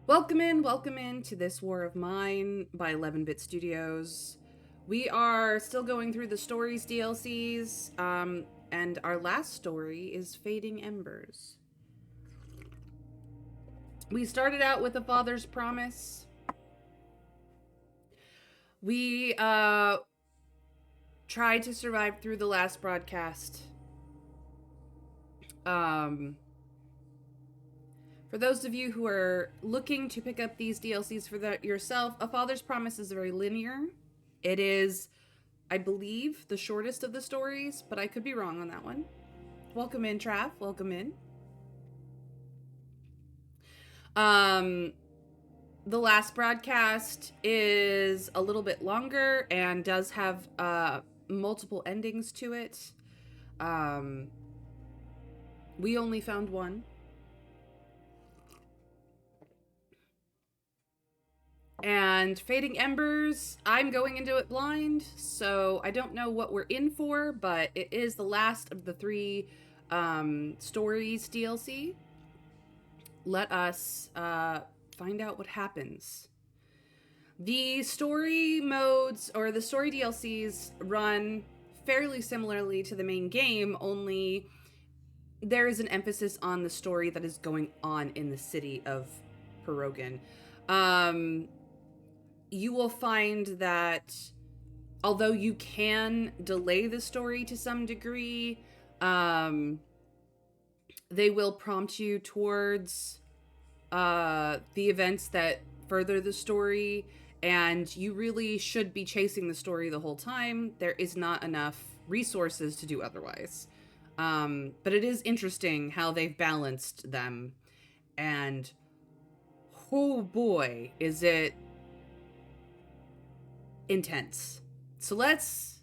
Welcome in to This War of Mine by 11-Bit Studios. We are still going through the stories DLCs, and our last story is Fading Embers. We started out with A Father's Promise. We tried to survive through the last broadcast. For those of you who are looking to pick up these DLCs for yourself, A Father's Promise is very linear. It is, I believe, the shortest of the stories, but I could be wrong on that one. Welcome in, Trav. Welcome in. The last broadcast is a little bit longer and does have multiple endings to it. We only found one. And Fading Embers, I'm going into it blind, so I don't know what we're in for, but it is the last of the three stories DLC. Let us find out what happens. The story modes, or the story DLCs, run fairly similarly to the main game, only there is an emphasis on the story that is going on in the city of Perogan. You will find that although you can delay the story to some degree, they will prompt you towards the events that further the story, and you really should be chasing the story the whole time. There is not enough resources to do otherwise. But it is interesting how they've balanced them, and oh boy, is it intense. So let's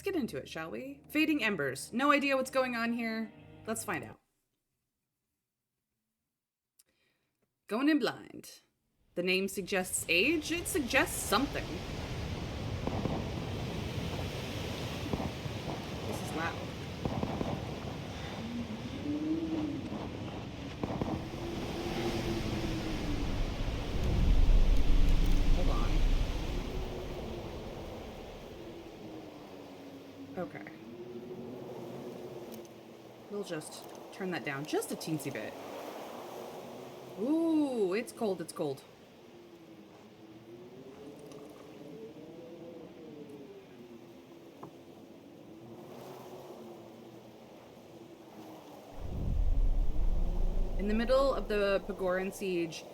get into it, shall we? Fading Embers. No idea what's going on here. Let's find out. Going in blind. The name suggests age. It suggests something. This is loud. Hold on. Okay. We'll just turn that down just a teensy bit. Ooh, it's cold, it's cold. In the middle of the Pagoran siege,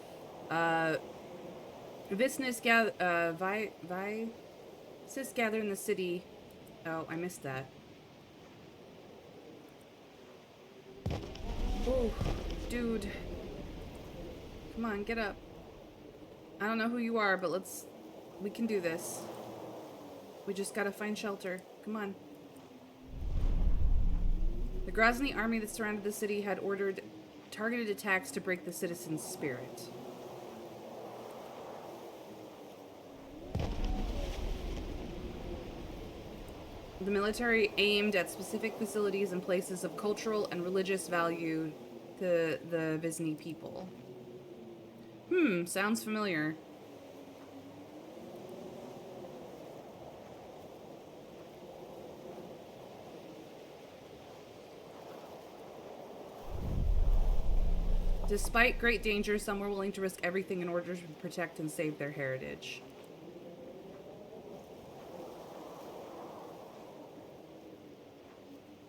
Visnis gather in the city. Oh, I missed that. Oh, dude. Come on, get up. I don't know who you are, but we can do this. We just gotta find shelter. Come on. The Grozny army that surrounded the city had ordered targeted attacks to break the citizens' spirit. The military aimed at specific facilities and places of cultural and religious value to the Visni people. Sounds familiar. Despite great danger, some were willing to risk everything in order to protect and save their heritage.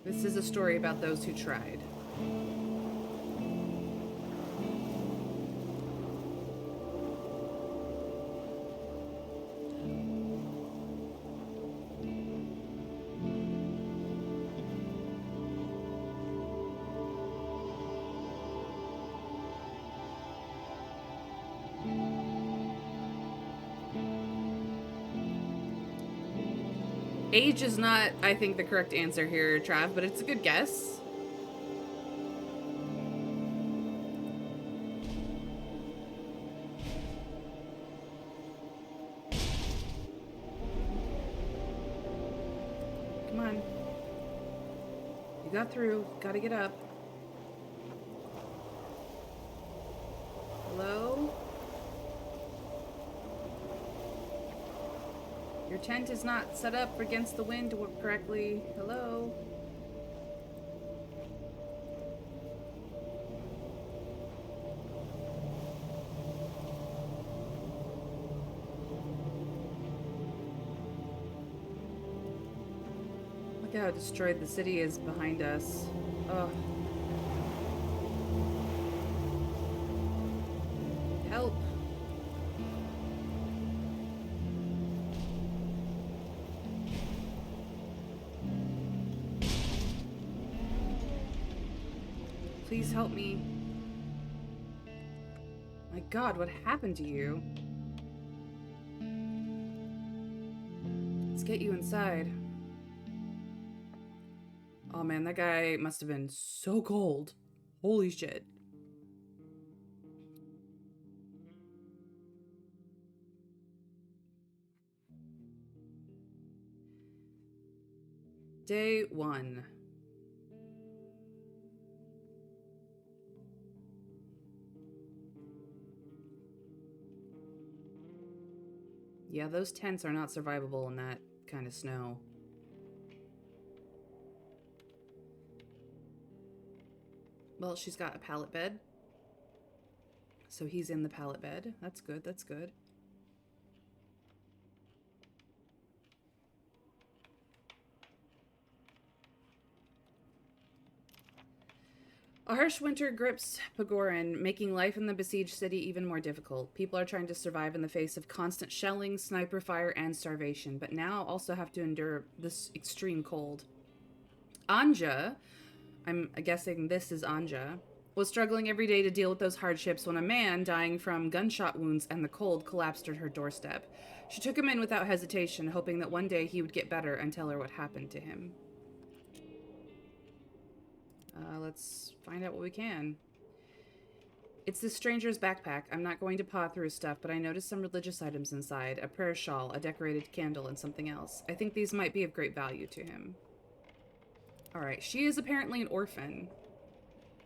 This is a story about those who tried. Age is not, I think, the correct answer here, Trav, but it's a good guess. Come on. You got through. Gotta get up. Hello? tent is not set up against the wind correctly. Hello? Look how destroyed the city is behind us. Ugh. Help. Please help me. My God, what happened to you? Let's get you inside. Oh man, that guy must have been so cold. Holy shit. Day 1. Yeah, those tents are not survivable in that kind of snow. Well, she's got a pallet bed. So he's in the pallet bed. That's good, that's good. A harsh winter grips Pagoran, making life in the besieged city even more difficult. People are trying to survive in the face of constant shelling, sniper fire, and starvation, but now also have to endure this extreme cold. Anja, I'm guessing this is Anja, was struggling every day to deal with those hardships when a man, dying from gunshot wounds and the cold, collapsed at her doorstep. She took him in without hesitation, hoping that one day he would get better and tell her what happened to him. Let's find out what we can. It's this stranger's backpack. I'm not going to paw through his stuff, but I noticed some religious items inside. A prayer shawl, a decorated candle, and something else. I think these might be of great value to him. Alright, she is apparently an orphan.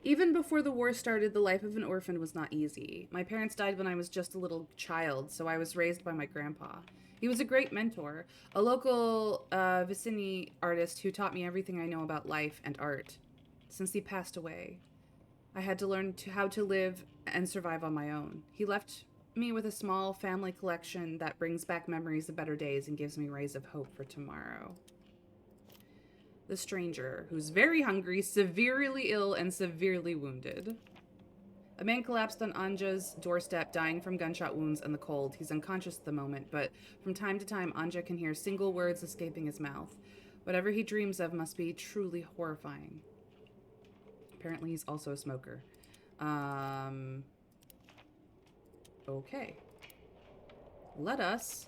Even before the war started, the life of an orphan was not easy. My parents died when I was just a little child, so I was raised by my grandpa. He was a great mentor, a local Vicini artist who taught me everything I know about life and art. Since he passed away, I had to learn how to live and survive on my own. He left me with a small family collection that brings back memories of better days and gives me rays of hope for tomorrow. The stranger, who's very hungry, severely ill, and severely wounded. A man collapsed on Anja's doorstep, dying from gunshot wounds and the cold. He's unconscious at the moment, but from time to time, Anja can hear single words escaping his mouth. Whatever he dreams of must be truly horrifying. Apparently, he's also a smoker. Okay. Let us.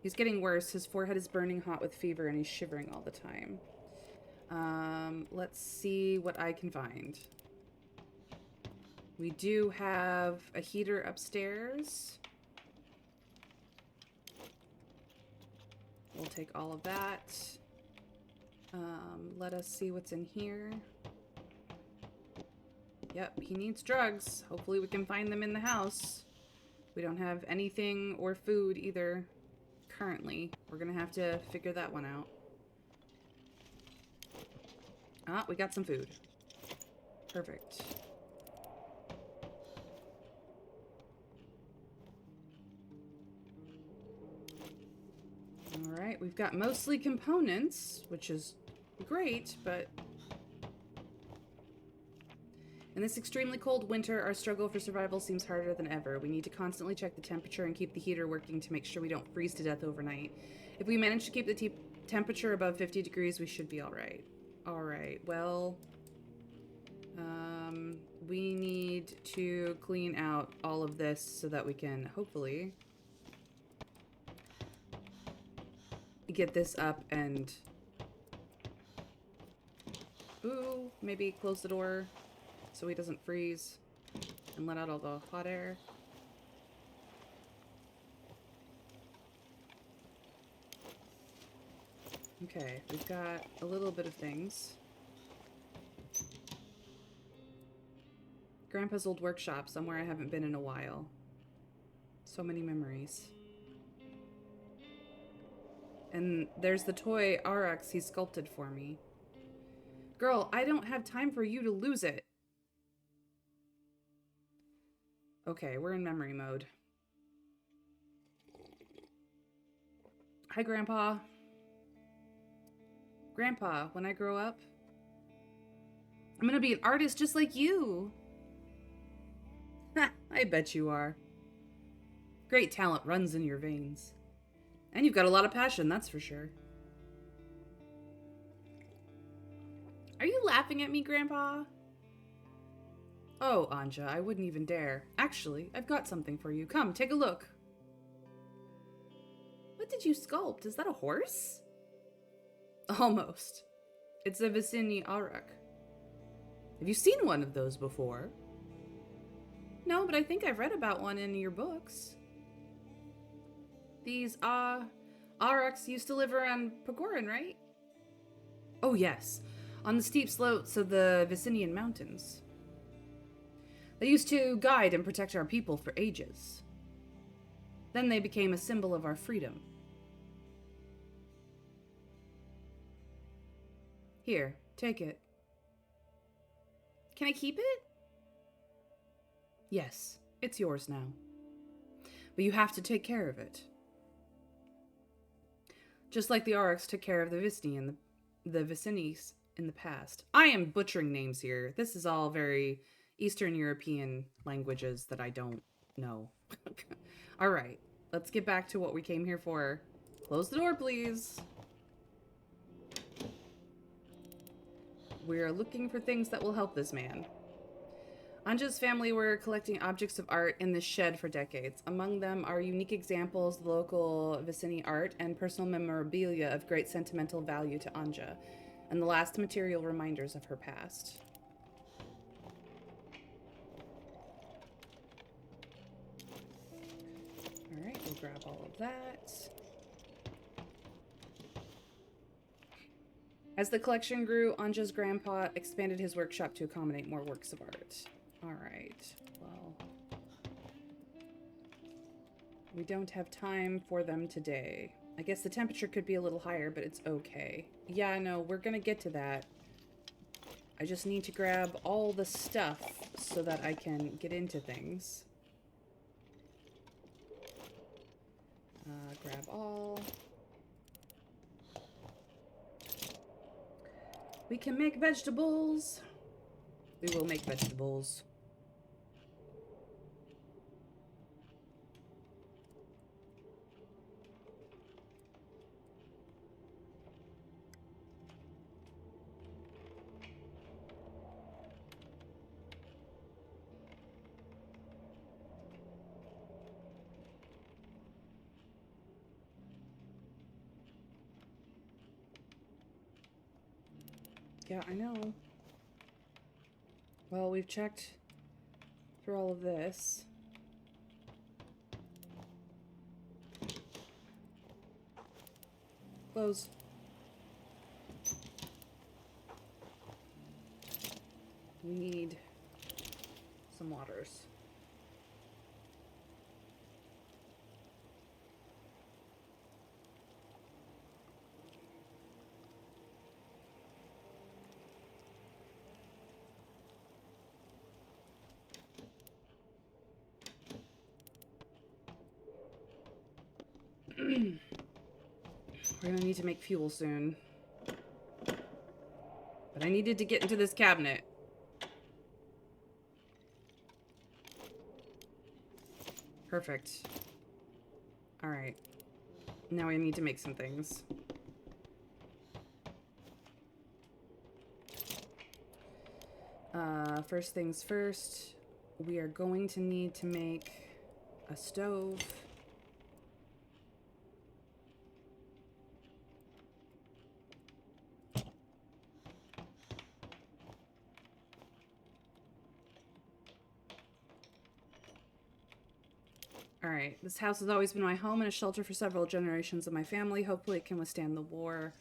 He's getting worse. His forehead is burning hot with fever, and he's shivering all the time. Let's see what I can find. We do have a heater upstairs. We'll take all of that. Let us see what's in here. Yep, he needs drugs. Hopefully we can find them in the house. We don't have anything or food either currently. We're gonna have to figure that one out. Ah, we got some food. Perfect. Alright, we've got mostly components, which is great, but in this extremely cold winter, our struggle for survival seems harder than ever. We need to constantly check the temperature and keep the heater working to make sure we don't freeze to death overnight. If we manage to keep the temperature above 50 degrees, we should be alright. Alright, well, we need to clean out all of this so that we can hopefully get this up and... Ooh, maybe close the door so he doesn't freeze and let out all the hot air. Okay, we've got a little bit of things. Grandpa's old workshop, somewhere I haven't been in a while. So many memories. And there's the toy RX he sculpted for me. Girl, I don't have time for you to lose it. Okay, we're in memory mode. Hi, Grandpa. Grandpa, when I grow up, I'm gonna be an artist just like you. I bet you are. Great talent runs in your veins. And you've got a lot of passion, that's for sure. Are you laughing at me, Grandpa? Oh, Anja, I wouldn't even dare. Actually, I've got something for you. Come, take a look. What did you sculpt? Is that a horse? Almost. It's a Vicini Arak. Have you seen one of those before? No, but I think I've read about one in your books. These, Araks used to live around Pagoran, right? Oh, yes. On the steep slopes of the Vicinian Mountains. They used to guide and protect our people for ages. Then they became a symbol of our freedom. Here, take it. Can I keep it? Yes, it's yours now. But you have to take care of it. Just like the Aurochs took care of the Vicini and the Vicinis in the past. I am butchering names here. This is all very Eastern European languages that I don't know. All right, let's get back to what we came here for. Close the door, please. We're looking for things that will help this man. Anja's family were collecting objects of art in this shed for decades. Among them are unique examples of local Vicini art and personal memorabilia of great sentimental value to Anja, and the last material reminders of her past. Alright, we'll grab all of that. As the collection grew, Anja's grandpa expanded his workshop to accommodate more works of art. Alright, well, we don't have time for them today. I guess the temperature could be a little higher, but it's okay. Yeah, no, we're gonna get to that. I just need to grab all the stuff so that I can get into things. Grab all. We can make vegetables. We will make vegetables. Yeah, I know. Well, we've checked through all of this. Close. We need some waters. We're gonna need to make fuel soon. But I needed to get into this cabinet. Perfect. Alright. Now I need to make some things. First things first, we are going to need to make a stove. Alright, this house has always been my home and a shelter for several generations of my family. Hopefully it can withstand the war.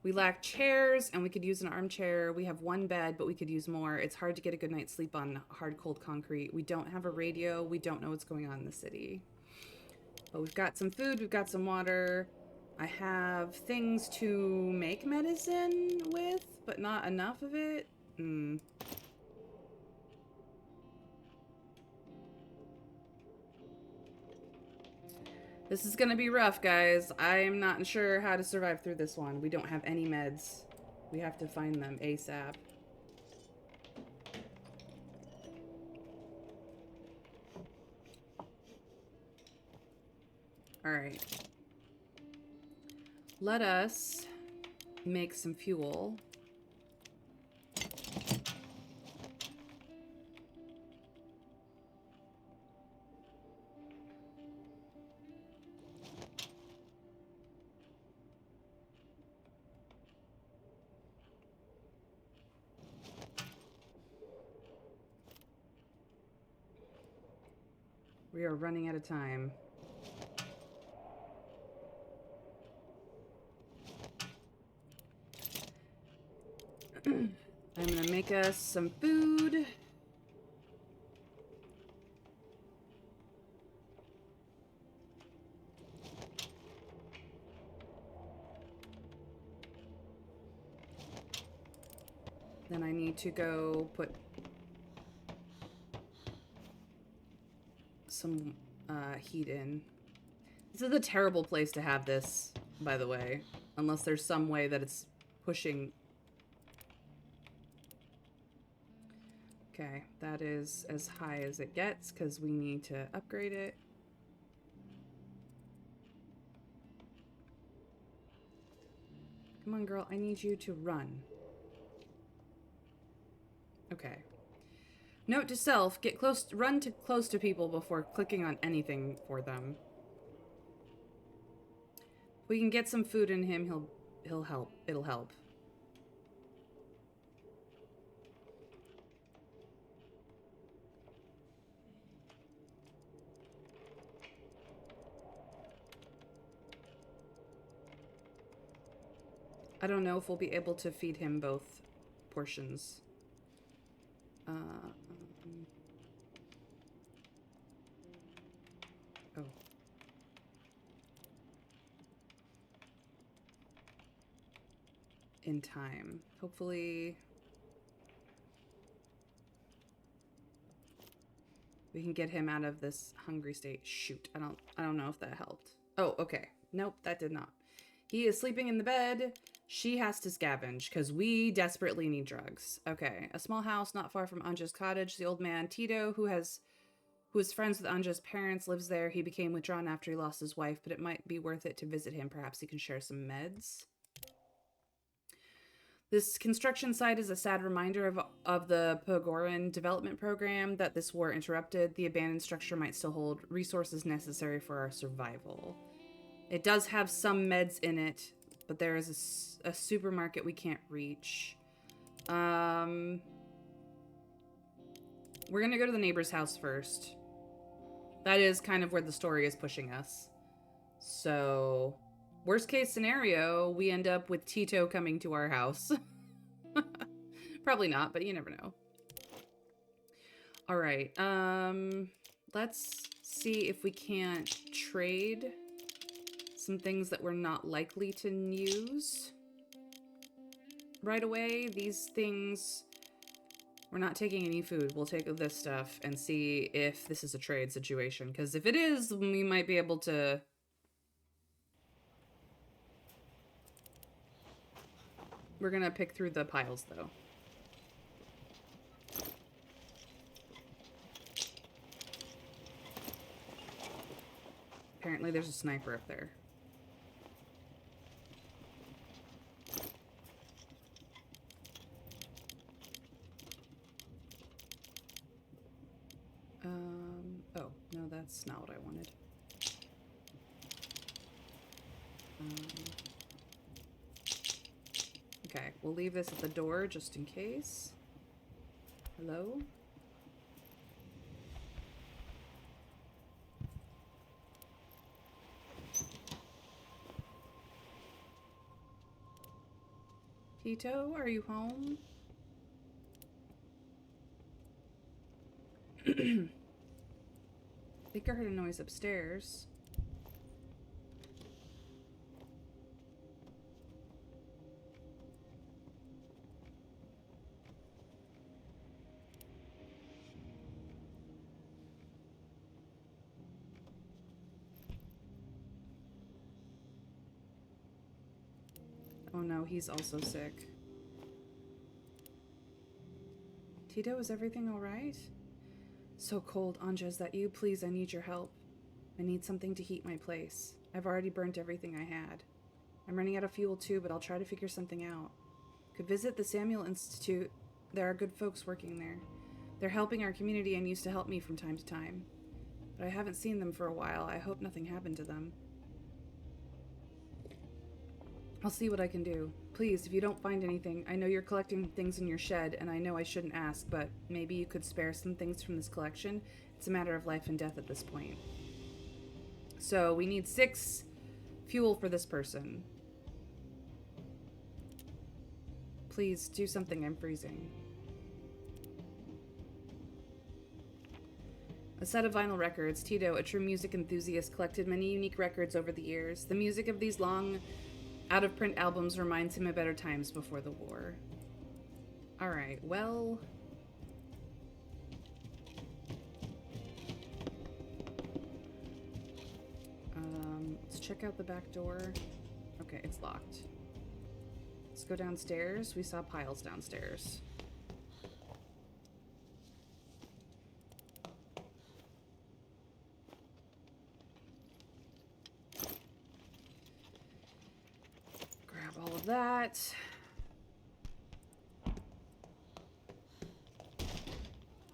We lack chairs, and we could use an armchair. We have one bed, but we could use more. It's hard to get a good night's sleep on hard, cold concrete. We don't have a radio. We don't know what's going on in the city. But we've got some food. We've got some water. I have things to make medicine with, but not enough of it. Hmm. This is gonna be rough, guys. I'm not sure how to survive through this one. We don't have any meds. We have to find them ASAP. Alright. Let us make some fuel. We are running out of time. I'm gonna make us some food. Then I need to go put some heat in. This is a terrible place to have this, by the way. Unless there's some way that it's pushing. Okay, that is as high as it gets because we need to upgrade it. Come on, girl, I need you to run. Okay. Note to self, get close, run to close to people before clicking on anything for them. If we can get some food in him, he'll help. It'll help. I don't know if we'll be able to feed him both portions. Oh. In time. Hopefully we can get him out of this hungry state. Shoot, I don't know if that helped. Oh, okay. Nope, that did not. He is sleeping in the bed. She has to scavenge because we desperately need drugs. Okay, a small house not far from Anja's cottage. The old man, Tito, who is friends with Anja's parents, lives there. He became withdrawn after he lost his wife, but it might be worth it to visit him. Perhaps he can share some meds. This construction site is a sad reminder of the Pogoran development program that this war interrupted. The abandoned structure might still hold resources necessary for our survival. It does have some meds in it, but there is a supermarket we can't reach. We're gonna go to the neighbor's house first. That is kind of where the story is pushing us. So, worst case scenario, we end up with Tito coming to our house. Probably not, but you never know. All right. Let's see if we can't trade some things that we're not likely to use right away. These things, we're not taking any food. We'll take this stuff and see if this is a trade situation. Because if it is, we might be able to... We're gonna pick through the piles, though. Apparently there's a sniper up there. Oh, no, that's not what I wanted. Okay, we'll leave this at the door just in case. Hello? Tito, are you home? I think I heard a noise upstairs. Oh no, he's also sick. Tito, is everything alright? So cold. Anja, is that you? Please, I need your help. I need something to heat my place. I've already burnt everything I had. I'm running out of fuel too, but I'll try to figure something out. Could visit the Samuel Institute. There are good folks working there. They're helping our community and used to help me from time to time. But I haven't seen them for a while. I hope nothing happened to them. I'll see what I can do. Please, if you don't find anything, I know you're collecting things in your shed, and I know I shouldn't ask, but maybe you could spare some things from this collection. It's a matter of life and death at this point. So we need 6 fuel for this person. Please, do something. I'm freezing. A set of vinyl records. Tito, a true music enthusiast, collected many unique records over the years. The music of these long, out-of-print albums reminds him of better times before the war. Alright, well... let's check out the back door. Okay, it's locked. Let's go downstairs. We saw piles downstairs. Grab all of that.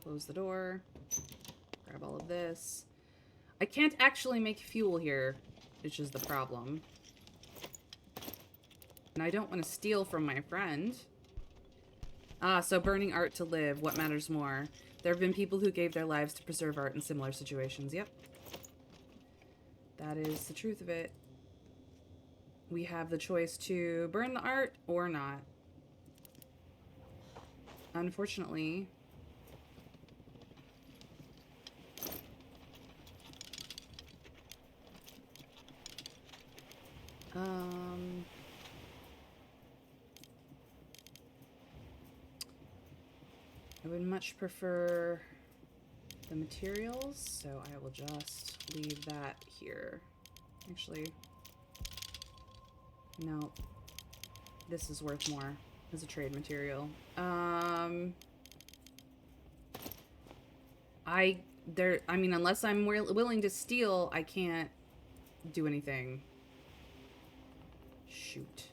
Close the door. Grab all of this. I can't actually make fuel here, which is the problem. And I don't want to steal from my friend. Ah, so burning art to live. What matters more? There have been people who gave their lives to preserve art in similar situations. Yep. That is the truth of it. We have the choice to burn the art or not. Unfortunately... I would much prefer the materials, so I will just leave that here. Actually, no. This is worth more as a trade material. I mean, unless I'm willing to steal, I can't do anything. Shoot.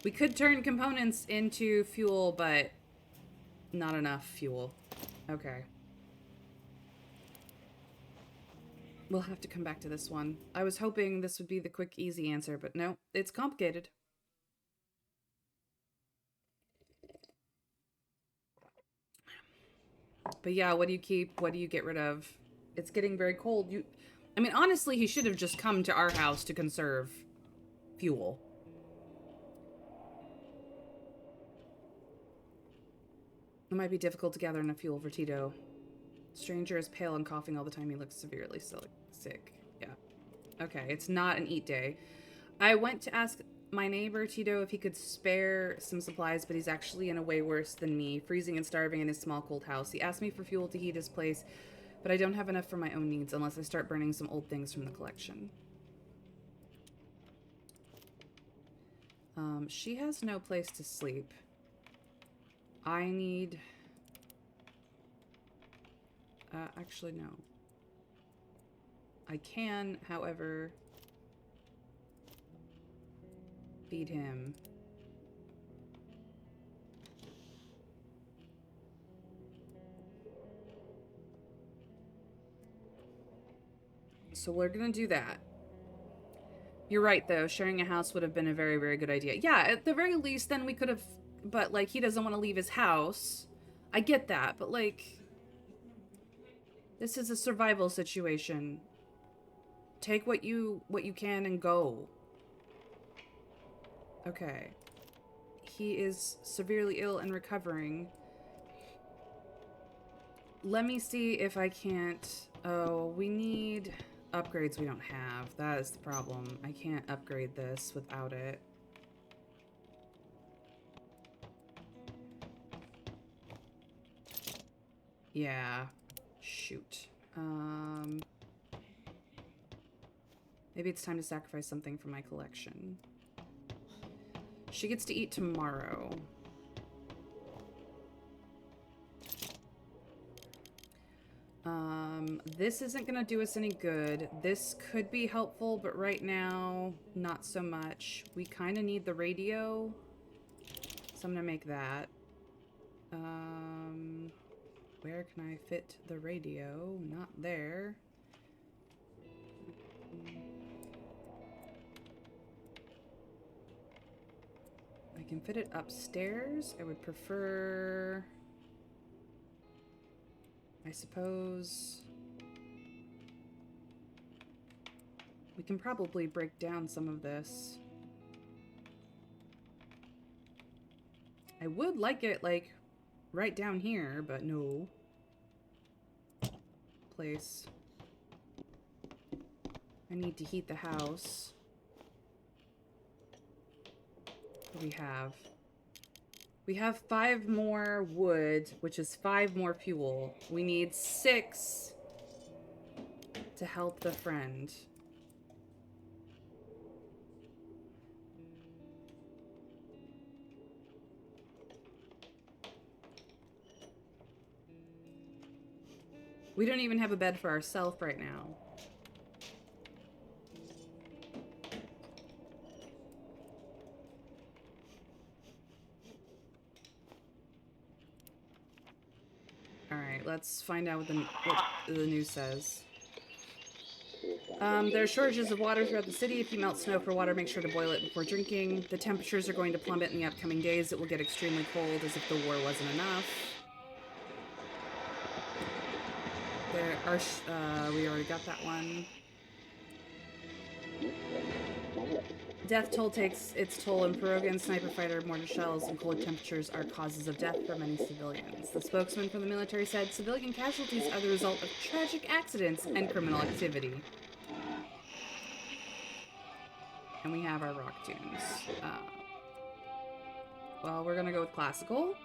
We could turn components into fuel, but not enough fuel. Okay. We'll have to come back to this one. I was hoping this would be the quick, easy answer, but no, it's complicated. But yeah, what do you keep? What do you get rid of? It's getting very cold. I mean, honestly, he should have just come to our house to conserve fuel. It might be difficult to gather enough fuel for Tito. Stranger is pale and coughing all the time. He looks severely sick. Yeah. Okay, it's not an eat day. I went to ask my neighbor, Tito, if he could spare some supplies, but he's actually in a way worse than me, freezing and starving in his small, cold house. He asked me for fuel to heat his place, but I don't have enough for my own needs unless I start burning some old things from the collection. She has no place to sleep. I need... actually, no. I can, however, feed him. So we're gonna do that. You're right, though. Sharing a house would have been a very, very good idea. Yeah, at the very least, then we could have... But, like, he doesn't want to leave his house. I get that, but, like... This is a survival situation. Take what you can and go. Okay. He is severely ill and recovering. Let me see if I can't... Oh, we need upgrades we don't have. That is the problem. I can't upgrade this without it. Yeah. Shoot. Maybe it's time to sacrifice something from my collection. She gets to eat tomorrow. This isn't gonna do us any good. This could be helpful, but right now, not so much. We kind of need the radio, so I'm gonna make that. Where can I fit the radio? Not there. I can fit it upstairs. I would prefer... I suppose... we can probably break down some of this. I would like it, like, right down here, but no. Place. I need to heat the house. What do we have? We have 5 more wood, which is 5 more fuel. We need 6 to help the friend. We don't even have a bed for ourselves right now. Alright, let's find out what the news says. There are shortages of water throughout the city. If you melt snow for water, make sure to boil it before drinking. The temperatures are going to plummet in the upcoming days. It will get extremely cold, as if the war wasn't enough. There are, we already got that one. Death toll takes its toll in Perugian. Sniper fighter, mortar shells, and cold temperatures are causes of death for many civilians. The spokesman for the military said civilian casualties are the result of tragic accidents and criminal activity. And we have our rock tunes. Well, we're gonna go with classical.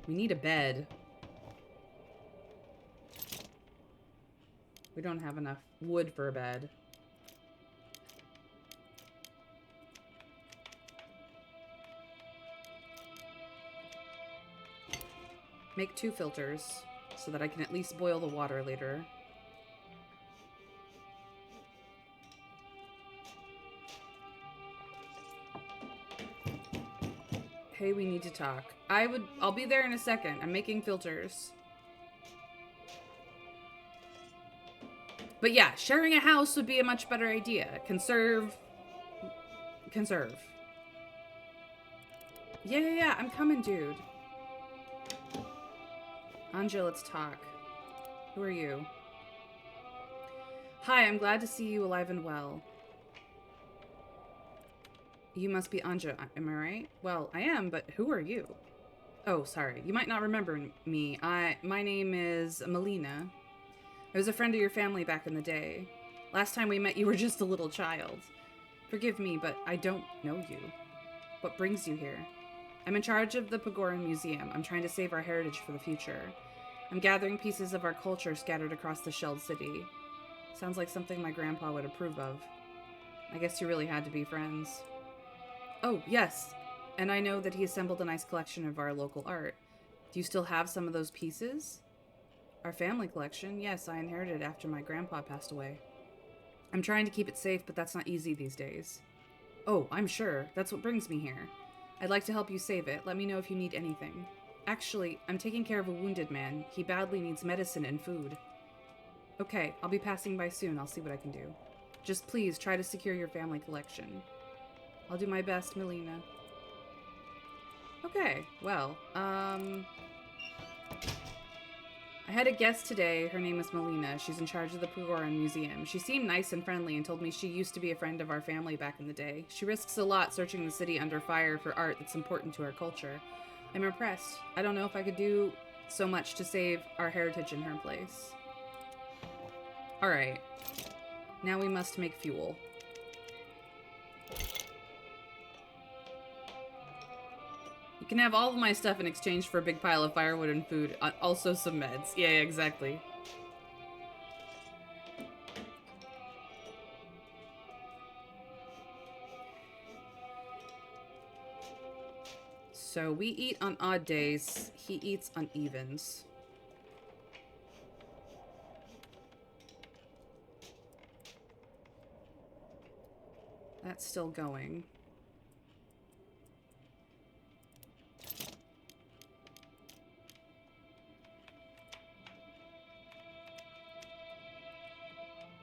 We need a bed. We don't have enough wood for a bed. Make 2 filters so that I can at least boil the water later. Hey, we need to talk. I'll be there in a second. I'm making filters. But yeah, sharing a house would be a much better idea. Conserve. Yeah, I'm coming, dude. Anja, let's talk. Who are you? Hi, I'm glad to see you alive and well. You must be Anja, am I right? Well, I am, but who are you? Oh, sorry. You might not remember me. My name is Melina. I was a friend of your family back in the day. Last time we met, you were just a little child. Forgive me, but I don't know you. What brings you here? I'm in charge of the Pagoran Museum. I'm trying to save our heritage for the future. I'm gathering pieces of our culture scattered across the shelled city. Sounds like something my grandpa would approve of. I guess you really had to be friends. Oh, yes. And I know that he assembled a nice collection of our local art. Do you still have some of those pieces? Our family collection? Yes, I inherited it after my grandpa passed away. I'm trying to keep it safe, but that's not easy these days. Oh, I'm sure. That's what brings me here. I'd like to help you save it. Let me know if you need anything. Actually, I'm taking care of a wounded man. He badly needs medicine and food. Okay, I'll be passing by soon. I'll see what I can do. Just please try to secure your family collection. I'll do my best, Melina. Okay, well, I had a guest today. Her name is Melina. She's in charge of the Pagoran Museum. She seemed nice and friendly and told me she used to be a friend of our family back in the day. She risks a lot searching the city under fire for art that's important to our culture. I'm impressed. I don't know if I could do so much to save our heritage in her place. Alright. Now we must make fuel. You can have all of my stuff in exchange for a big pile of firewood and food. Also some meds. Yeah, exactly. So we eat on odd days. He eats on evens. That's still going.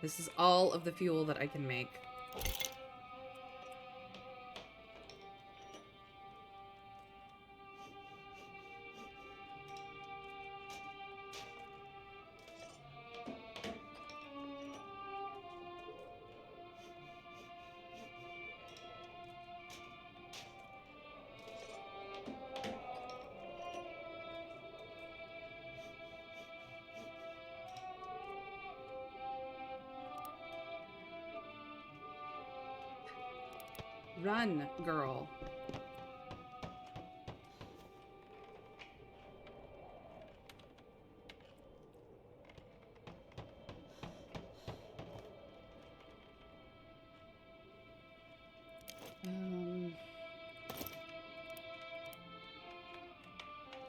This is all of the fuel that I can make. Run, girl.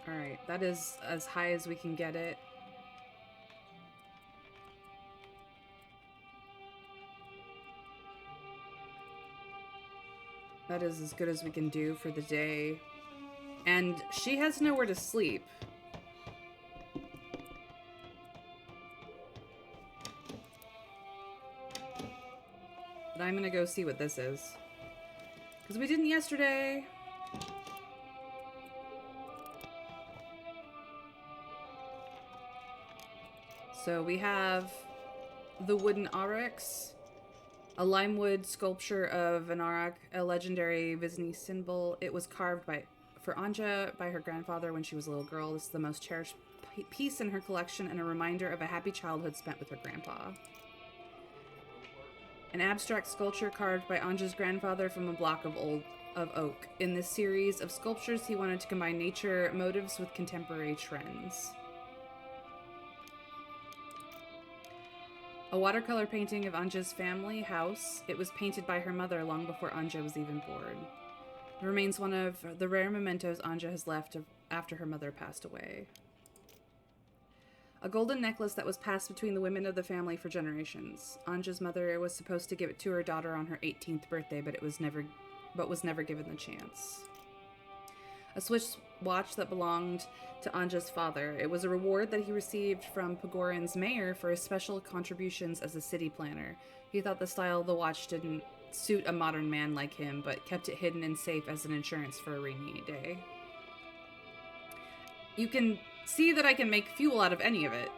Alright, that is as high as we can get it. That is as good as we can do for the day. And she has nowhere to sleep. But I'm gonna go see what this is. Because we didn't yesterday. So we have the wooden aurochs, a limewood sculpture of an auroch, a legendary Visni symbol. It was carved for Anja by her grandfather when she was a little girl. This is the most cherished piece in her collection and a reminder of a happy childhood spent with her grandpa. An abstract sculpture carved by Anja's grandfather from a block of oak. In this series of sculptures, he wanted to combine nature motives with contemporary trends. A watercolor painting of Anja's family house. It was painted by her mother long before Anja was even born. It remains one of the rare mementos Anja has left after her mother passed away. A golden necklace that was passed between the women of the family for generations. Anja's mother was supposed to give it to her daughter on her 18th birthday, but was never given the chance. A Swiss watch that belonged to Anja's father. It was a reward that he received from Pagoran's mayor for his special contributions as a city planner. He thought the style of the watch didn't suit a modern man like him, but kept it hidden and safe as an insurance for a rainy day. You can see that I can make fuel out of any of it.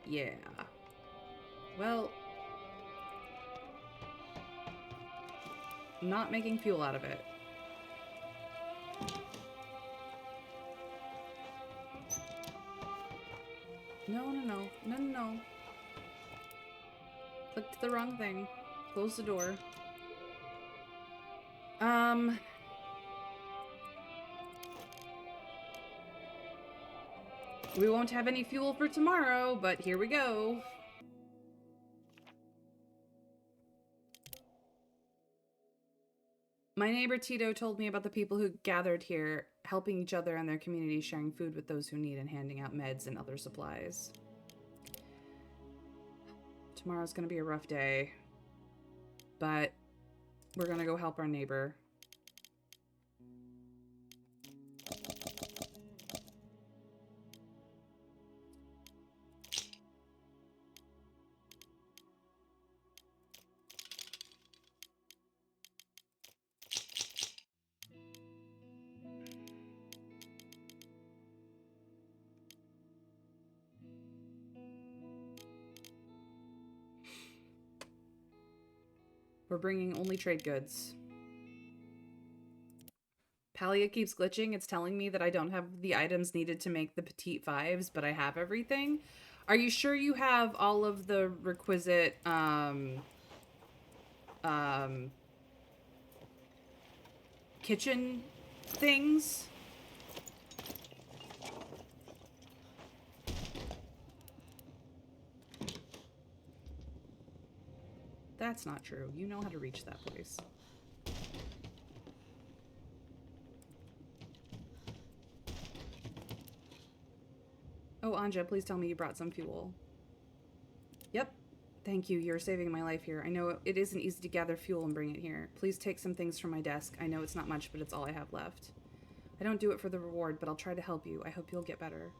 Yeah. Well, not making fuel out of it. No. Clicked the wrong thing. Close the door. We won't have any fuel for tomorrow, but here we go. My neighbor Tito told me about the people who gathered here, helping each other and their community, sharing food with those who need, and handing out meds and other supplies. Tomorrow's gonna be a rough day, but we're gonna go help our neighbor. We're bringing only trade goods. Palia keeps glitching. It's telling me that I don't have the items needed to make the petite fives, but I have everything. Are you sure you have all of the requisite kitchen things. That's not true. You know how to reach that place. Oh, Anja, please tell me you brought some fuel. Yep. Thank you. You're saving my life here. I know it isn't easy to gather fuel and bring it here. Please take some things from my desk. I know it's not much, but it's all I have left. I don't do it for the reward, but I'll try to help you. I hope you'll get better.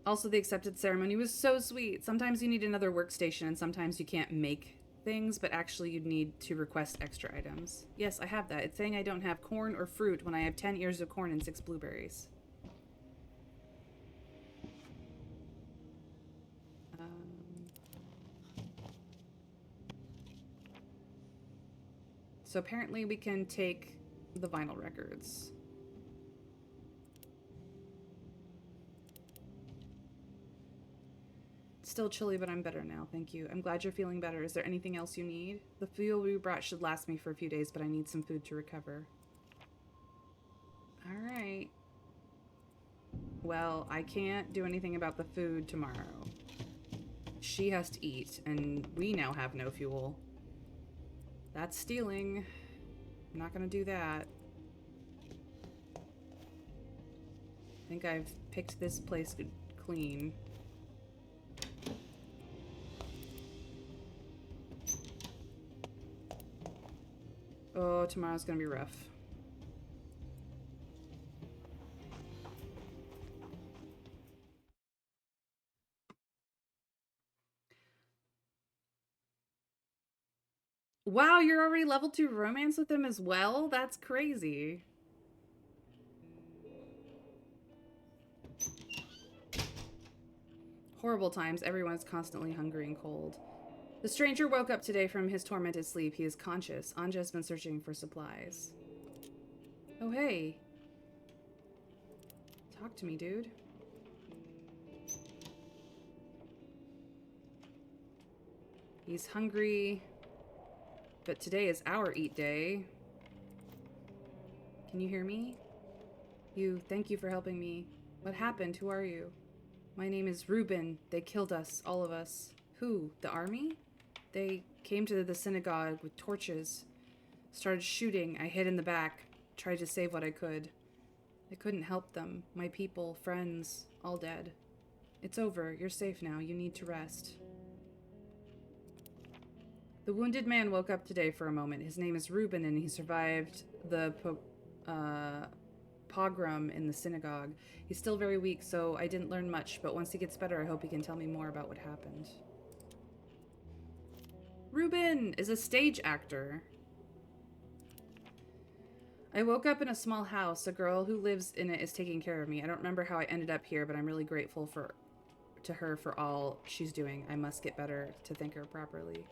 Also, the acceptance ceremony was so sweet. Sometimes you need another workstation, and sometimes you can't make things, but actually you'd need to request extra items. Yes, I have that. It's saying I don't have corn or fruit when I have 10 ears of corn and 6 blueberries. So apparently we can take the vinyl records. Still chilly, but I'm better now. Thank you. I'm glad you're feeling better. Is there anything else you need? The fuel we brought should last me for a few days, but I need some food to recover. All right. Well, I can't do anything about the food tomorrow. She has to eat, and we now have no fuel. That's stealing. I'm not gonna do that. I think I've picked this place clean. Oh, tomorrow's gonna be rough. Wow, you're already level 2 romance with him as well? That's crazy. Horrible times. Everyone's constantly hungry and cold. The stranger woke up today from his tormented sleep. He is conscious. Anja has been searching for supplies. Oh, hey. Talk to me, dude. He's hungry. But today is our eat day. Can you hear me? Thank you for helping me. What happened? Who are you? My name is Reuben. They killed us, all of us. Who? The army? They came to the synagogue with torches. Started shooting. I hid in the back. Tried to save what I could. I couldn't help them. My people, friends, all dead. It's over. You're safe now. You need to rest. The wounded man woke up today for a moment. His name is Reuben, and he survived the pogrom in the synagogue. He's still very weak, so I didn't learn much, but once he gets better, I hope he can tell me more about what happened. Reuben is a stage actor. I woke up in a small house. A girl who lives in it is taking care of me. I don't remember how I ended up here, but I'm really grateful to her for all she's doing. I must get better to thank her properly.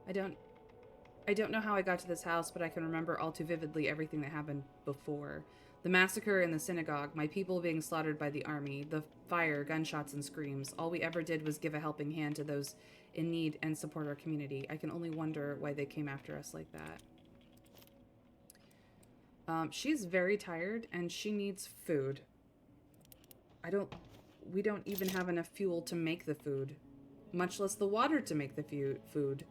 I don't know how I got to this house, but I can remember all too vividly everything that happened before. The massacre in the synagogue, my people being slaughtered by the army, the fire, gunshots, and screams. All we ever did was give a helping hand to those in need and support our community. I can only wonder why they came after us like that. She's very tired, and she needs food. We don't even have enough fuel to make the food, much less the water to make the food.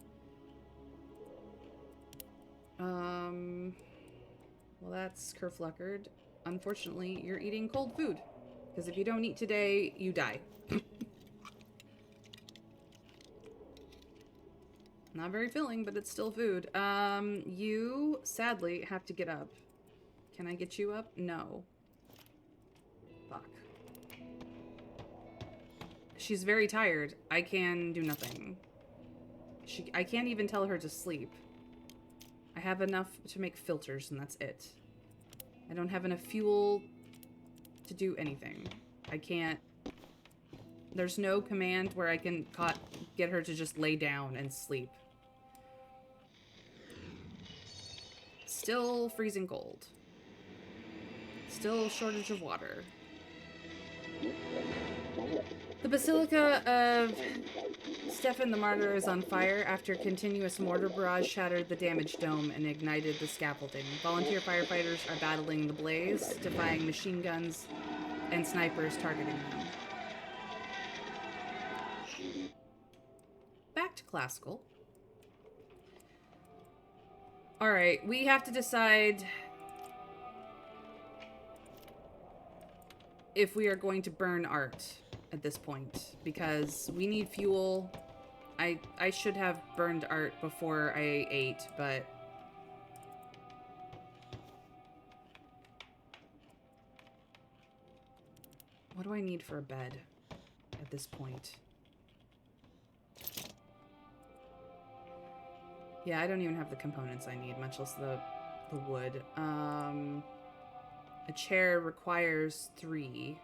Well, that's kerfluckered. Unfortunately, you're eating cold food. Because if you don't eat today, you die. Not very filling, but it's still food. You, sadly, have to get up. Can I get you up? No. Fuck. She's very tired. I can do nothing. I can't even tell her to sleep. I have enough to make filters, and that's it. I don't have enough fuel to do anything. I can't... There's no command where I can get her to just lay down and sleep. Still freezing cold. Still shortage of water. The Basilica of Stephen the Martyr is on fire after continuous mortar barrage shattered the damaged dome and ignited the scaffolding. Volunteer firefighters are battling the blaze, defying machine guns and snipers targeting them. Back to classical. Alright, we have to decide if we are going to burn art at this point, because we need fuel. I should have burned art before I ate, but what do I need for a bed at this point? Yeah, I don't even have the components I need, much less the wood. A chair requires 3.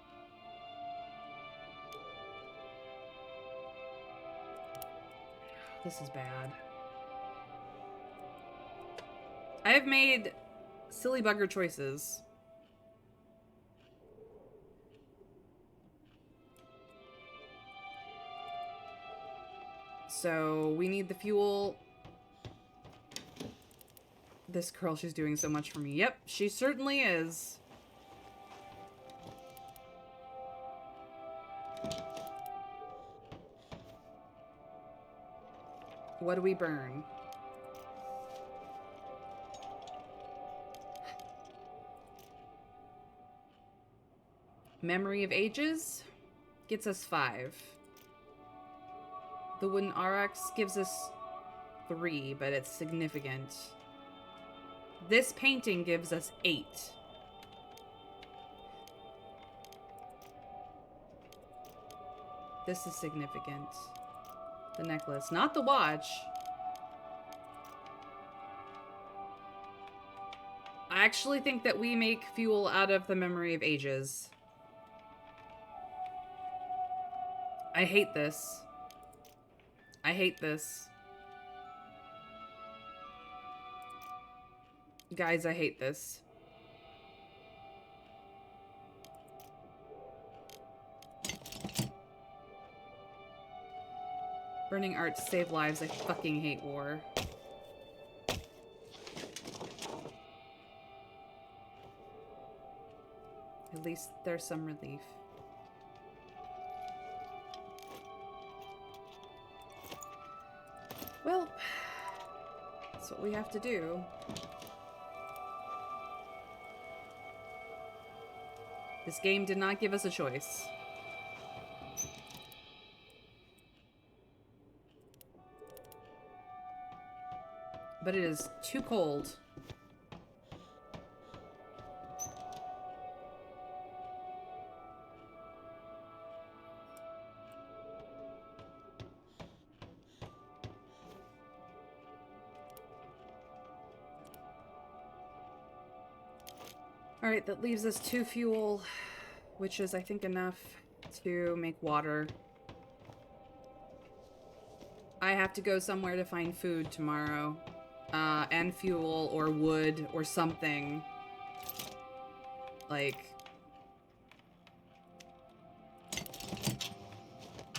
This is bad. I have made silly bugger choices. So we need the fuel. This girl, she's doing so much for me. Yep, she certainly is. What do we burn? Memory of Ages gets us 5. The wooden RX gives us 3, but it's significant. This painting gives us 8. This is significant. The necklace, not the watch. I actually think that we make fuel out of the Memory of Ages. I hate this. I hate this. Guys, I hate this. Burning art to save lives. I fucking hate war. At least there's some relief. Well, that's what we have to do. This game did not give us a choice. But it is too cold. Alright, that leaves us 2 fuel, which is, I think, enough to make water. I have to go somewhere to find food tomorrow. And fuel or wood or something. Like,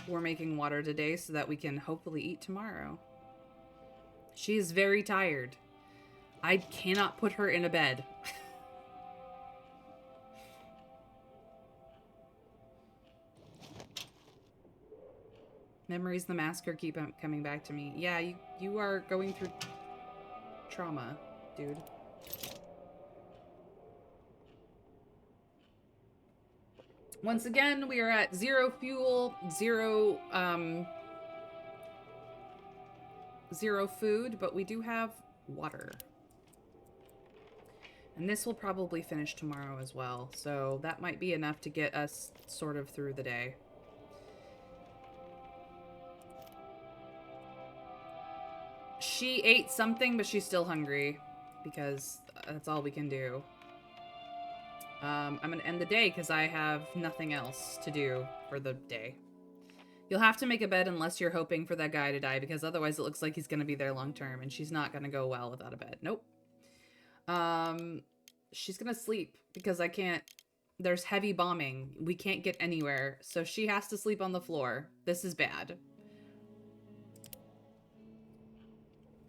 we're making water today so that we can hopefully eat tomorrow. She is very tired. I cannot put her in a bed. Memories of the Massacre keep coming back to me. Yeah, you are going through trauma, dude. Once again, we are at 0 fuel, 0 food, but we do have water. And this will probably finish tomorrow as well, so that might be enough to get us sort of through the day. She ate something, but she's still hungry, because that's all we can do. I'm gonna end the day because I have nothing else to do for the day. You'll have to make a bed unless you're hoping for that guy to die, because otherwise it looks like he's gonna be there long term, and she's not gonna go well without a bed. Nope. She's gonna sleep because I can't There's heavy bombing. We can't get anywhere, so she has to sleep on the floor. This is bad.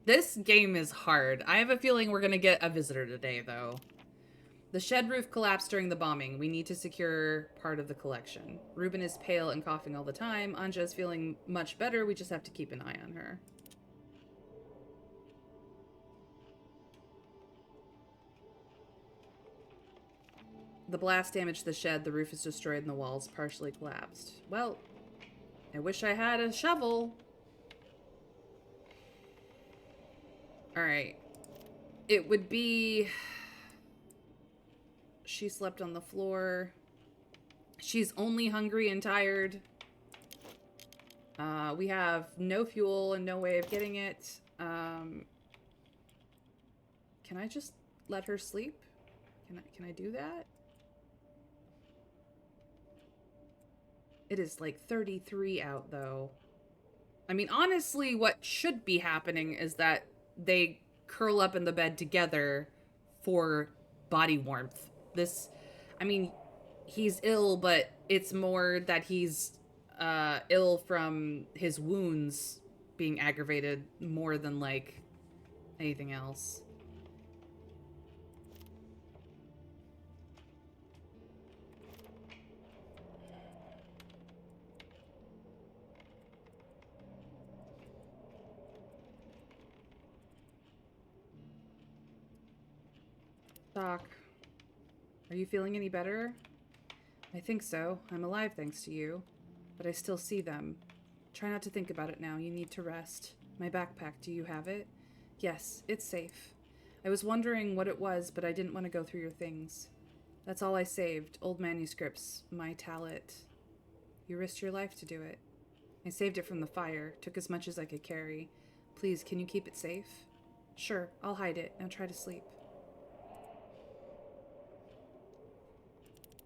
This game is hard. I have a feeling we're gonna get a visitor today, though. The shed roof collapsed during the bombing. We need to secure part of the collection. Ruben is pale and coughing all the time. Anja is feeling much better. We just have to keep an eye on her. The blast damaged the shed. The roof is destroyed and the walls partially collapsed. Well, I wish I had a shovel. Alright. It would be... She slept on the floor. She's only hungry and tired. We have no fuel and no way of getting it. Can I just let her sleep? Can I do that? It is like 33 out, though. I mean, honestly, what should be happening is that they curl up in the bed together for body warmth. I mean, he's ill, but it's more that he's ill from his wounds being aggravated more than, like, anything else. Doc, are you feeling any better? I think so. I'm alive thanks to you. But I still see them. Try not to think about it now. You need to rest. My backpack, do you have it? Yes, it's safe. I was wondering what it was, but I didn't want to go through your things. That's all I saved. Old manuscripts. My talent. You risked your life to do it. I saved it from the fire. Took as much as I could carry. Please, can you keep it safe? Sure, I'll hide it. Now try to sleep.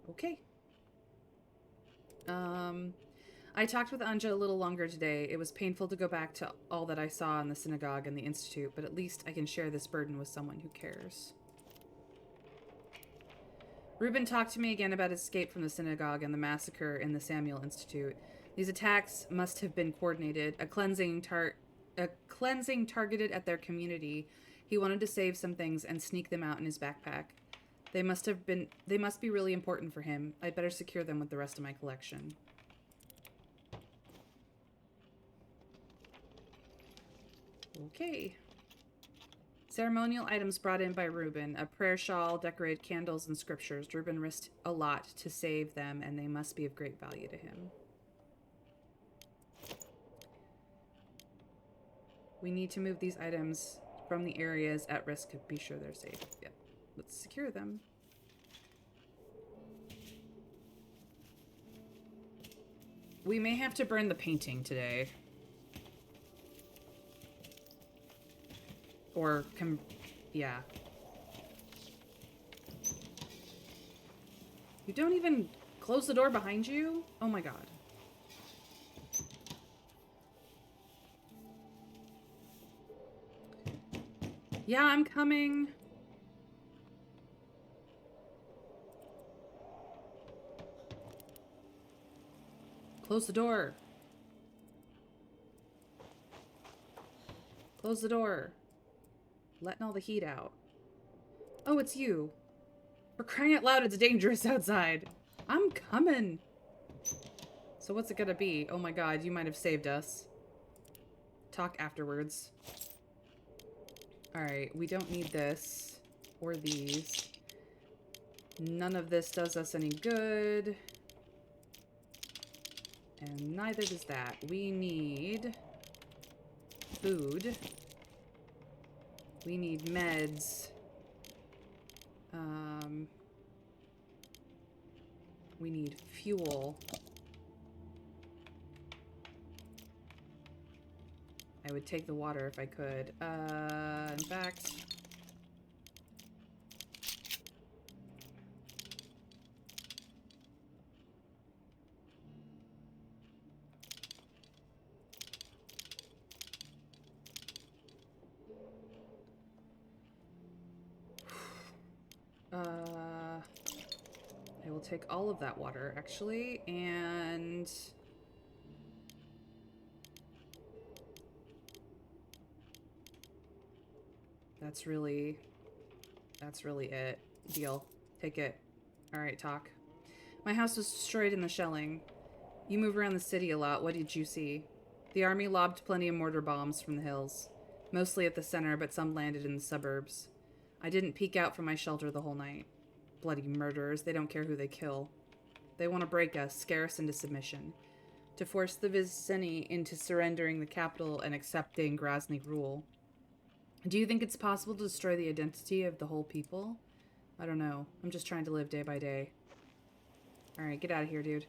Okay. I talked with Anja a little longer today. It was painful to go back to all that I saw in the synagogue and the institute, but at least I can share this burden with someone who cares. Ruben talked to me again about his escape from the synagogue and the massacre in the Samuel Institute. These attacks must have been coordinated, a cleansing targeted at their community. He wanted to save some things and sneak them out in his backpack. They must be really important for him. I'd better secure them with the rest of my collection. Okay. Ceremonial items brought in by Ruben. A prayer shawl, decorated candles, and scriptures. Ruben risked a lot to save them, and they must be of great value to him. We need to move these items from the areas at risk to be sure they're safe. Yep. Let's secure them. We may have to burn the painting today. Or, yeah. You don't even close the door behind you? Oh my god. Yeah, I'm coming. Close the door. Close the door. Letting all the heat out. Oh, it's you. For crying out loud, it's dangerous outside. I'm coming. So what's it gonna be? Oh my god, you might have saved us. Talk afterwards. Alright, we don't need this. Or these. None of this does us any good. And neither does that. We need food. We need meds. We need fuel. I would take the water if I could. In fact... take all of that water, actually, and... That's really it. Deal. Take it. Alright, talk. My house was destroyed in the shelling. You move around the city a lot. What did you see? The army lobbed plenty of mortar bombs from the hills. Mostly at the center, but some landed in the suburbs. I didn't peek out from my shelter the whole night. Bloody murderers. They don't care who they kill. They want to break us, scare us into submission. To force the Viceni into surrendering the capital and accepting Grozny rule. Do you think it's possible to destroy the identity of the whole people? I don't know. I'm just trying to live day by day. Alright, get out of here, dude.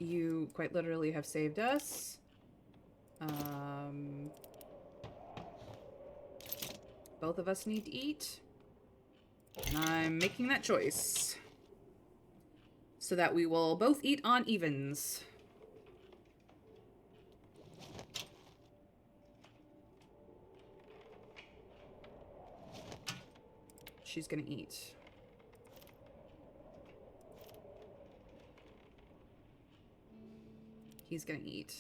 You quite literally have saved us. Both of us need to eat. And I'm making that choice. So that we will both eat on evens. She's gonna eat. He's gonna eat.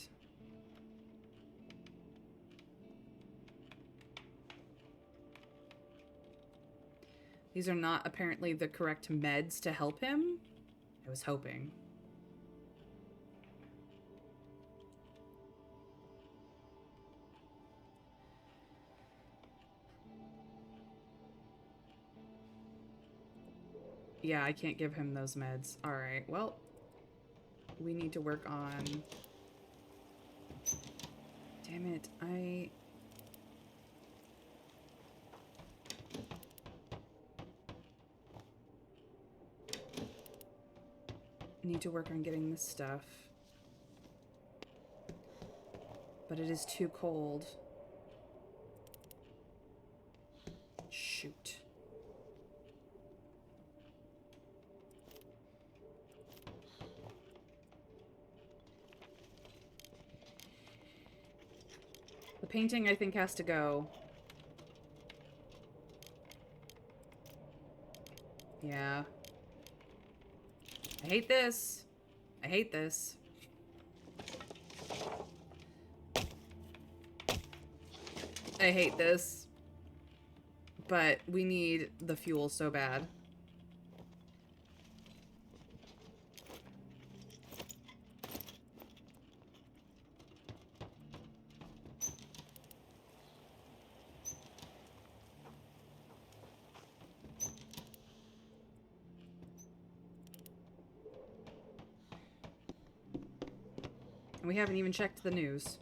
These are not apparently the correct meds to help him. I was hoping. Yeah, I can't give him those meds. Alright, well, we need to work on... Damn it, I need to work on getting this stuff. But it is too cold. Shoot. The painting, I think, has to go. Yeah. I hate this. I hate this. I hate this. But we need the fuel so bad. We haven't even checked the news.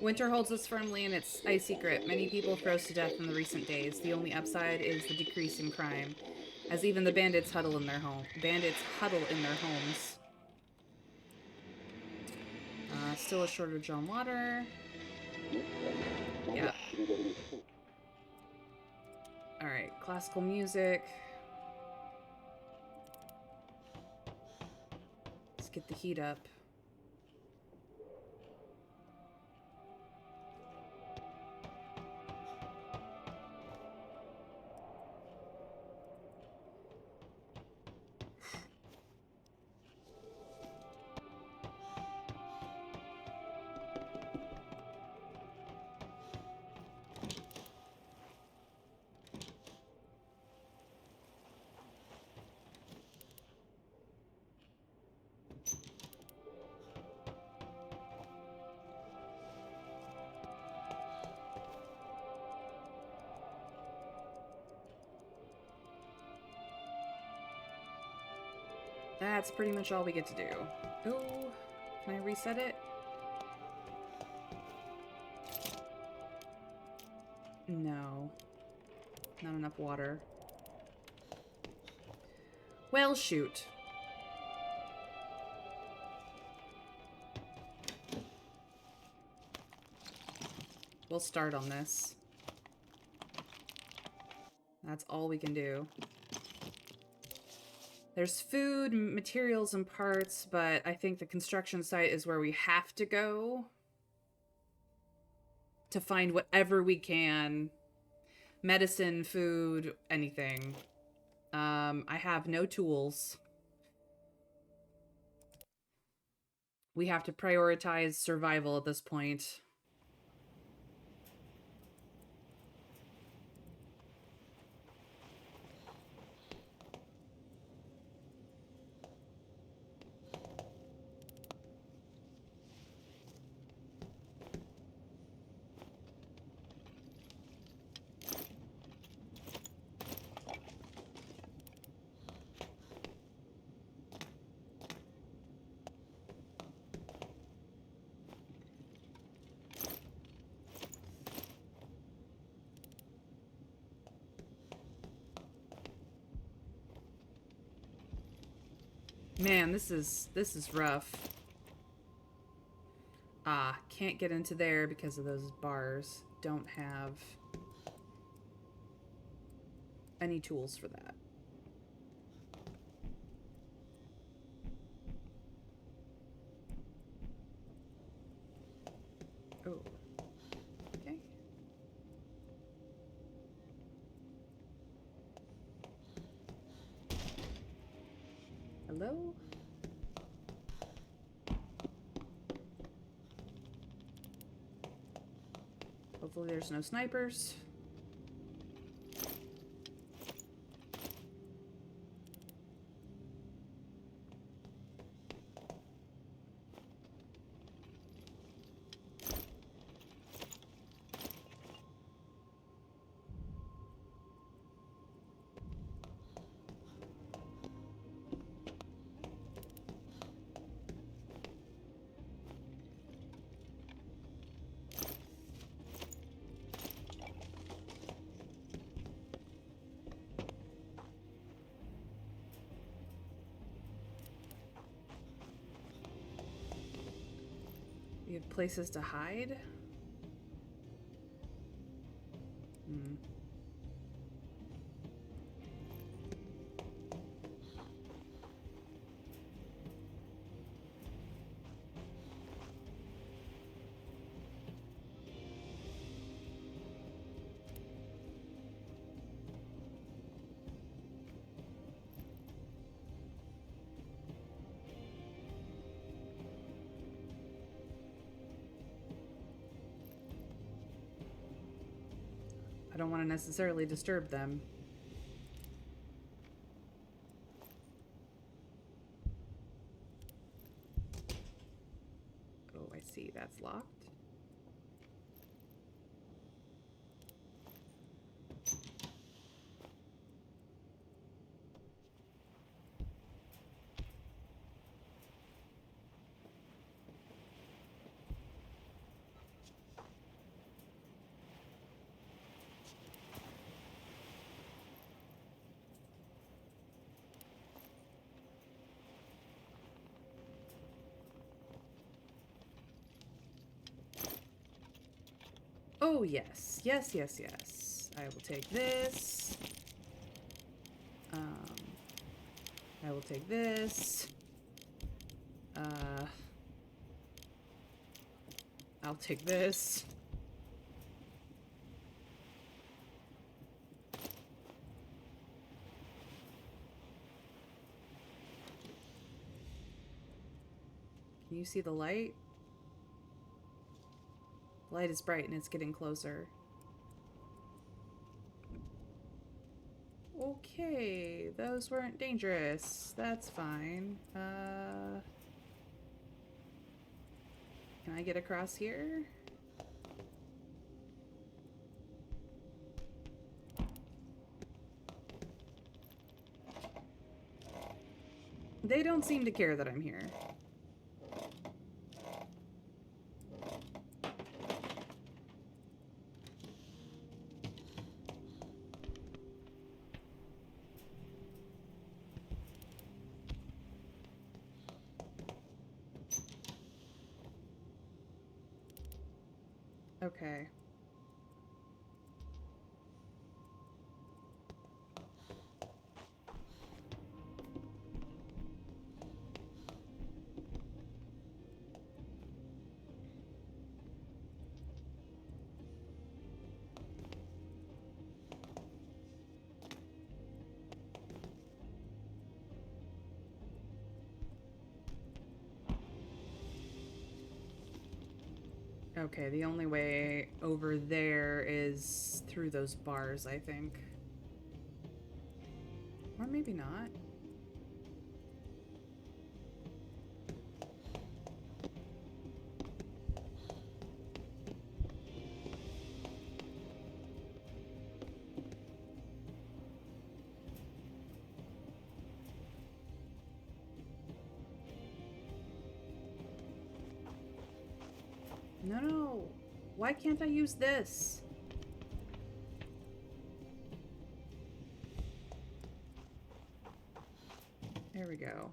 Winter holds us firmly in its icy grip. Many people froze to death in the recent days. The only upside is the decrease in crime, as even the bandits huddle in their homes. Still a shortage on water. Yeah. Alright, classical music. Let's get the heat up. That's pretty much all we get to do. Ooh, can I reset it? No. Not enough water. Well, shoot. We'll start on this. That's all we can do. There's food, materials, and parts, but I think the construction site is where we have to go to find whatever we can. Medicine, food, anything. I have no tools. We have to prioritize survival at this point. Man, this is rough. Ah, can't get into there because of those bars. Don't have any tools for that. Oh. Okay. Hello? Hopefully there's no snipers. We have places to hide. Hmm. I don't want to necessarily disturb them. Oh, I see. That's locked. Oh, yes. Yes, yes, yes. I will take this. I will take this. I'll take this. Can you see the light? The light is bright and it's getting closer. Okay, those weren't dangerous. That's fine. Can I get across here? They don't seem to care that I'm here. Okay. Okay, the only way over there is through those bars, I think. Or maybe not. No, no. Why can't I use this? There we go.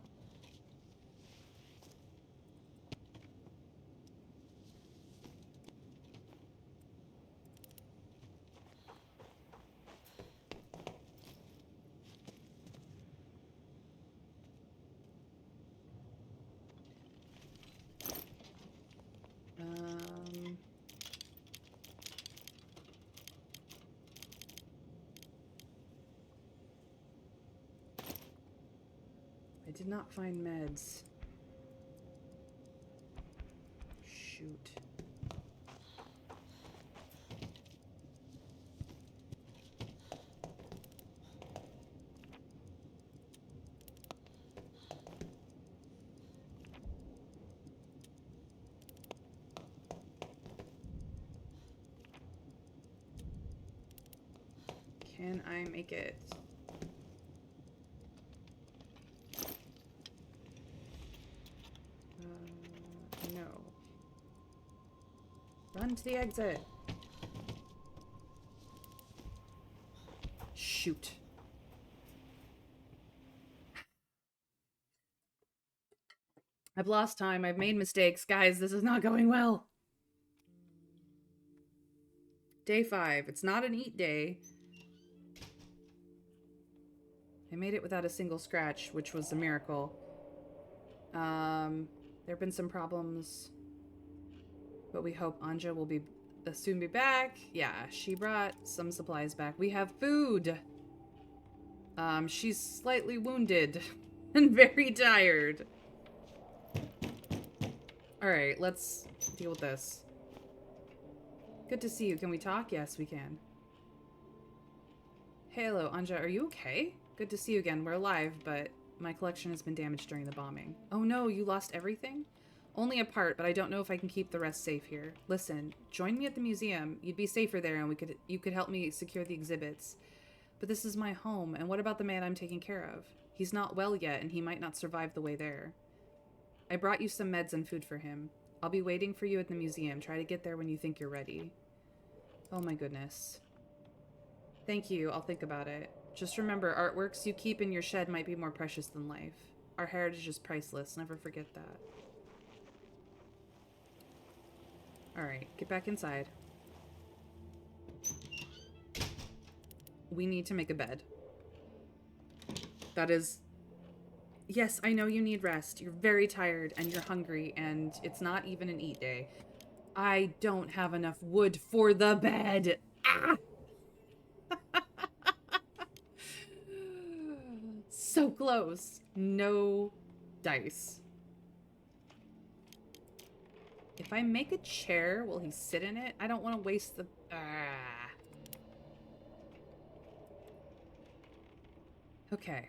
I did not find meds. Shoot. Can I make it? No. Run to the exit. Shoot. I've lost time. I've made mistakes. Guys, this is not going well. Day 5. It's not an eat day. I made it without a single scratch, which was a miracle. There have been some problems, but we hope Anja will soon be back. Yeah, she brought some supplies back. We have food. She's slightly wounded and very tired. All right, let's deal with this. Good to see you. Can we talk? Yes, we can. Hey, hello, Anja. Are you okay? Good to see you again. We're alive, but my collection has been damaged during the bombing. Oh no, you lost everything? Only a part, but I don't know if I can keep the rest safe here. Listen, join me at the museum. You'd be safer there, and you could help me secure the exhibits. But this is my home, and what about the man I'm taking care of? He's not well yet, and he might not survive the way there. I brought you some meds and food for him. I'll be waiting for you at the museum. Try to get there when you think you're ready. Oh my goodness. Thank you. I'll think about it. Just remember, artworks you keep in your shed might be more precious than life. Our heritage is priceless. Never forget that. Alright, get back inside. We need to make a bed. That is... Yes, I know you need rest. You're very tired and you're hungry and it's not even an eat day. I don't have enough wood for the bed. Ah! So close. No dice. If I make a chair, will he sit in it? I don't want to waste the... Okay.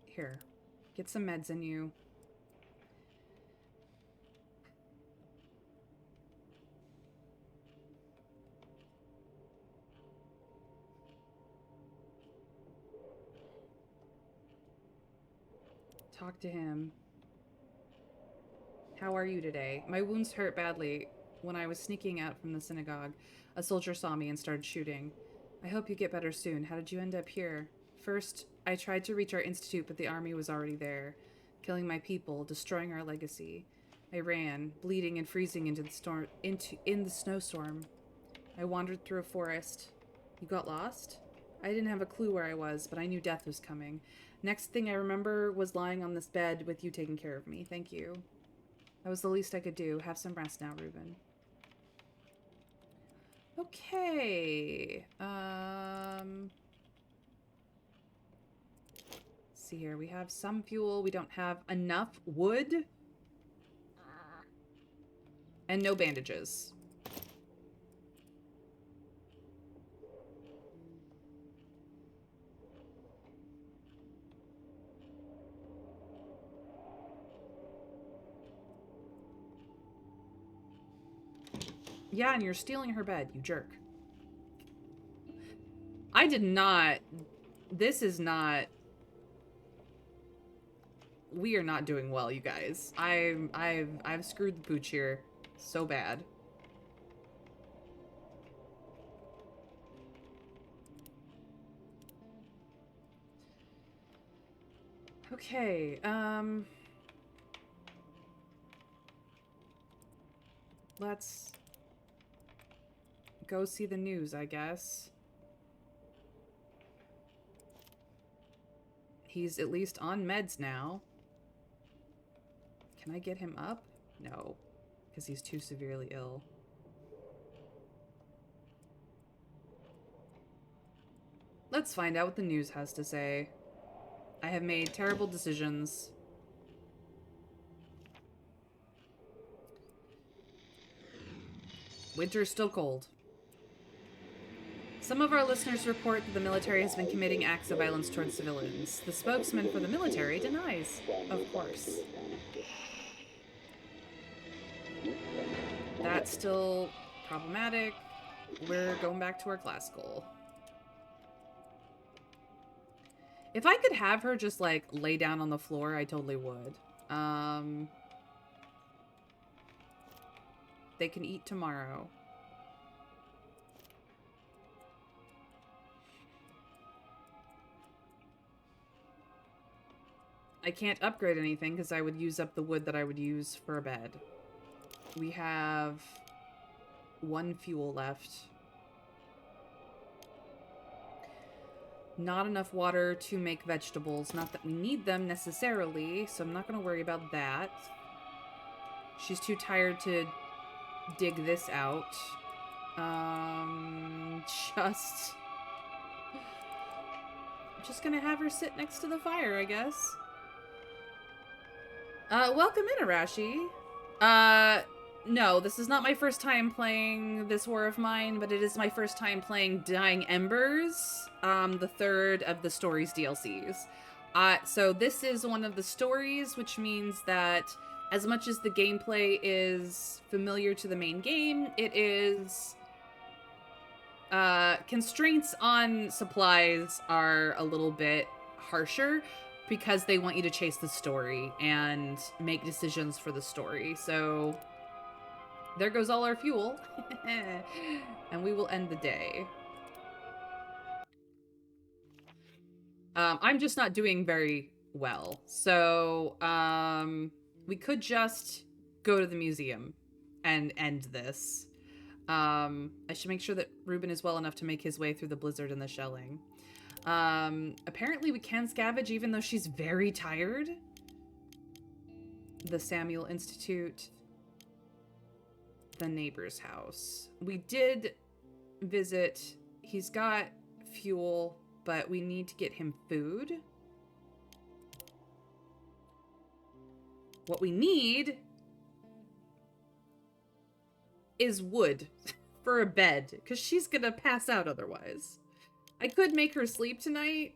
Here. Get some meds in you. Talk to him. How are you today? My wounds hurt badly. When I was sneaking out from the synagogue, a soldier saw me and started shooting. I hope you get better soon. How did you end up here? First, I tried to reach our institute, but the army was already there, killing my people, destroying our legacy. I ran, bleeding and freezing in the snowstorm. I wandered through a forest. You got lost? I didn't have a clue where I was, but I knew death was coming. Next thing I remember was lying on this bed with you taking care of me. Thank you. That was the least I could do. Have some rest now, Reuben. Okay. See here. We have some fuel. We don't have enough wood. And no bandages. Yeah, and you're stealing her bed, you jerk. I did not... This is not... We are not doing well, you guys. I've screwed the pooch here so bad. Okay, let's go see the news, I guess. He's at least on meds now. Can I get him up? No, because he's too severely ill. Let's find out what the news has to say. I have made terrible decisions. Winter's still cold. Some of our listeners report that the military has been committing acts of violence towards civilians. The spokesman for the military denies, of course. That's still problematic. We're going back to our classical. If I could have her just, like, lay down on the floor, I totally would. They can eat tomorrow. I can't upgrade anything because I would use up the wood that I would use for a bed. We have 1 fuel left. Not enough water to make vegetables. Not that we need them necessarily, so I'm not going to worry about that. She's too tired to dig this out. Just gonna have her sit next to the fire, I guess. Welcome in, Arashi. No, this is not my first time playing this War of Mine, but it is my first time playing Dying Embers, the 3rd of the stories DLCs. So this is one of the stories, which means that as much as the gameplay is familiar to the main game, it is... constraints on supplies are a little bit harsher, because they want you to chase the story and make decisions for the story. So there goes all our fuel. And we will end the day. I'm just not doing very well. So we could just go to the museum and end this. I should make sure that Ruben is well enough to make his way through the blizzard and the shelling. Apparently we can scavenge even though she's very tired. The Samuel Institute. The neighbor's house. We did visit. He's got fuel, but we need to get him food. What we need is wood for a bed, because she's gonna pass out otherwise. I could make her sleep tonight.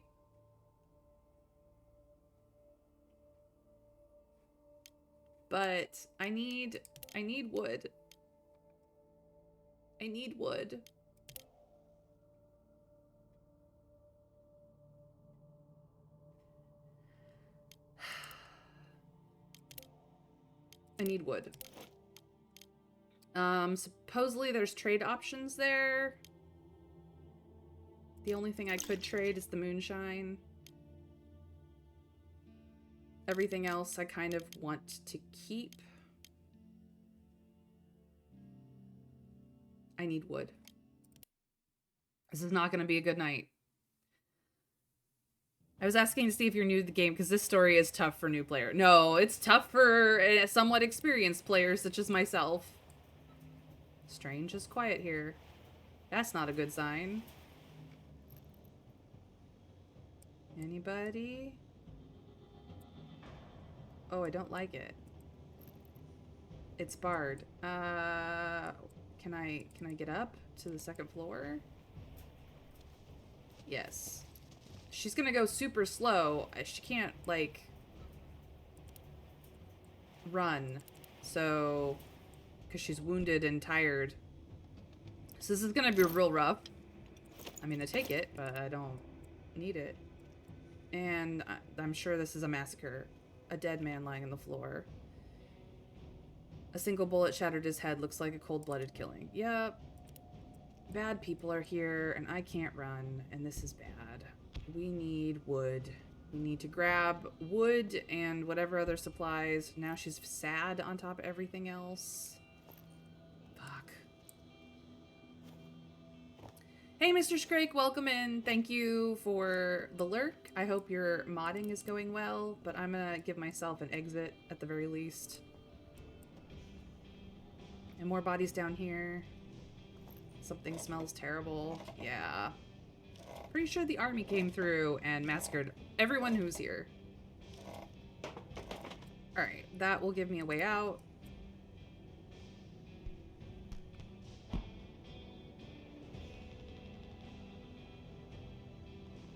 But I need wood. I need wood. I need wood. Supposedly there's trade options there. The only thing I could trade is the moonshine. Everything else I kind of want to keep. I need wood. This is not going to be a good night. I was asking to see if you're new to the game because this story is tough for new player. No, it's tough for somewhat experienced players such as myself. Strange is quiet here. That's not a good sign. Anybody? Oh, I don't like it. It's barred. Can I get up to the second floor? Yes. She's gonna go super slow. She can't, like, run. So, because she's wounded and tired. So this is gonna be real rough. I mean, I take it, but I don't need it. And I'm sure this is a massacre. A dead man lying on the floor. A single bullet shattered his head. Looks like a cold-blooded killing. Yep. Bad people are here, and I can't run, and this is bad. We need wood. We need to grab wood and whatever other supplies. Now she's sad on top of everything else. Fuck. Hey, Mr. Scrake, welcome in. Thank you for the lurk. I hope your modding is going well, but I'm gonna give myself an exit at the very least. And more bodies down here. Something smells terrible. Yeah. Pretty sure the army came through and massacred everyone who's here. Alright, that will give me a way out.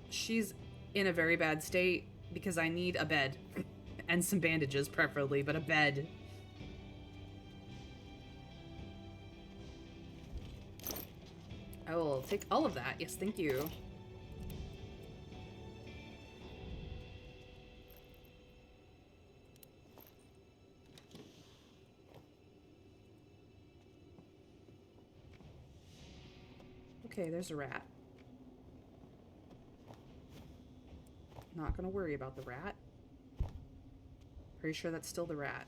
She's in a very bad state because I need a bed. And some bandages, preferably, but a bed. I will take all of that. Yes, thank you. Okay, there's a rat. Not gonna worry about the rat. Pretty sure that's still the rat.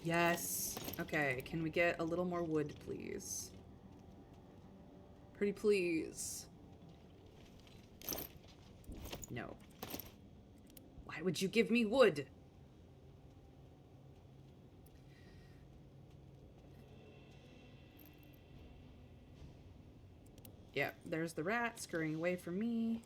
Yes. Okay, can we get a little more wood, please? Pretty please. No. Why would you give me wood? Yep, there's the rat scurrying away from me.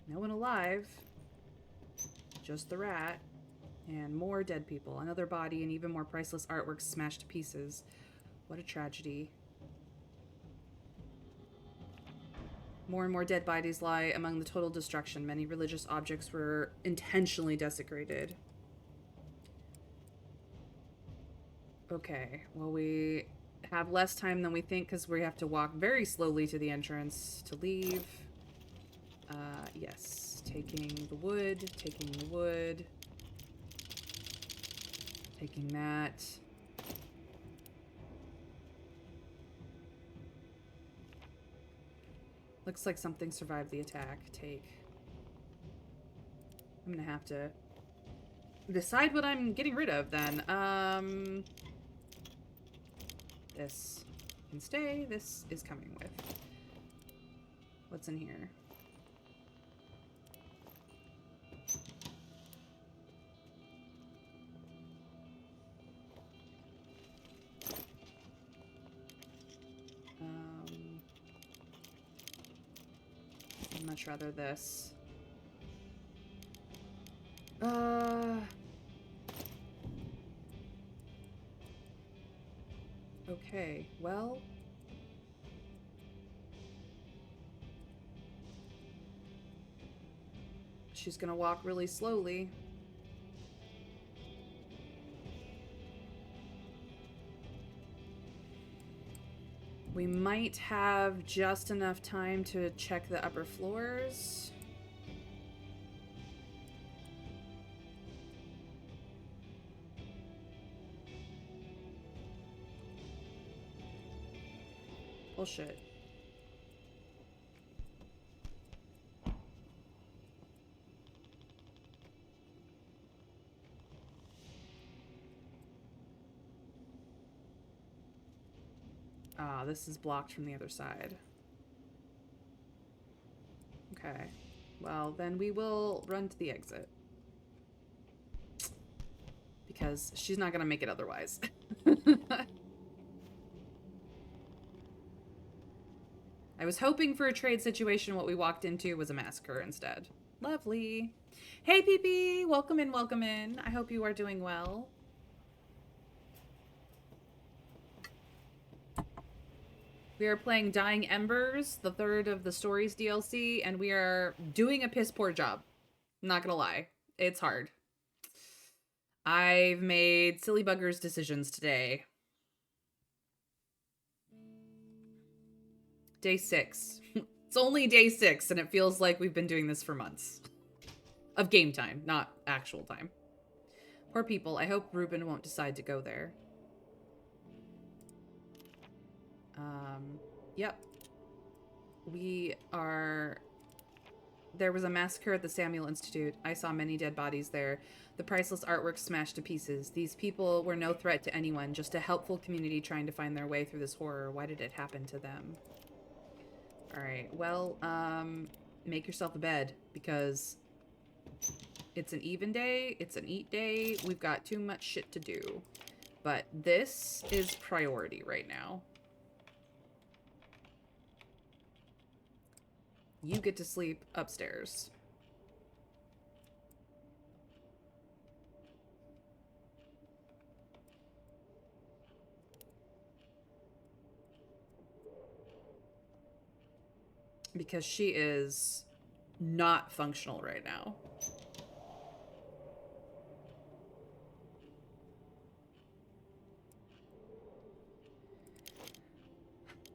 No one alive. Just the rat. And more dead people. Another body and even more priceless artwork smashed to pieces. What a tragedy. More and more dead bodies lie among the total destruction. Many religious objects were intentionally desecrated. Okay, well, we have less time than we think because we have to walk very slowly to the entrance to leave. Yes. Taking the wood, taking the wood. Taking that. Looks like something survived the attack. Take. I'm gonna have to decide what I'm getting rid of then. This can stay. This is coming with. What's in here? I'd much rather this. Okay, well. She's gonna walk really slowly. We might have just enough time to check the upper floors. Bullshit. Ah, this is blocked from the other side. Okay. Well, then we will run to the exit. Because she's not gonna make it otherwise. I was hoping for a trade situation. What we walked into was a massacre instead. Lovely. Hey, PP! Welcome in, welcome in. I hope you are doing well. We are playing Dying Embers, the third of the Stories DLC, and we are doing a piss poor job. I'm not gonna lie. It's hard. I've made silly buggers decisions today. Day 6. It's only day 6, and it feels like we've been doing this for months. Of game time, not actual time. Poor people. I hope Ruben won't decide to go there. Yep. We are... There was a massacre at the Samuel Institute. I saw many dead bodies there. The priceless artwork smashed to pieces. These people were no threat to anyone, just a helpful community trying to find their way through this horror. Why did it happen to them? Alright, well, make yourself a bed, because it's an even day, it's an eat day, we've got too much shit to do. But this is priority right now. You get to sleep upstairs. Because she is not functional right now.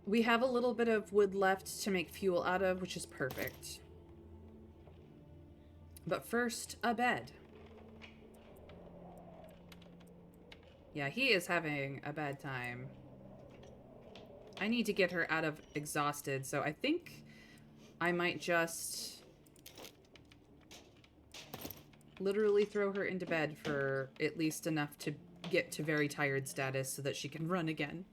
We have a little bit of wood left to make fuel out of, which is perfect. But first, a bed. Yeah, he is having a bad time. I need to get her out of exhausted, so I think I might just literally throw her into bed for at least enough to get to very tired status so that she can run again.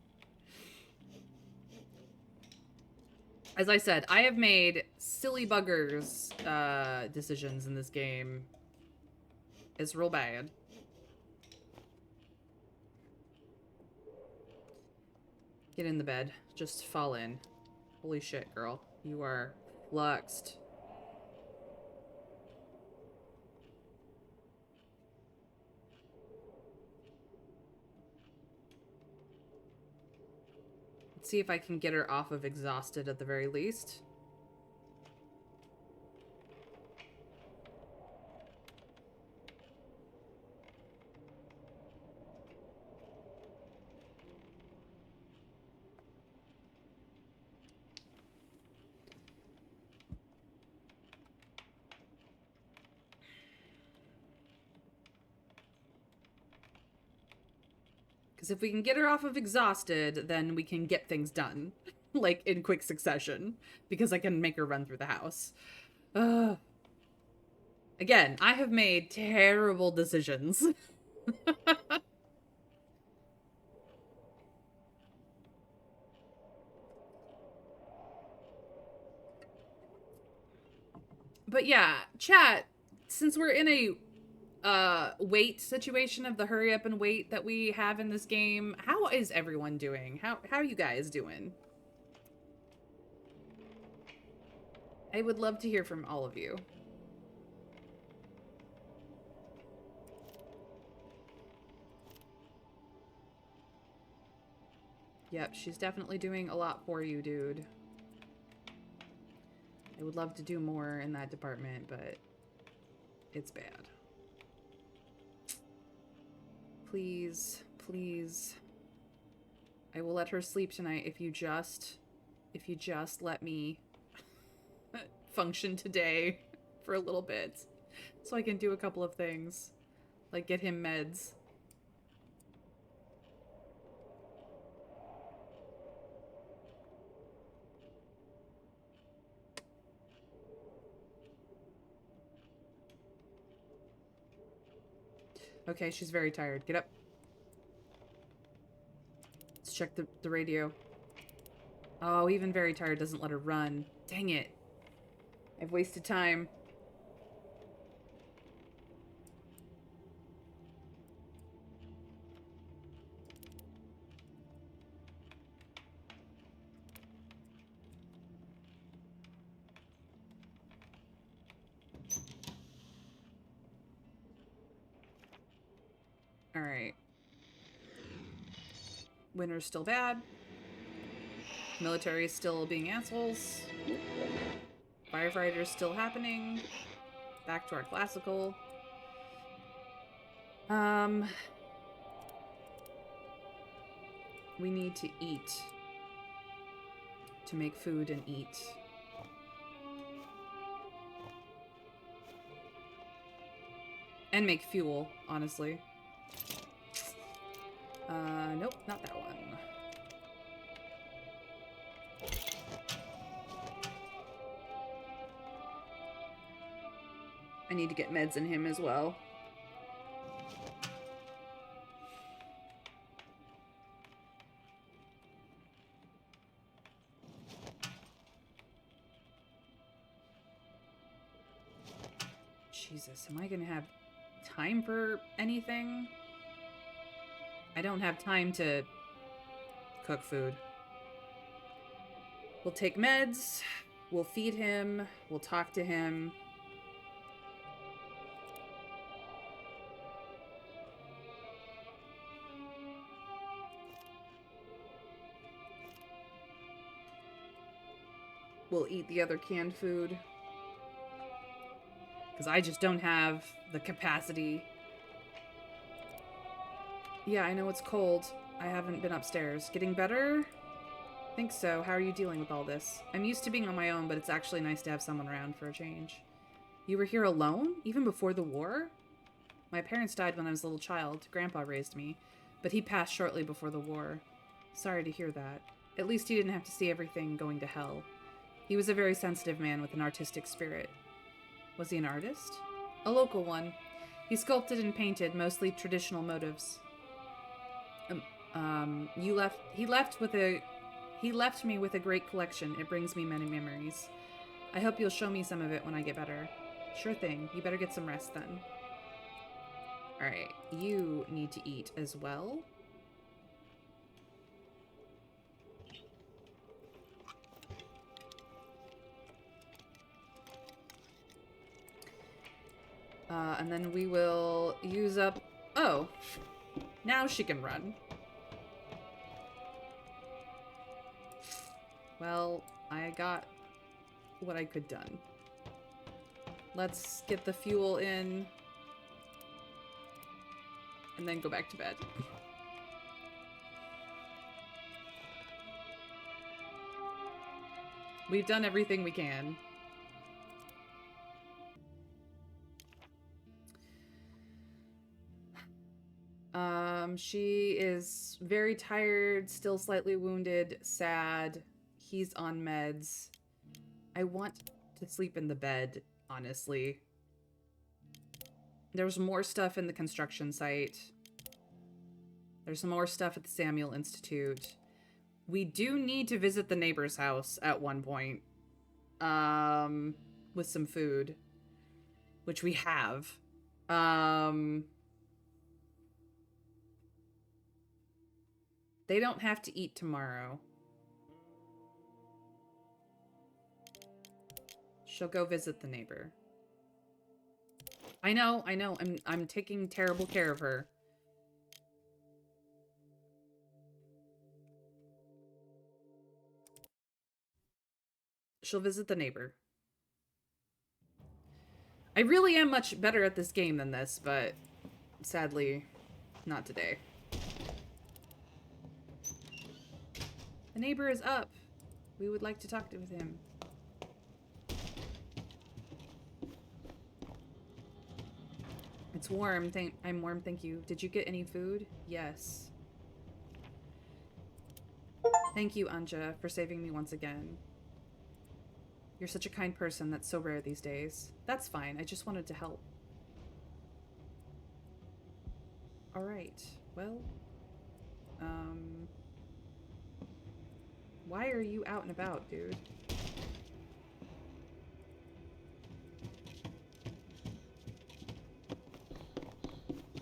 As I said, I have made silly buggers decisions in this game. It's real bad. Get in the bed. Just fall in. Holy shit, girl. You are fluxed. Let's see if I can get her off of exhausted at the very least. Because if we can get her off of exhausted, then we can get things done. Like, in quick succession. Because I can make her run through the house. Again, I have made terrible decisions. But yeah, chat, since we're in a wait situation of the hurry up and wait that we have in this game, how is everyone doing? How are you guys doing? I would love to hear from all of you. Yep, she's definitely doing a lot for you, dude. I would love to do more in that department, but it's bad. Please, please. I will let her sleep tonight if you just let me function today for a little bit. So I can do a couple of things. Like get him meds. Okay, she's very tired. Get up. Let's check the radio. Oh, even very tired doesn't let her run. Dang it. I've wasted time. Alright. Winter's still bad. Military's still being assholes. Firefighters still happening. Back to our classical. We need to eat. To make food and eat. And make fuel, honestly. Nope, not that one. I need to get meds in him as well. Jesus, am I gonna have time for anything? I don't have time to cook food. We'll take meds, we'll feed him, we'll talk to him. We'll eat the other canned food. Because I just don't have the capacity. Yeah, I know it's cold. I haven't been upstairs. Getting better? I think so. How are you dealing with all this? I'm used to being on my own, but it's actually nice to have someone around for a change. You were here alone? Even before the war? My parents died when I was a little child. Grandpa raised me. But he passed shortly before the war. Sorry to hear that. At least he didn't have to see everything going to hell. He was a very sensitive man with an artistic spirit. Was he an artist? A local one. He sculpted and painted, mostly traditional motifs. He left me with a great collection. It brings me many memories. I hope you'll show me some of it when I get better. Sure thing. You better get some rest then. Alright, you need to eat as well. And then we will use up... Oh, now she can run. Well, I got what I could done. Let's get the fuel in. And then go back to bed. We've done everything we can. She is very tired, still slightly wounded, sad. He's on meds. I want to sleep in the bed, honestly. There's more stuff in the construction site. There's some more stuff at the Samuel Institute. We do need to visit the neighbor's house at one point. With some food. Which we have. They don't have to eat tomorrow. She'll go visit the neighbor. I know. I'm taking terrible care of her. She'll visit the neighbor. I really am much better at this game than this, but sadly, not today. The neighbor is up. We would like to talk with him. It's warm. I'm warm, thank you. Did you get any food? Yes. Thank you, Anja, for saving me once again. You're such a kind person. That's so rare these days. That's fine. I just wanted to help. Alright. Well, Why are you out and about, dude?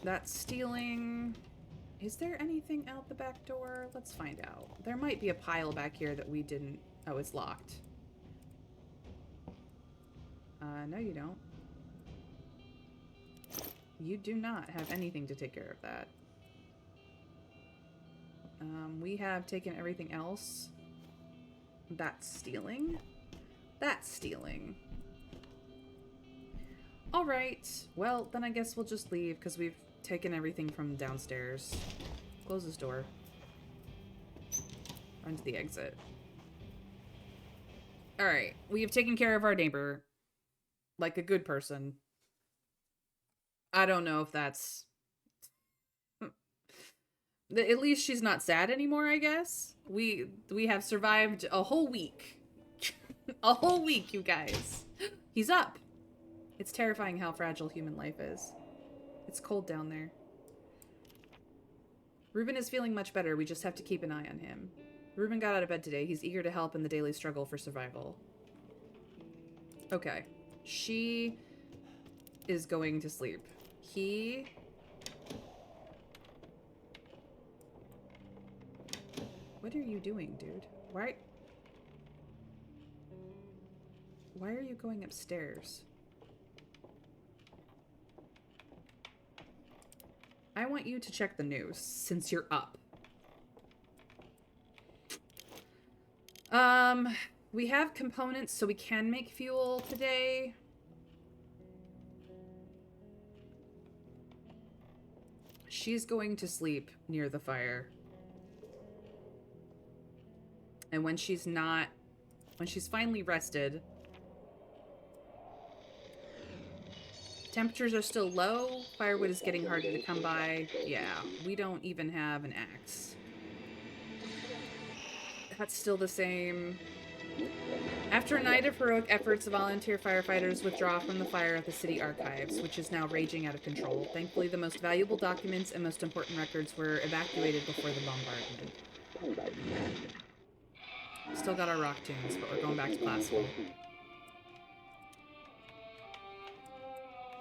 That's stealing. Is there anything out the back door? Let's find out. There might be a pile back here that we didn't... Oh, it's locked. No you don't. You do not have anything to take care of that. We have taken everything else. That's stealing. That's stealing. Alright. Well, then I guess we'll just leave because we've taken everything from downstairs. Close this door. Run to the exit. Alright. We have taken care of our neighbor. Like a good person. I don't know if that's... At least she's not sad anymore, I guess. We have survived a whole week. A whole week, you guys. He's up. It's terrifying how fragile human life is. It's cold down there. Ruben is feeling much better. We just have to keep an eye on him. Ruben got out of bed today. He's eager to help in the daily struggle for survival. Okay. She is going to sleep. He... What are you doing, dude? Why are you going upstairs? I want you to check the news, since you're up. We have components, so we can make fuel today. She's going to sleep near the fire. And when she's finally rested, temperatures are still low, firewood is getting harder to come by. Yeah, we don't even have an axe. That's still the same. After a night of heroic efforts, volunteer firefighters withdraw from the fire at the city archives, which is now raging out of control. Thankfully, the most valuable documents and most important records were evacuated before the bombardment. Still got our rock tunes, but we're going back to classical.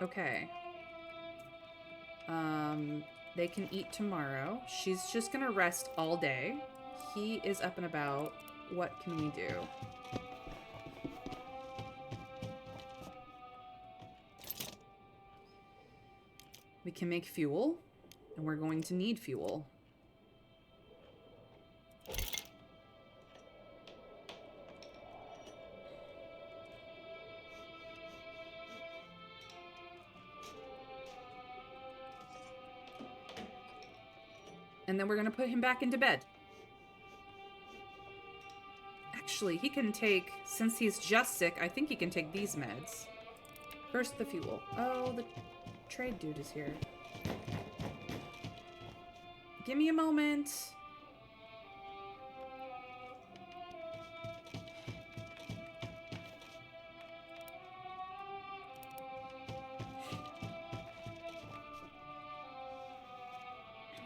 Okay. They can eat tomorrow. She's just gonna rest all day. He is up and about. What can we do? We can make fuel, and we're going to need fuel. And then we're going to put him back into bed. Actually, he can take, since he's just sick, I think he can take these meds. First, the fuel. Oh, the trade dude is here. Give me a moment.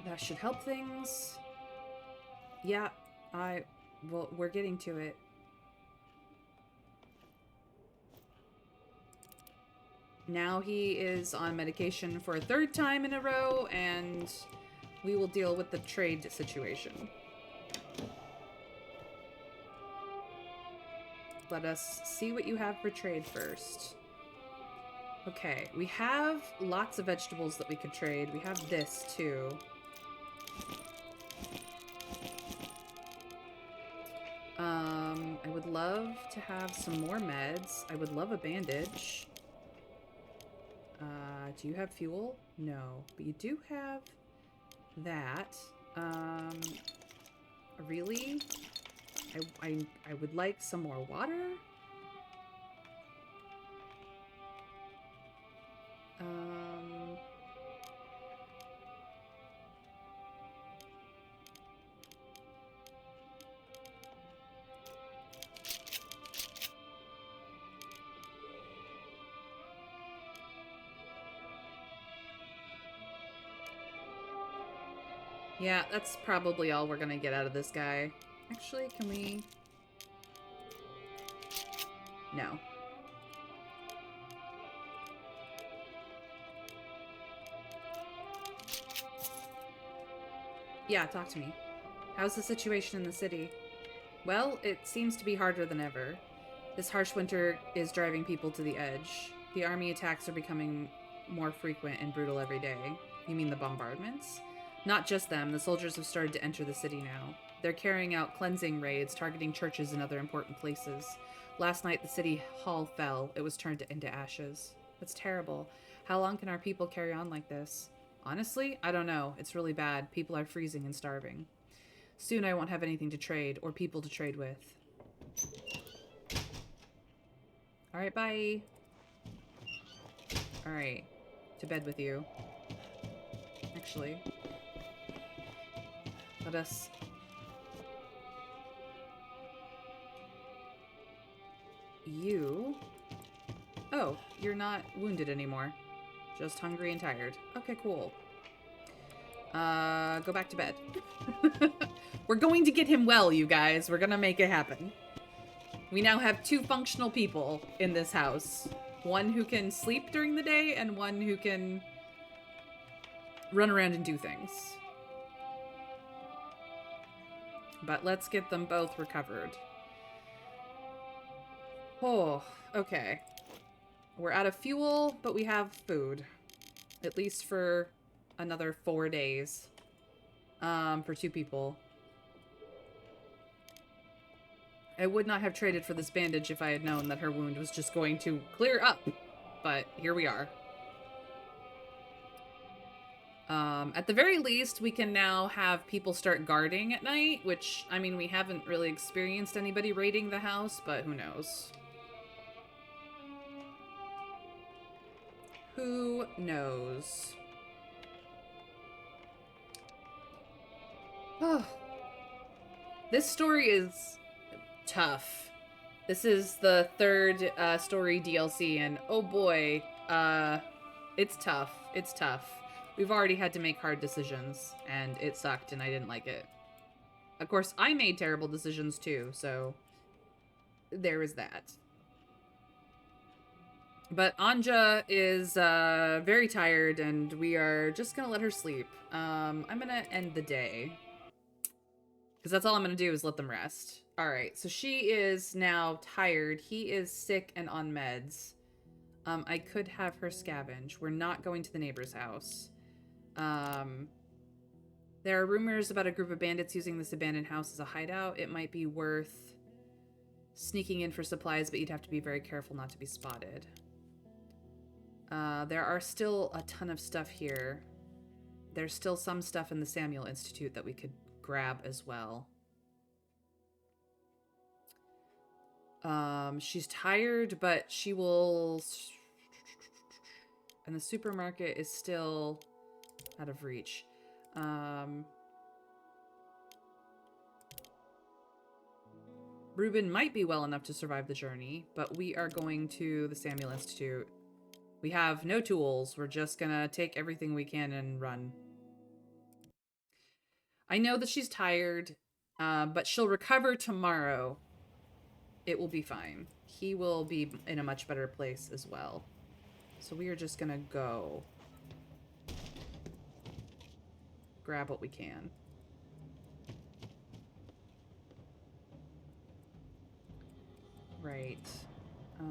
That should help things. Yeah, well, we're getting to it. Now he is on medication for a third time in a row, and we will deal with the trade situation. Let us see what you have for trade first. Okay, we have lots of vegetables that we could trade. We have this, too. I would love to have some more meds. I would love a bandage. Do you have fuel? No, but you do have that. Really? I would like some more water. Yeah, that's probably all we're gonna get out of this guy. Actually, can we... No. Yeah, talk to me. How's the situation in the city? Well, it seems to be harder than ever. This harsh winter is driving people to the edge. The army attacks are becoming more frequent and brutal every day. You mean the bombardments? Not just them, the soldiers have started to enter the city now. They're carrying out cleansing raids, targeting churches and other important places. Last night, the city hall fell. It was turned into ashes. That's terrible. How long can our people carry on like this? Honestly, I don't know. It's really bad. People are freezing and starving. Soon I won't have anything to trade or people to trade with. Alright, bye. Alright. To bed with you. Actually. Let us... You... Oh, you're not wounded anymore. Just hungry and tired. Okay, cool. Go back to bed. We're going to get him well, you guys. We're gonna make it happen. We now have 2 functional people in this house. One who can sleep during the day and one who can run around and do things. But let's get them both recovered. Oh, okay. We're out of fuel, but we have food. At least for another 4 days. For 2 people. I would not have traded for this bandage if I had known that her wound was just going to clear up. But here we are. At the very least, we can now have people start guarding at night, which, I mean, we haven't really experienced anybody raiding the house, but who knows? Who knows? Oh. This story is tough. This is the 3rd story DLC, and oh boy, it's tough. It's tough. We've already had to make hard decisions, and it sucked, and I didn't like it. Of course, I made terrible decisions too, so there is that. But Anja is very tired, and we are just gonna let her sleep. I'm gonna end the day. Because that's all I'm going to do is let them rest. Alright, so she is now tired. He is sick and on meds. I could have her scavenge. We're not going to the neighbor's house. There are rumors about a group of bandits using this abandoned house as a hideout. It might be worth sneaking in for supplies, but you'd have to be very careful not to be spotted. There are still a ton of stuff here. There's still some stuff in the Samuel Institute that we could grab as well. She's tired, but she will... And the supermarket is still out of reach. Reuben might be well enough to survive the journey, but we are going to the Samuel Institute. We have no tools. We're just gonna take everything we can and run. I know that she's tired, but she'll recover tomorrow. It will be fine. He will be in a much better place as well. So we are just gonna go grab what we can. Right. I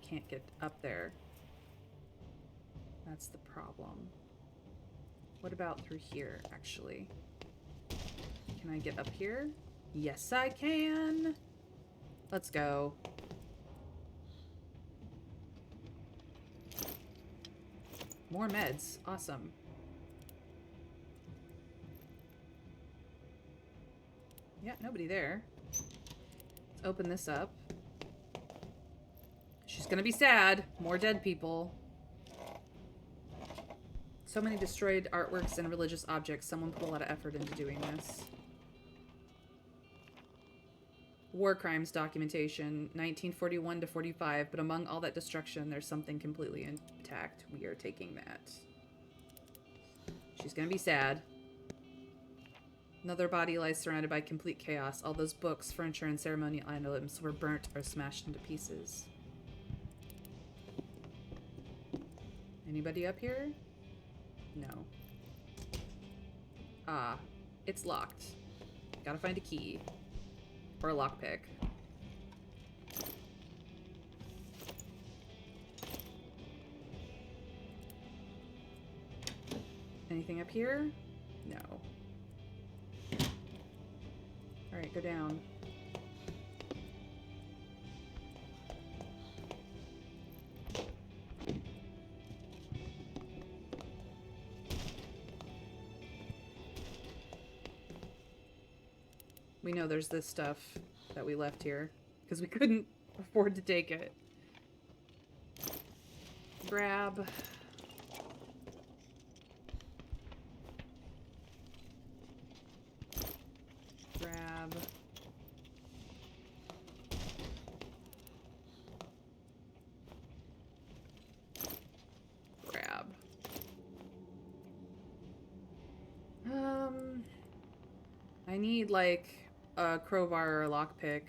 can't get up there. That's the problem. What about through here, actually? Can I get up here? Yes, I can! Let's go. More meds. Awesome. Yeah, nobody there. Let's open this up. She's gonna be sad. More dead people. So many destroyed artworks and religious objects. Someone put a lot of effort into doing this. War crimes documentation, 1941 to 45, but among all that destruction, there's something completely intact. We are taking that. She's gonna be sad. Another body lies surrounded by complete chaos. All those books, furniture, and ceremonial items were burnt or smashed into pieces. Anybody up here? No. Ah, it's locked. Gotta find a key. Or a lockpick. Anything up here? No. Alright, go down. We know there's this stuff that we left here because we couldn't afford to take it. Grab. Grab. Grab. I need like a crowbar or a lockpick,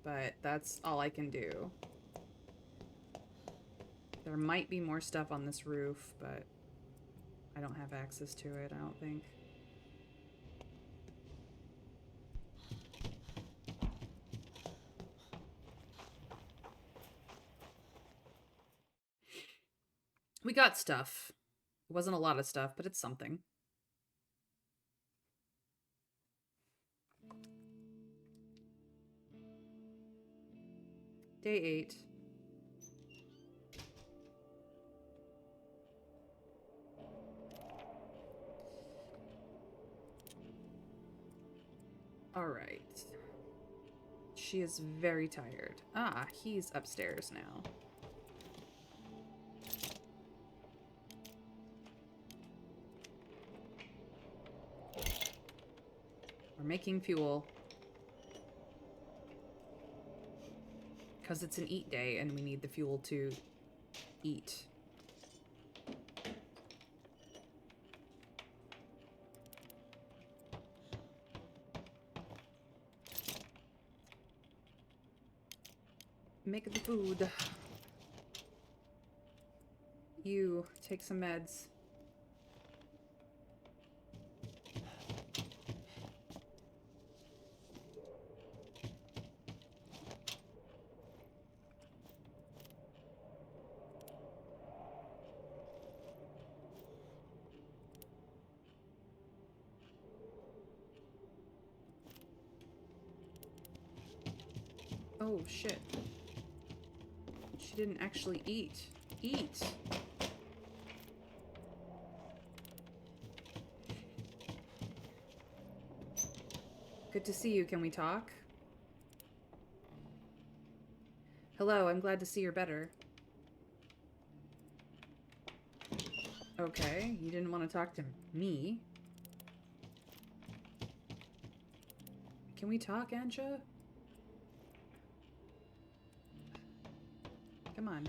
but that's all I can do. There might be more stuff on this roof, but I don't have access to it, I don't think. We got stuff. It wasn't a lot of stuff, but it's something. Day 8. All right. She is very tired. Ah, he's upstairs now. We're making fuel. Because it's an eat day and we need the fuel to eat. Make the food. You take some meds. Oh, shit. She didn't actually eat. Eat! Good to see you. Can we talk? Hello, I'm glad to see you're better. Okay, you didn't want to talk to me. Can we talk, Anja? Come on.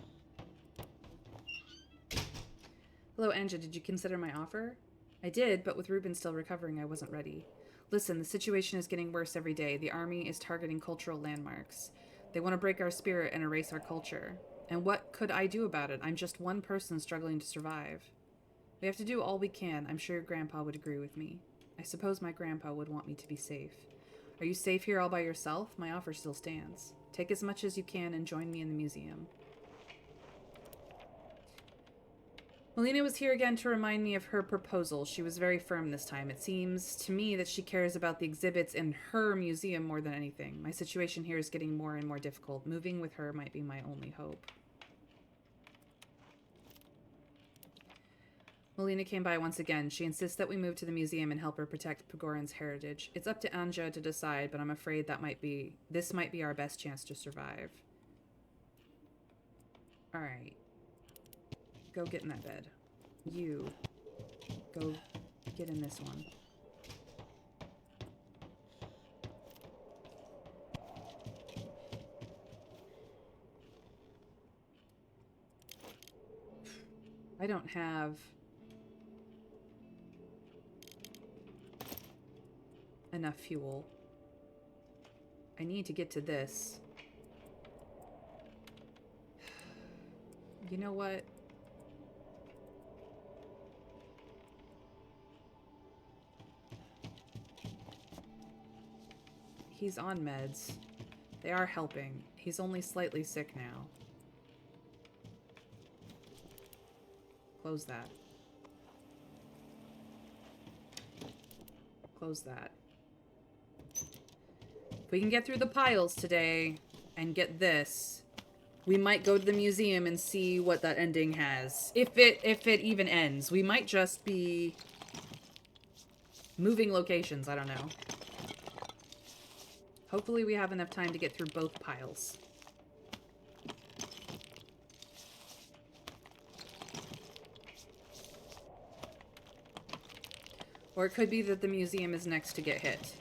Hello, Anja. Did you consider my offer? I did, but with Ruben still recovering, I wasn't ready. Listen, the situation is getting worse every day. The army is targeting cultural landmarks. They want to break our spirit and erase our culture. And what could I do about it? I'm just one person struggling to survive. We have to do all we can. I'm sure your grandpa would agree with me. I suppose my grandpa would want me to be safe. Are you safe here all by yourself? My offer still stands. Take as much as you can and join me in the museum. Melina was here again to remind me of her proposal. She was very firm this time. It seems to me that she cares about the exhibits in her museum more than anything. My situation here is getting more and more difficult. Moving with her might be my only hope. Melina came by once again. She insists that we move to the museum and help her protect Pagoran's heritage. It's up to Anja to decide, but I'm afraid this might be our best chance to survive. Alright. Go get in that bed. You. Go get in this one. I don't have enough fuel. I need to get to this. You know what? He's on meds. They are helping. He's only slightly sick now. Close that. Close that. If we can get through the piles today and get this, we might go to the museum and see what that ending has. If it even ends. We might just be moving locations, I don't know. Hopefully we have enough time to get through both piles. Or it could be that the museum is next to get hit.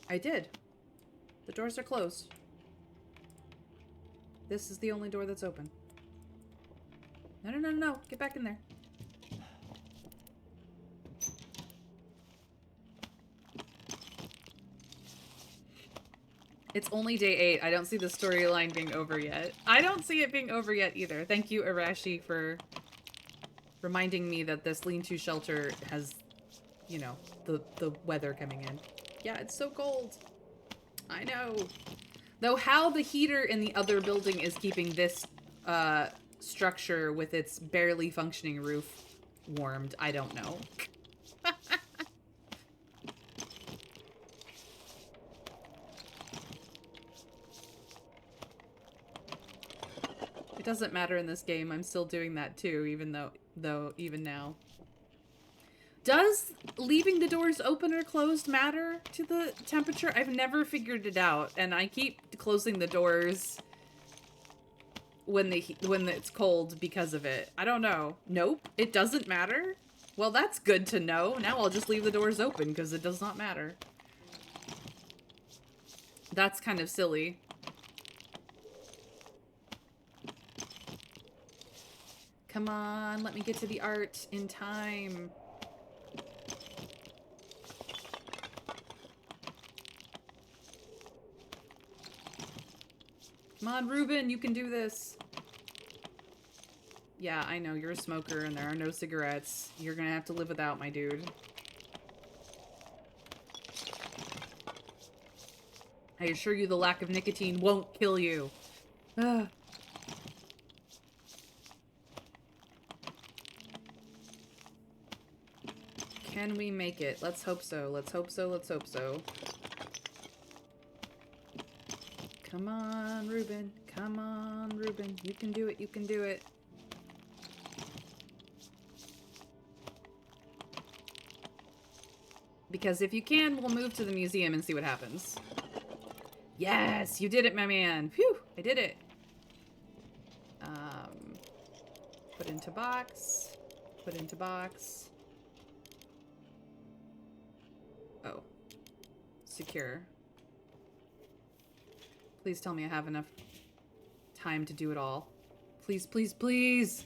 I did. The doors are closed. This is the only door that's open. No, no, no, no. Get back in there. It's only day 8. I don't see the storyline being over yet. I don't see it being over yet either. Thank you, Arashi, for reminding me that this lean-to shelter has, you know, the weather coming in. Yeah, it's so cold. I know. Though how the heater in the other building is keeping this structure with its barely functioning roof warmed, I don't know. It doesn't matter in this game. I'm still doing that too, even even now. Does leaving the doors open or closed matter to the temperature? I've never figured it out, and I keep closing the doors when it's cold because of it. I don't know. Nope, it doesn't matter? Well, that's good to know. Now I'll just leave the doors open because it does not matter. That's kind of silly. Come on, let me get to the art in time. Come on, Ruben, you can do this. Yeah, I know, you're a smoker and there are no cigarettes. You're gonna have to live without, my dude. I assure you the lack of nicotine won't kill you. Ugh. Can we make it? Let's hope so. Let's hope so. Let's hope so. Come on, Ruben. Come on, Ruben. You can do it. You can do it. Because if you can, we'll move to the museum and see what happens. Yes, you did it, my man. Phew, I did it. Put into box. Put into box. Oh. Secure. Please tell me I have enough time to do it all. Please, please, please!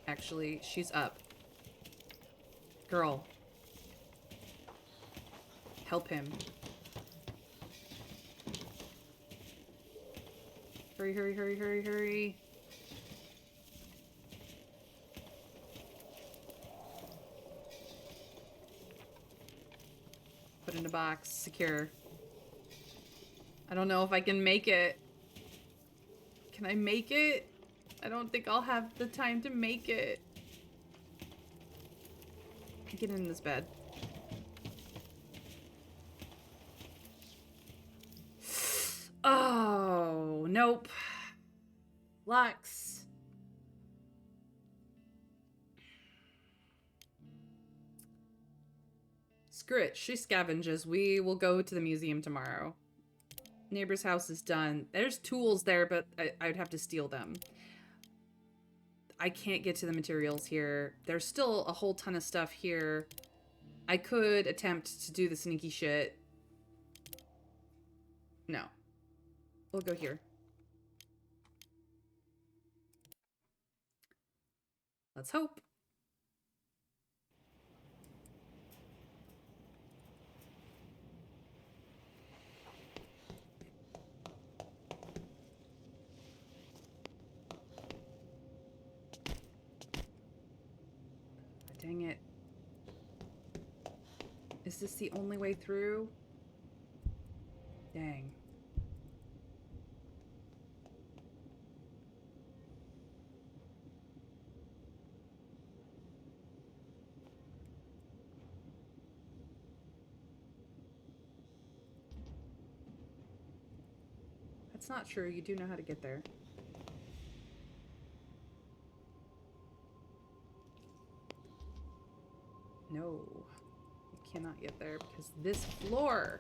Actually, she's up. Girl. Help him. Hurry, hurry, hurry, hurry, hurry. Put in a box. Secure. I don't know if I can make it. Can I make it? I don't think I'll have the time to make it. Get in this bed. Oh, nope. Lux. Screw it. She scavenges. We will go to the museum tomorrow. Neighbor's house is done. There's tools there, but I'd have to steal them. I can't get to the materials here. There's still a whole ton of stuff here. I could attempt to do the sneaky shit. No. We'll go here. Let's hope. Dang it. Is this the only way through? Dang. That's not true. You do know how to get there. No. You cannot get there because this floor.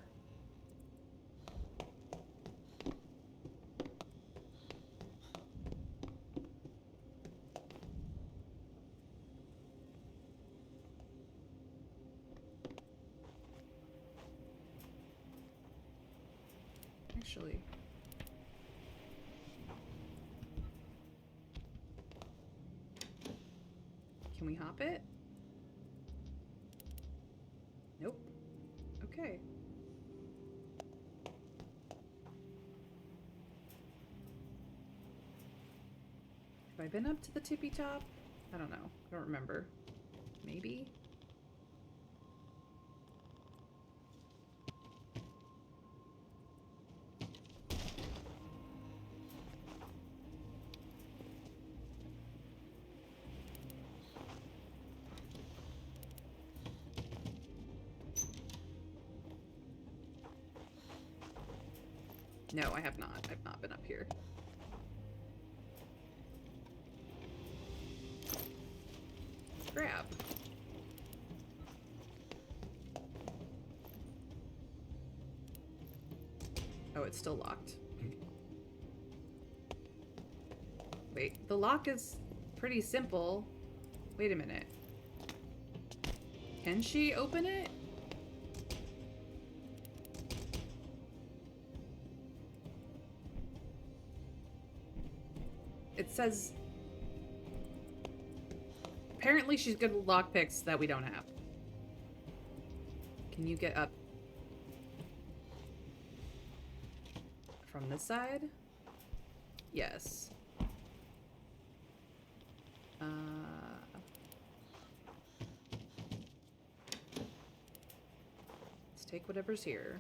Actually. Can we hop it? Nope. Okay. Have I been up to the tippy top? I don't know. I don't remember. Maybe? No, I have not. I've not been up here. Grab. Oh, it's still locked. Wait, the lock is pretty simple. Wait a minute. Can she open it? It says... Apparently she's good with lockpicks that we don't have. Can you get up from this side? Yes. Let's take whatever's here.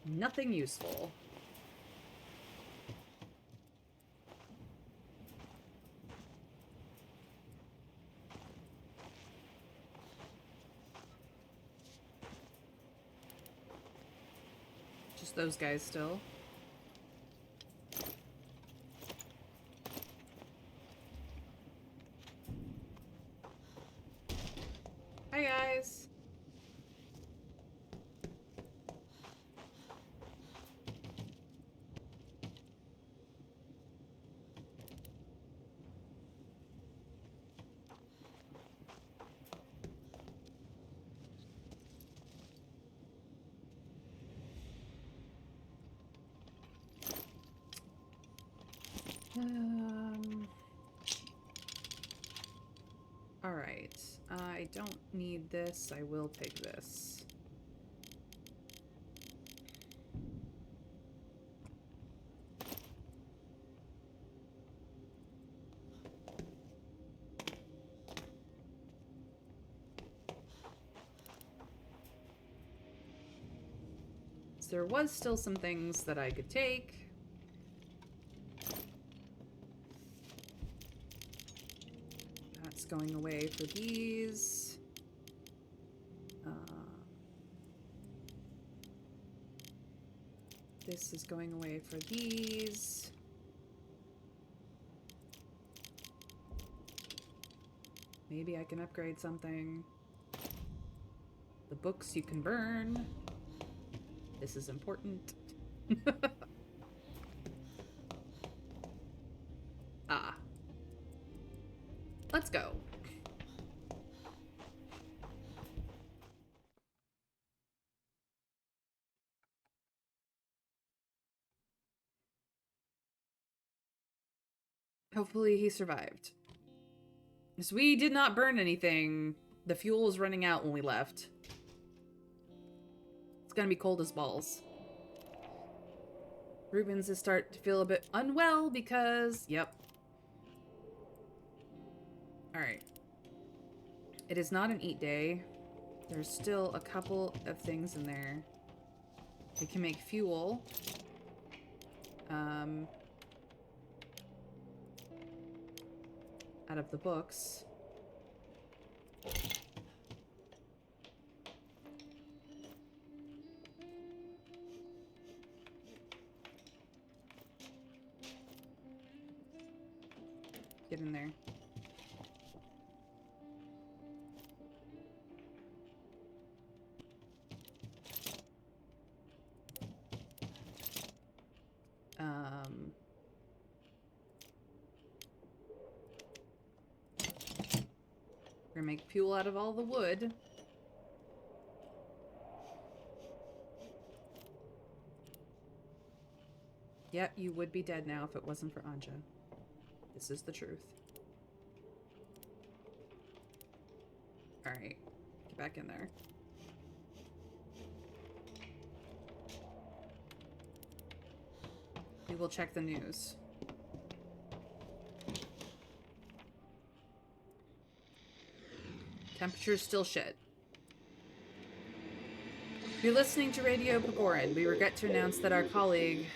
Nothing useful. Just those guys still. Hi guys. All right. I don't need this. I will take this. There was still some things that I could take. That's going away for these. This is going away for these. Maybe I can upgrade something. The books you can burn. This is important. Ah. Let's go. Hopefully he survived. So we did not burn anything. The fuel was running out when we left. It's gonna be cold as balls. Rubens is starting to feel a bit unwell because, yep. Alright. It is not an eat day. There's still a couple of things in there. We can make fuel. Out of the books. Get in there. We're gonna make fuel out of all the wood. Yeah, you would be dead now if it wasn't for Anja. This is the truth. Alright. Get back in there. We will check the news. Temperature's still shit. You're listening to Radio Pagoran. We regret to announce that our colleague,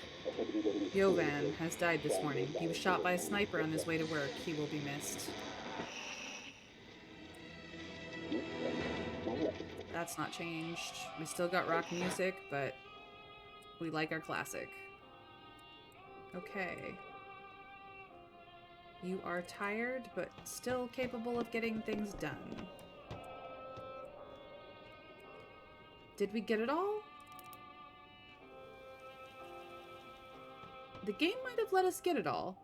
Jovan, has died this morning. He was shot by a sniper on his way to work. He will be missed. That's not changed. We still got rock music, but we like our classic. Okay. You are tired, but still capable of getting things done. Did we get it all? The game might have let us get it all.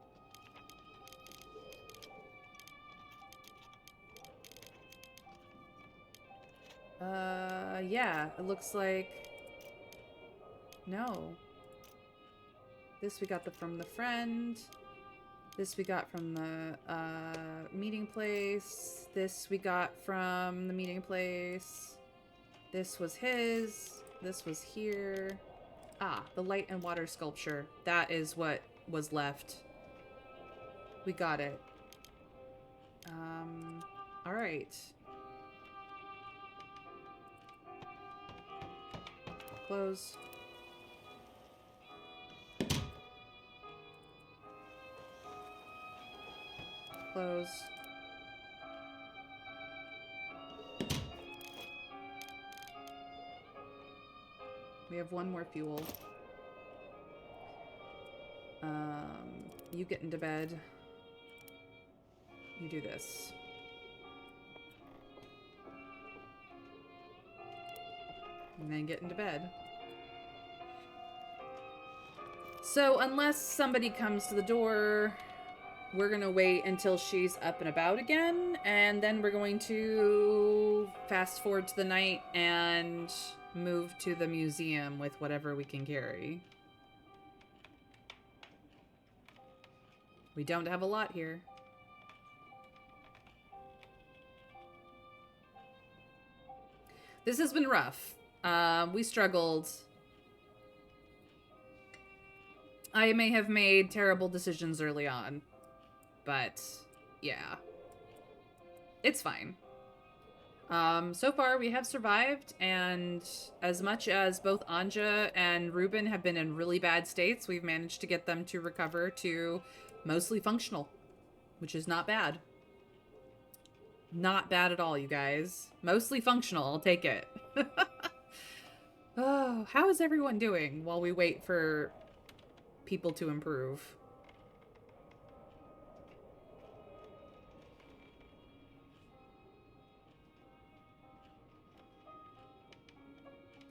Yeah, it looks like... No. This we got from the friend. This we got from the, meeting place. This we got from the meeting place. This was his. This was here. Ah, the light and water sculpture. That is what was left. We got it. Alright. Close. Close. We have one more fuel. You get into bed. You do this. And then get into bed. So unless somebody comes to the door, we're gonna wait until she's up and about again, and then we're going to fast forward to the night and move to the museum with whatever we can carry. We don't have a lot here. This has been rough. We struggled. I may have made terrible decisions early on, but yeah, it's fine. So far we have survived, and as much as both Anja and Ruben have been in really bad states, we've managed to get them to recover to mostly functional, which is not bad. Not bad at all, you guys. Mostly functional, I'll take it. Oh, how is everyone doing while we wait for people to improve?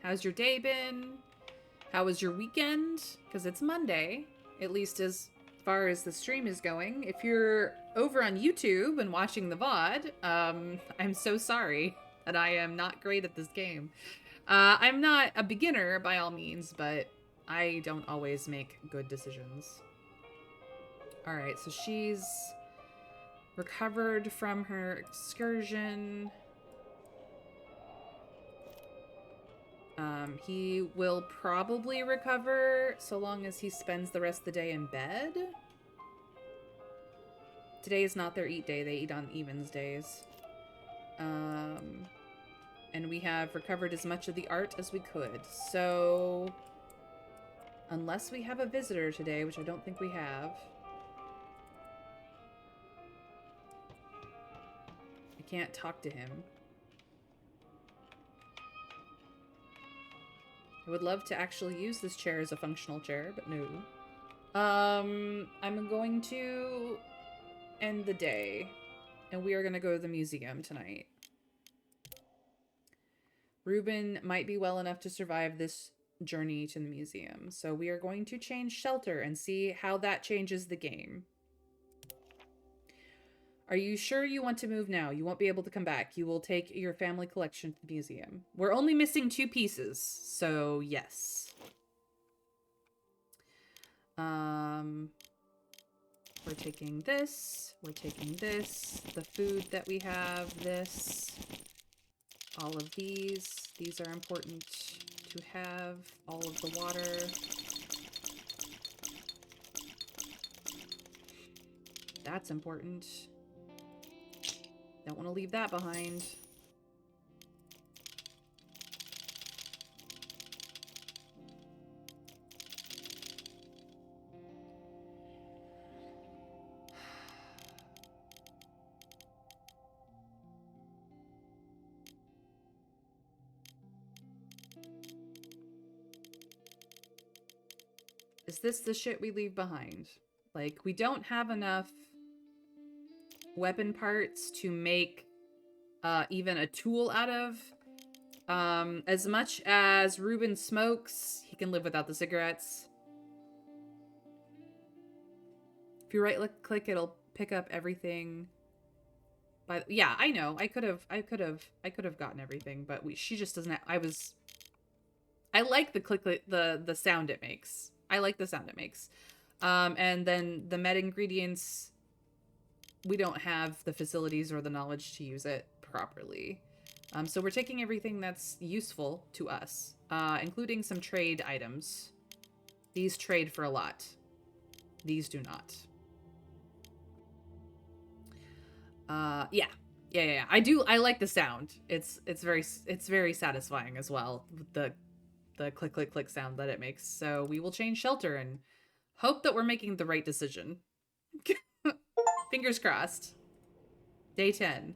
How's your day been? How was your weekend? Because it's Monday, at least as far as the stream is going. If you're over on YouTube and watching the VOD, I'm so sorry that I am not great at this game. I'm not a beginner by all means, but I don't always make good decisions. All right, so she's recovered from her excursion. He will probably recover so long as he spends the rest of the day in bed. Today is not their eat day. They eat on evens days. And we have recovered as much of the art as we could. So, unless we have a visitor today, which I don't think we have, I can't talk to him. I would love to actually use this chair as a functional chair, but no. I'm going to end the day, and we are going to go to the museum tonight. Ruben might be well enough to survive this journey to the museum, so we are going to change shelter and see how that changes the game. Are you sure you want to move now? You won't be able to come back. You will take your family collection to the museum. We're only missing 2 pieces, so yes. We're taking this. We're taking this. The food that we have, this. All of these. These are important to have. All of the water. That's important. Don't want to leave that behind. Is this the shit we leave behind? Like, we don't have enough weapon parts to make even a tool out of. As much as Ruben smokes, he can live without the cigarettes. If you right-click, it'll pick up everything. But yeah, I know. I could have gotten everything, but she just doesn't. I like the the sound it makes. I like the sound it makes. And then the med ingredients, we don't have the facilities or the knowledge to use it properly. So we're taking everything that's useful to us, including some trade items. These trade for a lot. These do not. Yeah. I like the sound. It's very satisfying as well. The click, click, click sound that it makes. So we will change shelter and hope that we're making the right decision. Fingers crossed. Day 10.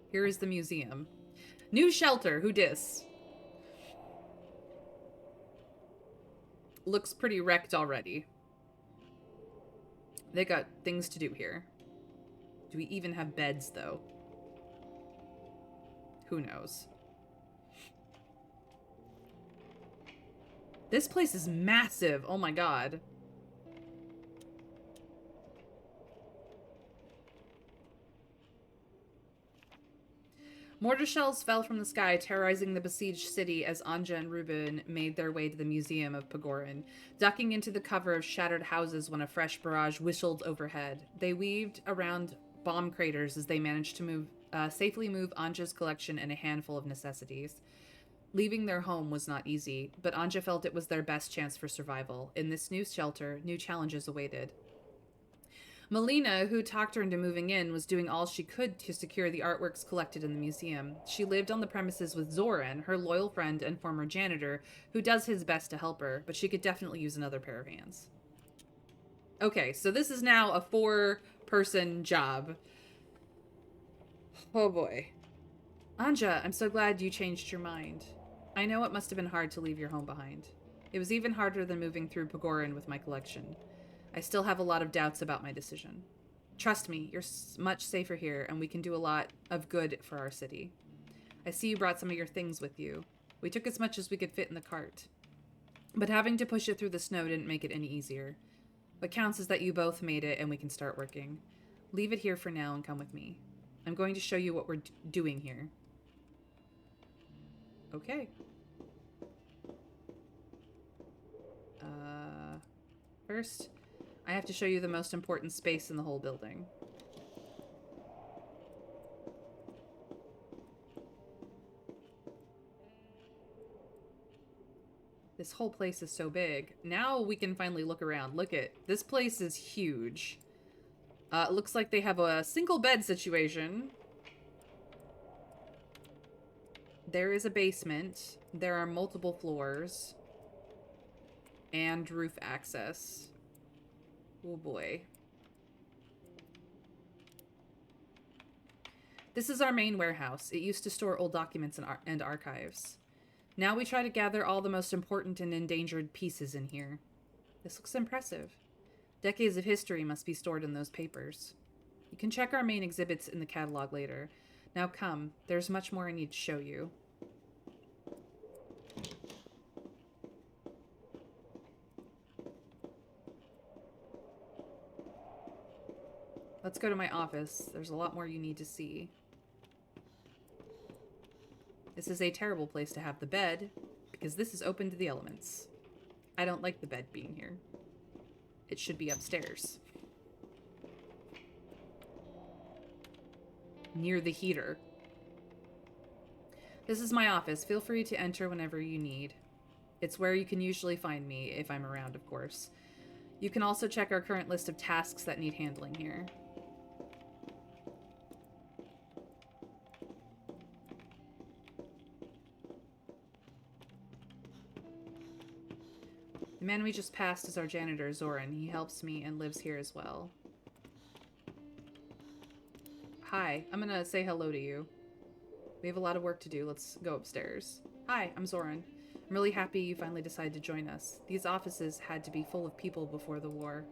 Here is the museum. New shelter, who dis? Looks pretty wrecked already. They got things to do here. Do we even have beds, though? Who knows? This place is massive. Oh my god. Mortar shells fell from the sky, terrorizing the besieged city as Anja and Ruben made their way to the Museum of Pagorin, ducking into the cover of shattered houses when a fresh barrage whistled overhead. They weaved around bomb craters as they managed to safely move Anja's collection and a handful of necessities. Leaving their home was not easy, but Anja felt it was their best chance for survival. In this new shelter, new challenges awaited. Melina, who talked her into moving in, was doing all she could to secure the artworks collected in the museum. She lived on the premises with Zoran, her loyal friend and former janitor, who does his best to help her, but she could definitely use another pair of hands. Okay, so this is now a 4-person job. Oh boy. Anja, I'm so glad you changed your mind. I know it must have been hard to leave your home behind. It was even harder than moving through Pagorin with my collection. I still have a lot of doubts about my decision. Trust me, you're much safer here, and we can do a lot of good for our city. I see you brought some of your things with you. We took as much as we could fit in the cart. But having to push it through the snow didn't make it any easier. What counts is that you both made it, and we can start working. Leave it here for now and come with me. I'm going to show you what we're doing here. Okay. First, I have to show you the most important space in the whole building. This whole place is so big. Now we can finally look around. Look at this place is huge. It looks like they have a single bed situation. There is a basement. There are multiple floors. And roof access. Oh boy. This is our main warehouse. It used to store old documents and archives. Now we try to gather all the most important and endangered pieces in here. This looks impressive. Decades of history must be stored in those papers. You can check our main exhibits in the catalog later. Now come, there's much more I need to show you. Let's go to my office. There's a lot more you need to see. This is a terrible place to have the bed, because this is open to the elements. I don't like the bed being here. It should be upstairs. Near the heater. This is my office. Feel free to enter whenever you need. It's where you can usually find me, if I'm around, of course. You can also check our current list of tasks that need handling here. The man we just passed is our janitor, Zoran. He helps me and lives here as well. Hi, I'm gonna say hello to you. We have a lot of work to do. Let's go upstairs. Hi, I'm Zoran. I'm really happy you finally decided to join us. These offices had to be full of people before the war.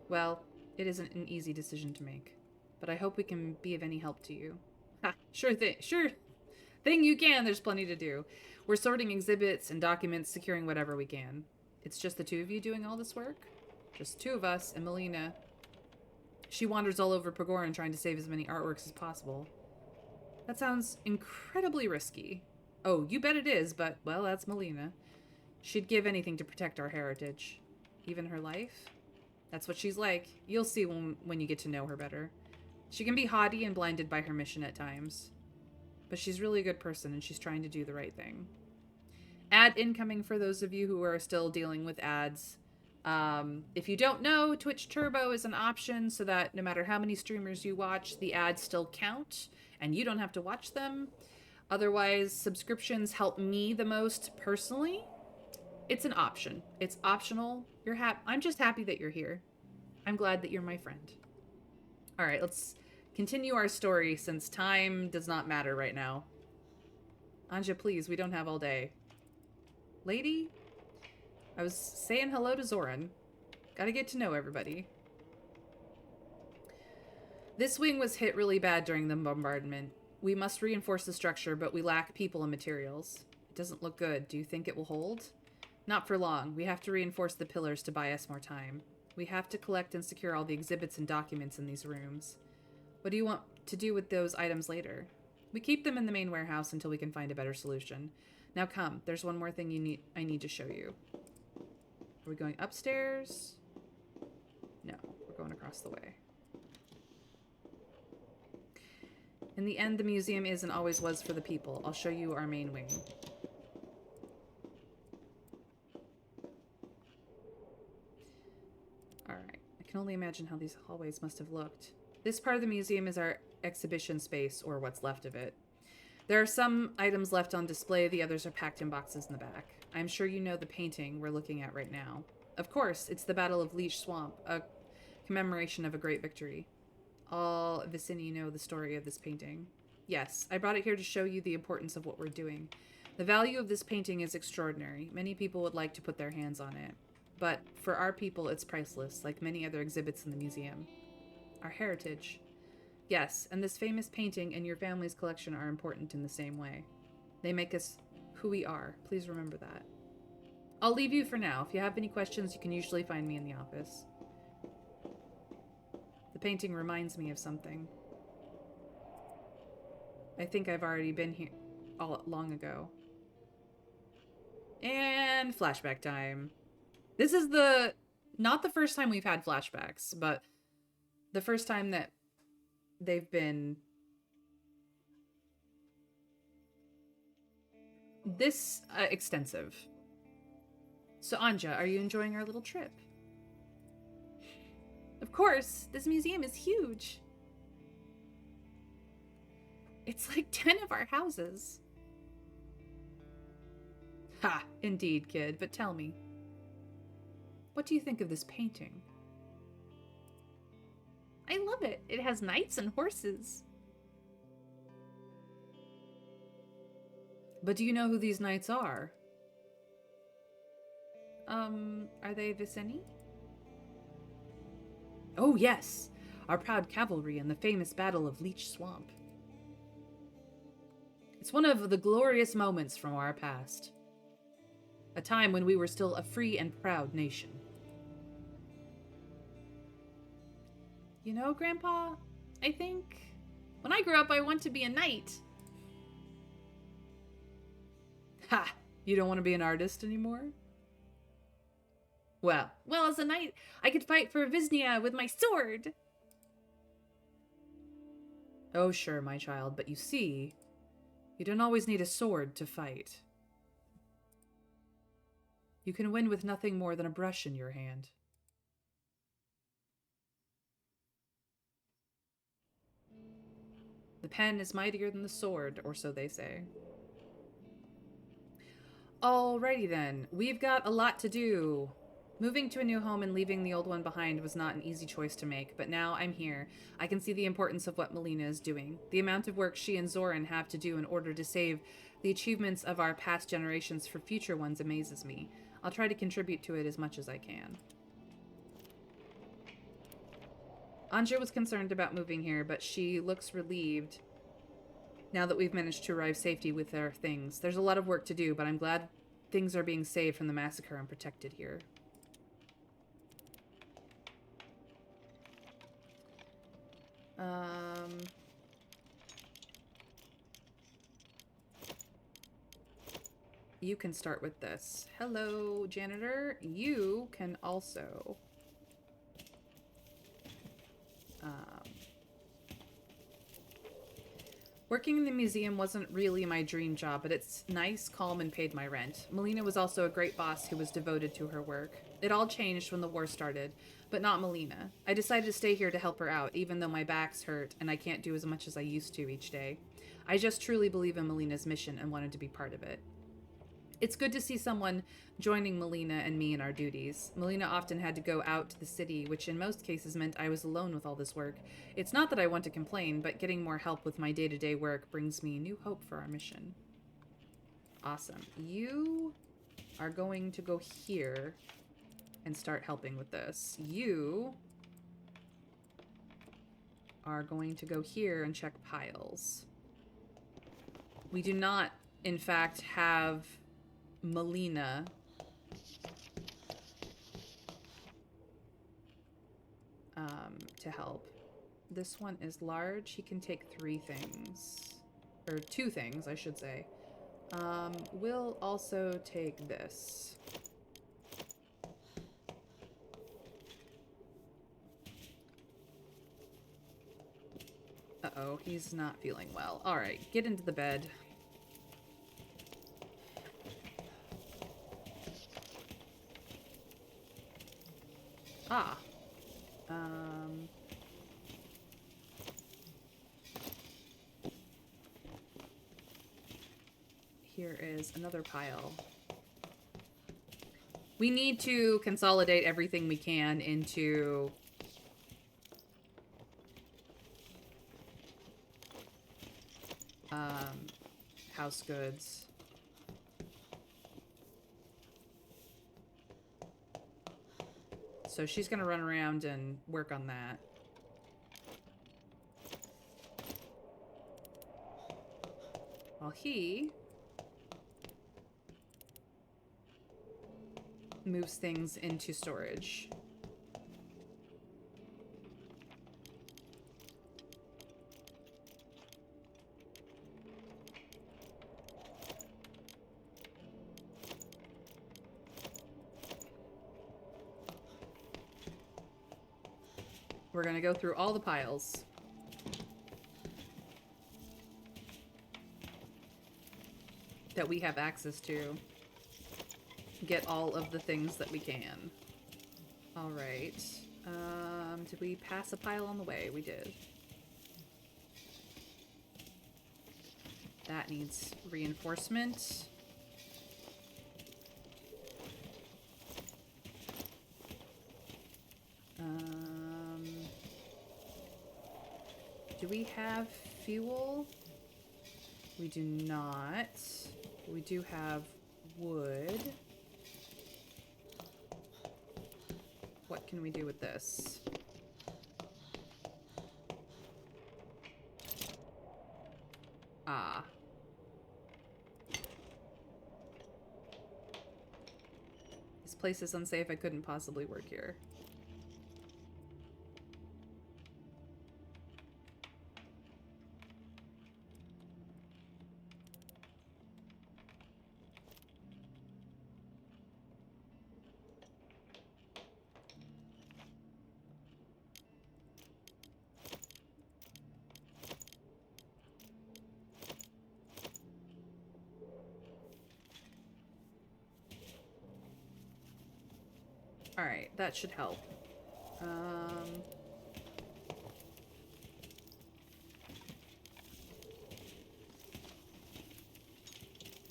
Well, it isn't an easy decision to make, but I hope we can be of any help to you. Ha, sure thing you can. There's plenty to do. We're sorting exhibits and documents, securing whatever we can. It's just the two of you doing all this work? Just two of us, and Melina. She wanders all over Pagoran trying to save as many artworks as possible. That sounds incredibly risky. Oh, you bet it is, but, well, that's Melina. She'd give anything to protect our heritage. Even her life? That's what she's like. You'll see when you get to know her better. She can be haughty and blinded by her mission at times. But she's really a good person, and she's trying to do the right thing. Ad incoming for those of you who are still dealing with ads. If you don't know, Twitch Turbo is an option so that no matter how many streamers you watch, the ads still count and you don't have to watch them. Otherwise, subscriptions help me the most personally. It's an option. It's optional. I'm just happy that you're here. I'm glad that you're my friend. All right, let's continue our story since time does not matter right now. Anja, please, we don't have all day. Lady? I was saying hello to Zoran. Gotta get to know everybody. This wing was hit really bad during the bombardment. We must reinforce the structure, but we lack people and materials. It doesn't look good. Do you think it will hold? Not for long. We have to reinforce the pillars to buy us more time. We have to collect and secure all the exhibits and documents in these rooms. What do you want to do with those items later? We keep them in the main warehouse until we can find a better solution. Now come, there's one more thing I need to show you. Are we going upstairs? No, we're going across the way. In the end, the museum is and always was for the people. I'll show you our main wing. Alright, I can only imagine how these hallways must have looked. This part of the museum is our exhibition space, or what's left of it. There are some items left on display, the others are packed in boxes in the back. I'm sure you know the painting we're looking at right now. Of course, it's the Battle of Leech Swamp, a commemoration of a great victory. All Vicini know the story of this painting. Yes, I brought it here to show you the importance of what we're doing. The value of this painting is extraordinary. Many people would like to put their hands on it. But for our people, it's priceless, like many other exhibits in the museum. Our heritage. Yes, and this famous painting and your family's collection are important in the same way. They make us who we are. Please remember that. I'll leave you for now. If you have any questions, you can usually find me in the office. The painting reminds me of something. I think I've already been here long ago. And flashback time. This is the Not the first time we've had flashbacks, but the first time that they've been this extensive. So, Anja, are you enjoying our little trip? Of course, this museum is huge. It's like 10 of our houses. Ha, indeed, kid, but tell me, what do you think of this painting? I love it. It has knights and horses. But do you know who these knights are? Are they Viceni? Oh, yes. Our proud cavalry in the famous Battle of Leech Swamp. It's one of the glorious moments from our past. A time when we were still a free and proud nation. You know, Grandpa, I think when I grow up, I want to be a knight. Ha! You don't want to be an artist anymore? Well, as a knight, I could fight for Visnia with my sword. Oh, sure, my child, but you see, you don't always need a sword to fight. You can win with nothing more than a brush in your hand. The pen is mightier than the sword, or so they say. Alrighty then, we've got a lot to do. Moving to a new home and leaving the old one behind was not an easy choice to make, but now I'm here. I can see the importance of what Melina is doing. The amount of work she and Zoran have to do in order to save the achievements of our past generations for future ones amazes me. I'll try to contribute to it as much as I can. Anja was concerned about moving here, but she looks relieved now that we've managed to arrive safely with our things. There's a lot of work to do, but I'm glad things are being saved from the massacre and protected here. You can start with this. Hello, janitor. You can also... Working in the museum wasn't really my dream job, but it's nice, calm, and paid my rent. Melina was also a great boss who was devoted to her work. It all changed when the war started, but not Melina. I decided to stay here to help her out, even though my back's hurt and I can't do as much as I used to each day. I just truly believe in Melina's mission and wanted to be part of it. It's good to see someone joining Melina and me in our duties. Melina often had to go out to the city, which in most cases meant I was alone with all this work. It's not that I want to complain, but getting more help with my day-to-day work brings me new hope for our mission. Awesome. You are going to go here and start helping with this. You are going to go here and check piles. We do not, in fact, have Melina to help. This one is large. He can take 3 things. Or 2 things, I should say. We'll also take this. Uh-oh, he's not feeling well. Alright, get into the bed. Ah. Here is another pile. We need to consolidate everything we can into house goods. So she's gonna run around and work on that. While he moves things into storage. We're gonna go through all the piles. That we have access to. Get all of the things that we can. Alright. Did we pass a pile on the way? We did. That needs reinforcement. Do we have fuel? We do not. We do have wood. What can we do with this? Ah. This place is unsafe. I couldn't possibly work here. Alright, that should help.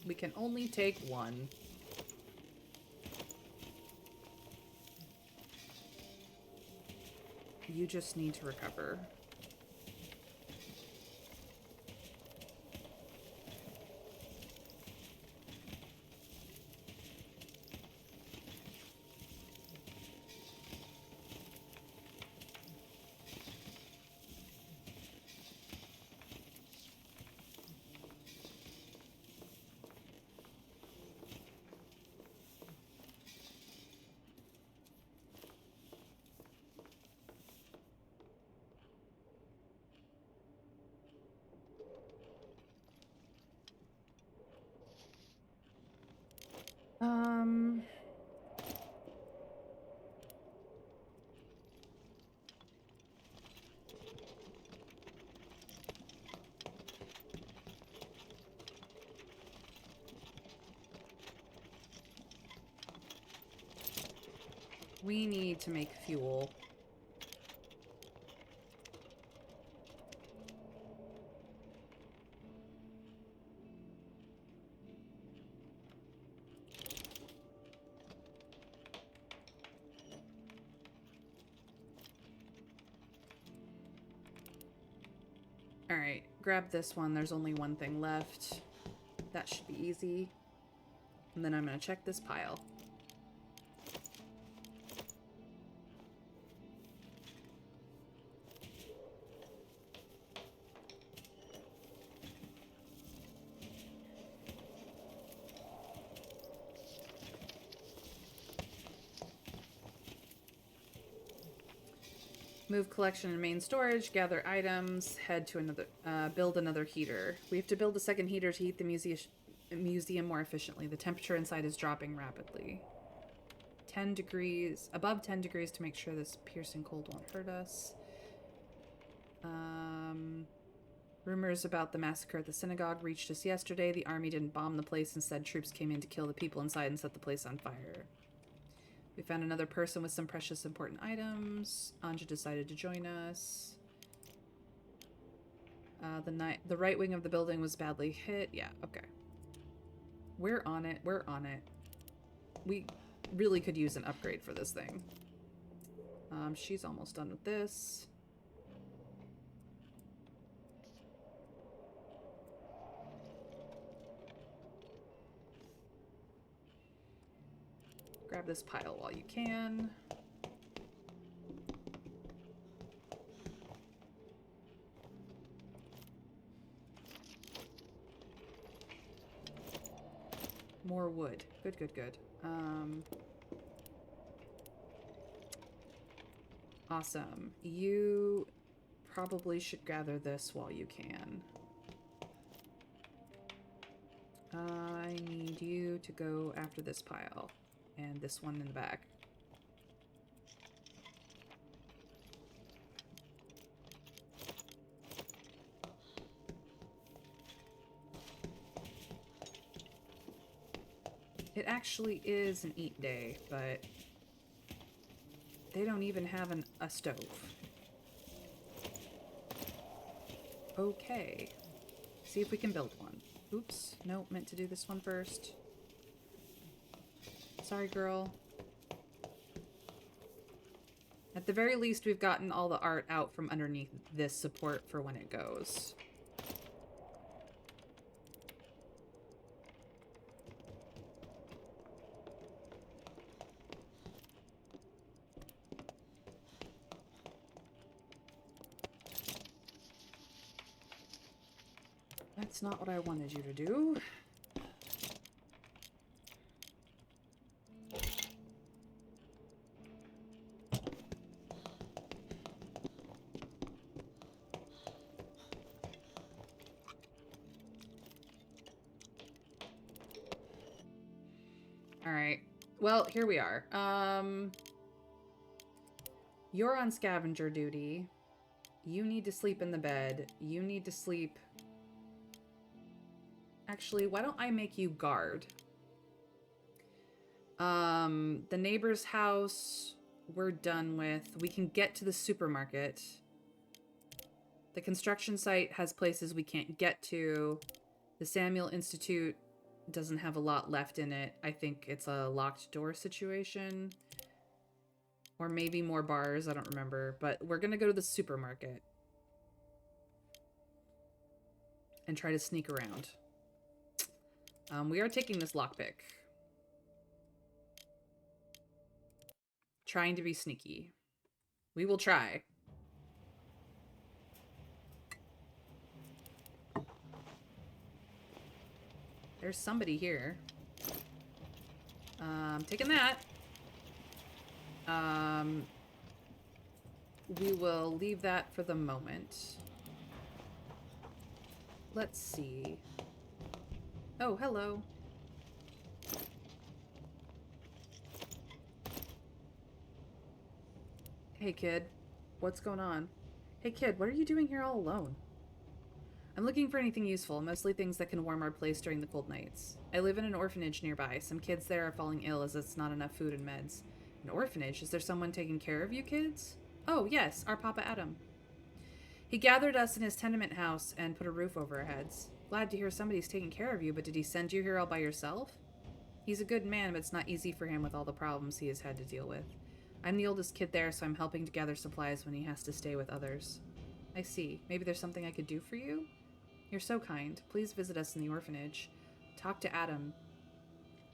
We can only take one. You just need to recover. We need to make fuel. Alright, grab this one. There's only one thing left. That should be easy. And then I'm gonna check this pile. Move collection and main storage, gather items, head to another, build another heater. We have to build a second heater to heat the museum more efficiently. The temperature inside is dropping rapidly. 10 degrees, above 10 degrees to make sure this piercing cold won't hurt us. Rumors about the massacre at the synagogue reached us yesterday. The army didn't bomb the place. Instead, troops came in to kill the people inside and set the place on fire. We found another person with some precious important items. Anja decided to join us. The right wing of the building was badly hit. Yeah, okay. We're on it. We're on it. We really could use an upgrade for this thing. She's almost done with this. Grab this pile while you can. More wood. Good, good, good. Awesome. You probably should gather this while you can. I need you to go after this pile. And this one in the back. It actually is an eat day, but they don't even have a stove. Okay. See if we can build one. Oops. No, meant to do this one first. Sorry, girl. At the very least, we've gotten all the art out from underneath this support for when it goes. That's not what I wanted you to do. Alright. Well, here we are. You're on scavenger duty. You need to sleep in the bed. You need to sleep... Actually, why don't I make you guard? The neighbor's house, we're done with. We can get to the supermarket. The construction site has places we can't get to. The Samuel Institute doesn't have a lot left in it. I think it's a locked door situation. Or maybe more bars, I don't remember. But we're gonna go to the supermarket. And try to sneak around. We are taking this lockpick. Trying to be sneaky. We will try. There's somebody here. Taking that. We will leave that for the moment. Let's see. Oh, hello. Hey, kid. What's going on? Hey, kid, what are you doing here all alone? I'm looking for anything useful, mostly things that can warm our place during the cold nights. I live in an orphanage nearby. Some kids there are falling ill as it's not enough food and meds. An orphanage? Is there someone taking care of you kids? Oh, yes, our Papa Adam. He gathered us in his tenement house and put a roof over our heads. Glad to hear somebody's taking care of you, but did he send you here all by yourself? He's a good man, but it's not easy for him with all the problems he has had to deal with. I'm the oldest kid there, so I'm helping to gather supplies when he has to stay with others. I see. Maybe there's something I could do for you? You're so kind. Please visit us in the orphanage. Talk to Adam.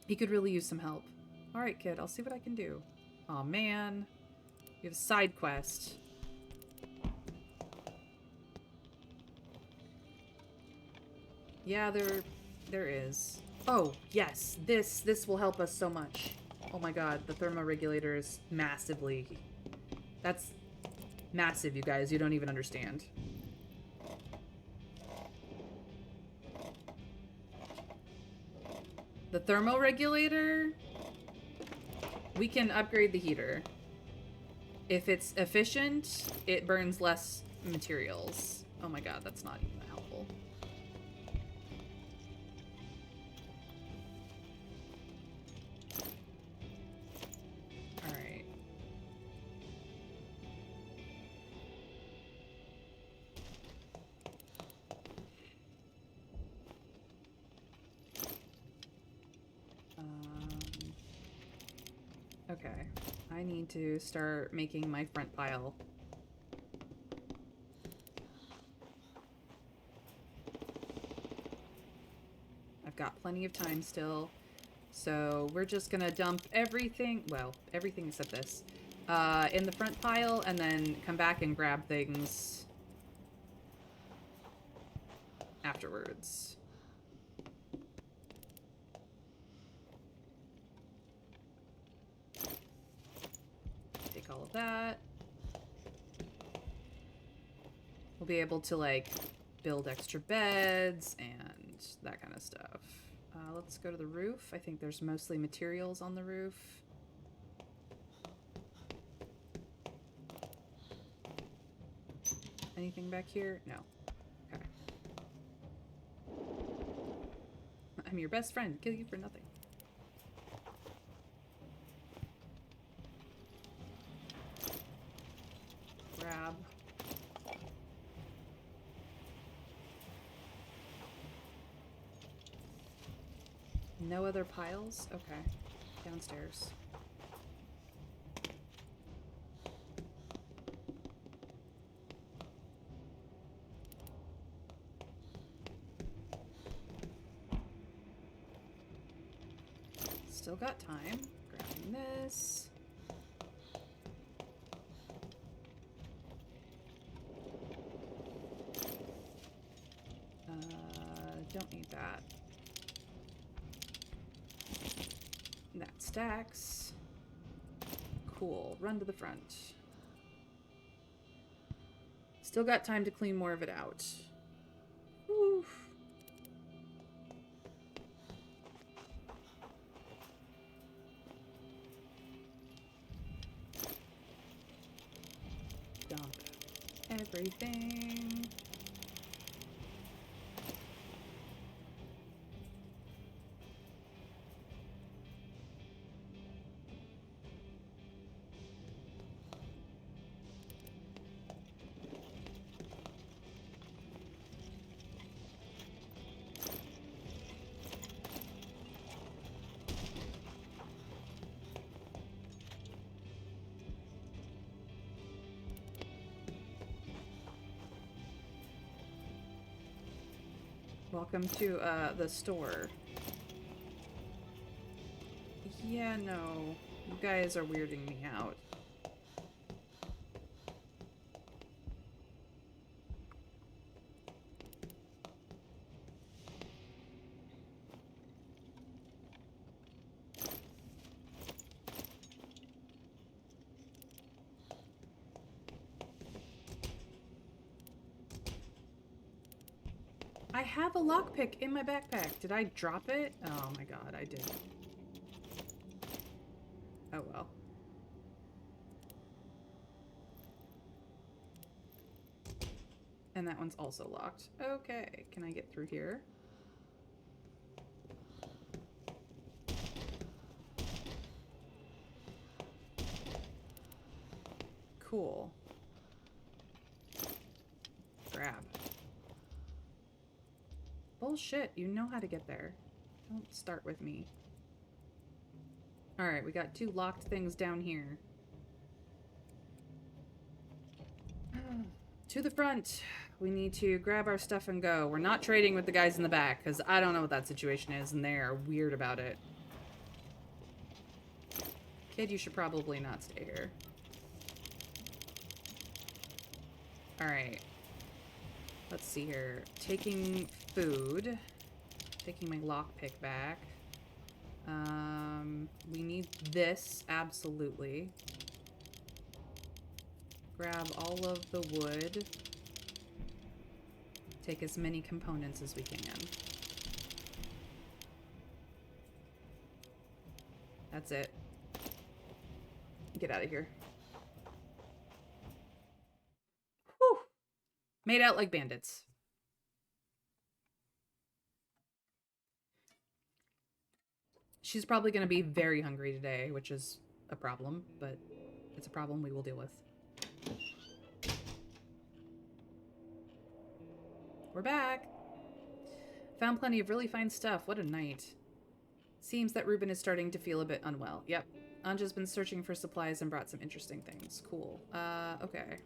He could really use some help. Alright, kid. I'll see what I can do. Aw, man. You have a side quest. Yeah, there is. Oh, yes. This will help us so much. Oh my god, the thermoregulator is massively... That's massive, you guys. You don't even understand. The thermoregulator... We can upgrade the heater. If it's efficient, it burns less materials. Oh my god, that's not even helpful. Alright. Okay. I need to start making my front pile. I've got plenty of time still. So we're just gonna dump everything, well, everything except this, in the front pile and then come back and grab things afterwards. Take all of that. We'll be able to, like, build extra beds and that kind of stuff. Let's go to the roof. I think there's mostly materials on the roof. Anything back here? No. Okay. I'm your best friend. Kill you for nothing. No other piles? Okay. Downstairs. Still got time. Grabbing this. Don't need that. That stacks. Cool. Run to the front. Still got time to clean more of it out. Oof. Dump everything. Welcome to, the store. Yeah, no. You guys are weirding me out. I have a lockpick in my backpack. Did I drop it? Oh my god, I did. Oh well. And that one's also locked. Okay, can I get through here? Cool. Grab. Bullshit, you know how to get there. Don't start with me. Alright, we got 2 locked things down here. To the front. We need to grab our stuff and go. We're not trading with the guys in the back, because I don't know what that situation is, and they are weird about it. Kid, you should probably not stay here. Alright. Let's see here. Taking food. Taking my lockpick back. We need this, absolutely. Grab all of the wood. Take as many components as we can. That's it. Get out of here. Whew. Made out like bandits. She's probably going to be very hungry today, which is a problem, but it's a problem we will deal with. We're back. Found plenty of really fine stuff. What a night. Seems that Ruben is starting to feel a bit unwell. Yep. Anja's been searching for supplies and brought some interesting things. Cool. Okay.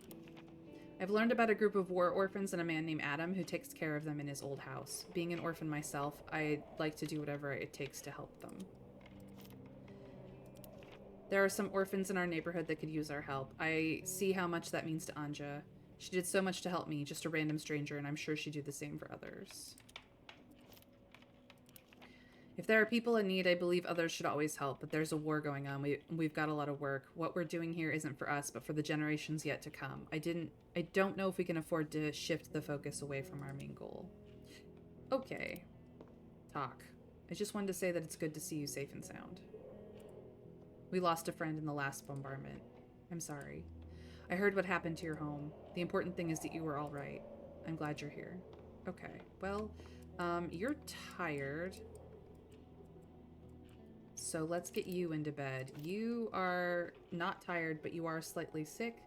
I've learned about a group of war orphans and a man named Adam who takes care of them in his old house. Being an orphan myself, I'd like to do whatever it takes to help them. There are some orphans in our neighborhood that could use our help. I see how much that means to Anja. She did so much to help me, just a random stranger, and I'm sure she'd do the same for others. If there are people in need, I believe others should always help, but there's a war going on. We've got a lot of work. What we're doing here isn't for us, but for the generations yet to come. I don't know if we can afford to shift the focus away from our main goal. Okay. Talk. I just wanted to say that it's good to see you safe and sound. We lost a friend in the last bombardment. I'm sorry. I heard what happened to your home. The important thing is that you were all right. I'm glad you're here. Okay. Well, you're tired. So let's get you into bed. You are not tired, but you are slightly sick.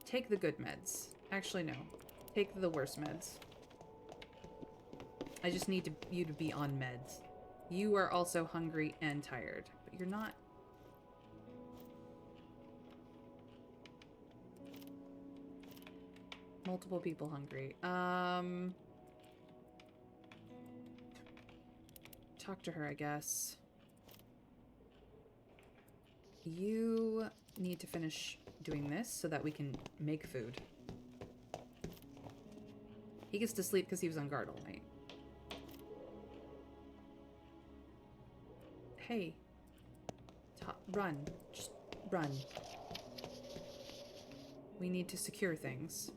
Take the good meds. Actually, no. Take the worst meds. I just need you to be on meds. You are also hungry and tired, but you're not. Multiple people hungry. Talk to her, I guess. You need to finish doing this so that we can make food. He gets to sleep because he was on guard all night. Hey. Run. Just run. We need to secure things.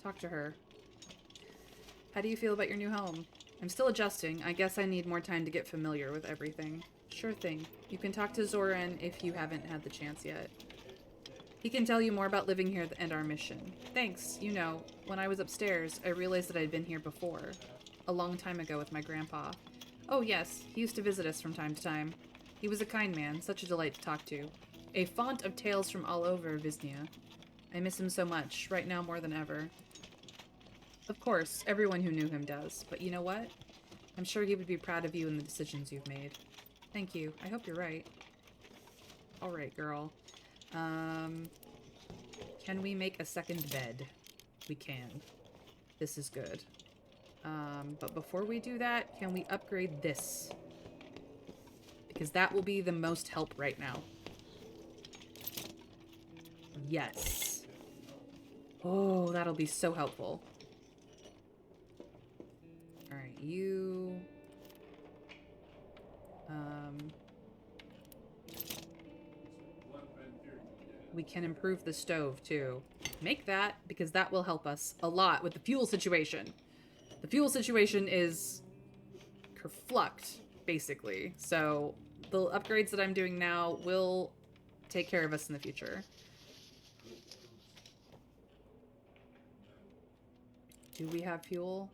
Talk to her. How do you feel about your new home? I'm still adjusting. I guess I need more time to get familiar with everything. Sure thing. You can talk to Zoran if you haven't had the chance yet. He can tell you more about living here and our mission. Thanks. You know, when I was upstairs, I realized that I'd been here before. A long time ago with my grandpa. Oh yes, he used to visit us from time to time. He was a kind man, such a delight to talk to. A font of tales from all over Viznia. I miss him so much, right now more than ever. Of course, everyone who knew him does, but you know what? I'm sure he would be proud of you and the decisions you've made. Thank you. I hope you're right. Alright, girl. Can we make a second bed? We can. This is good. But before we do that, can we upgrade this? Because that will be the most help right now. Yes. Oh, that'll be so helpful. Alright, you... we can improve the stove, too. Make that, because that will help us a lot with the fuel situation. The fuel situation is kerflucked, basically. So the upgrades that I'm doing now will take care of us in the future. Do we have fuel?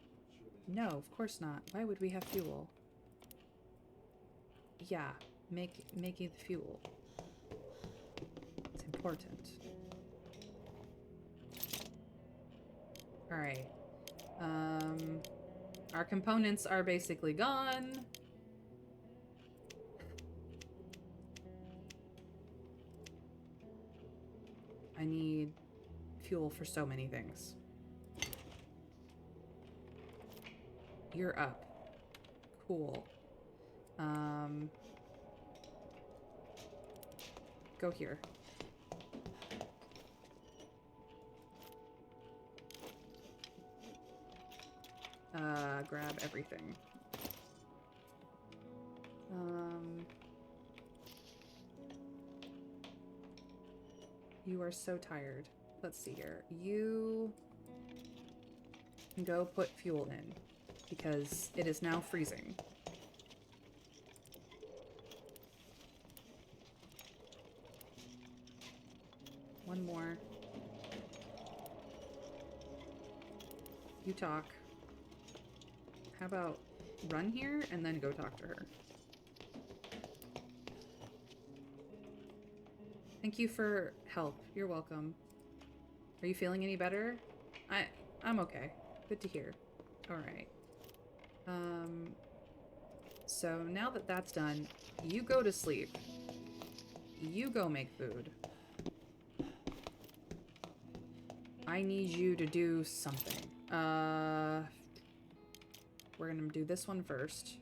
No, of course not. Why would we have fuel? Yeah, making the fuel. It's important. Alright. Our components are basically gone. I need fuel for so many things. You're up. Cool. Go here. Grab everything. You are so tired. Let's see here. You can go put fuel in because it is now freezing. One more. You talk. How about run here and then go talk to her? Thank you for help. You're welcome. Are you feeling any better? I'm okay. Good to hear. Alright. So now that that's done, you go to sleep. You go make food. I need you to do something. We're gonna do this one first.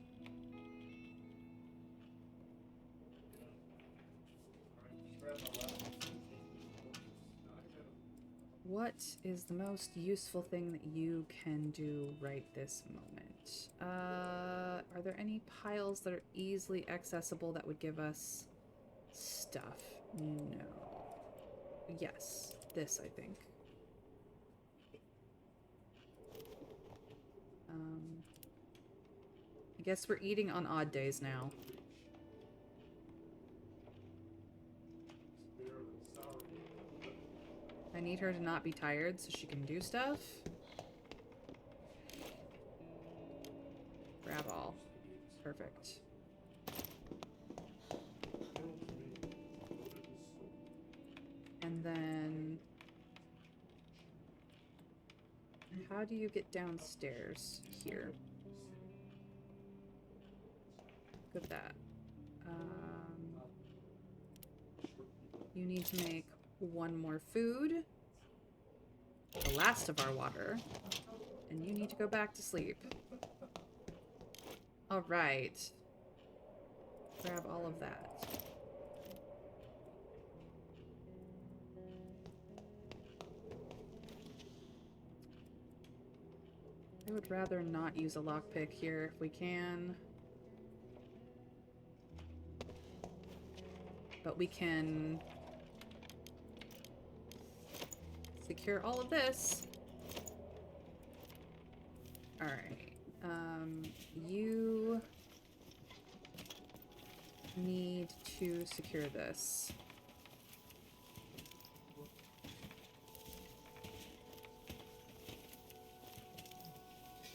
What is the most useful thing that you can do right this moment? Are there any piles that are easily accessible that would give us stuff? No. Yes, this, I think. I guess we're eating on odd days now. I need her to not be tired so she can do stuff. Grab all. Perfect. And then... how do you get downstairs here? Look at that. You need to make one more food. The last of our water. And you need to go back to sleep. Alright. Grab all of that. I would rather not use a lockpick here if we can. But we can secure all of this. Alright. You need to secure this.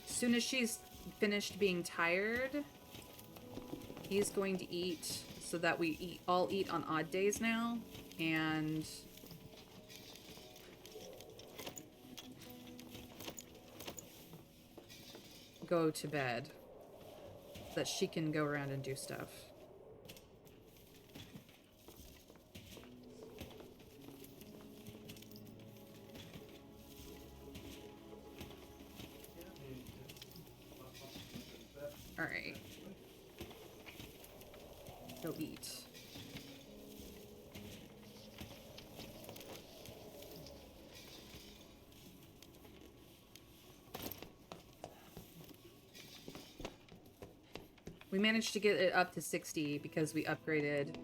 As soon as she's finished being tired, he's going to eat so that we all eat on odd days now, and go to bed so that she can go around and do stuff. Alright. Go eat. We managed to get it up to 60 because we upgraded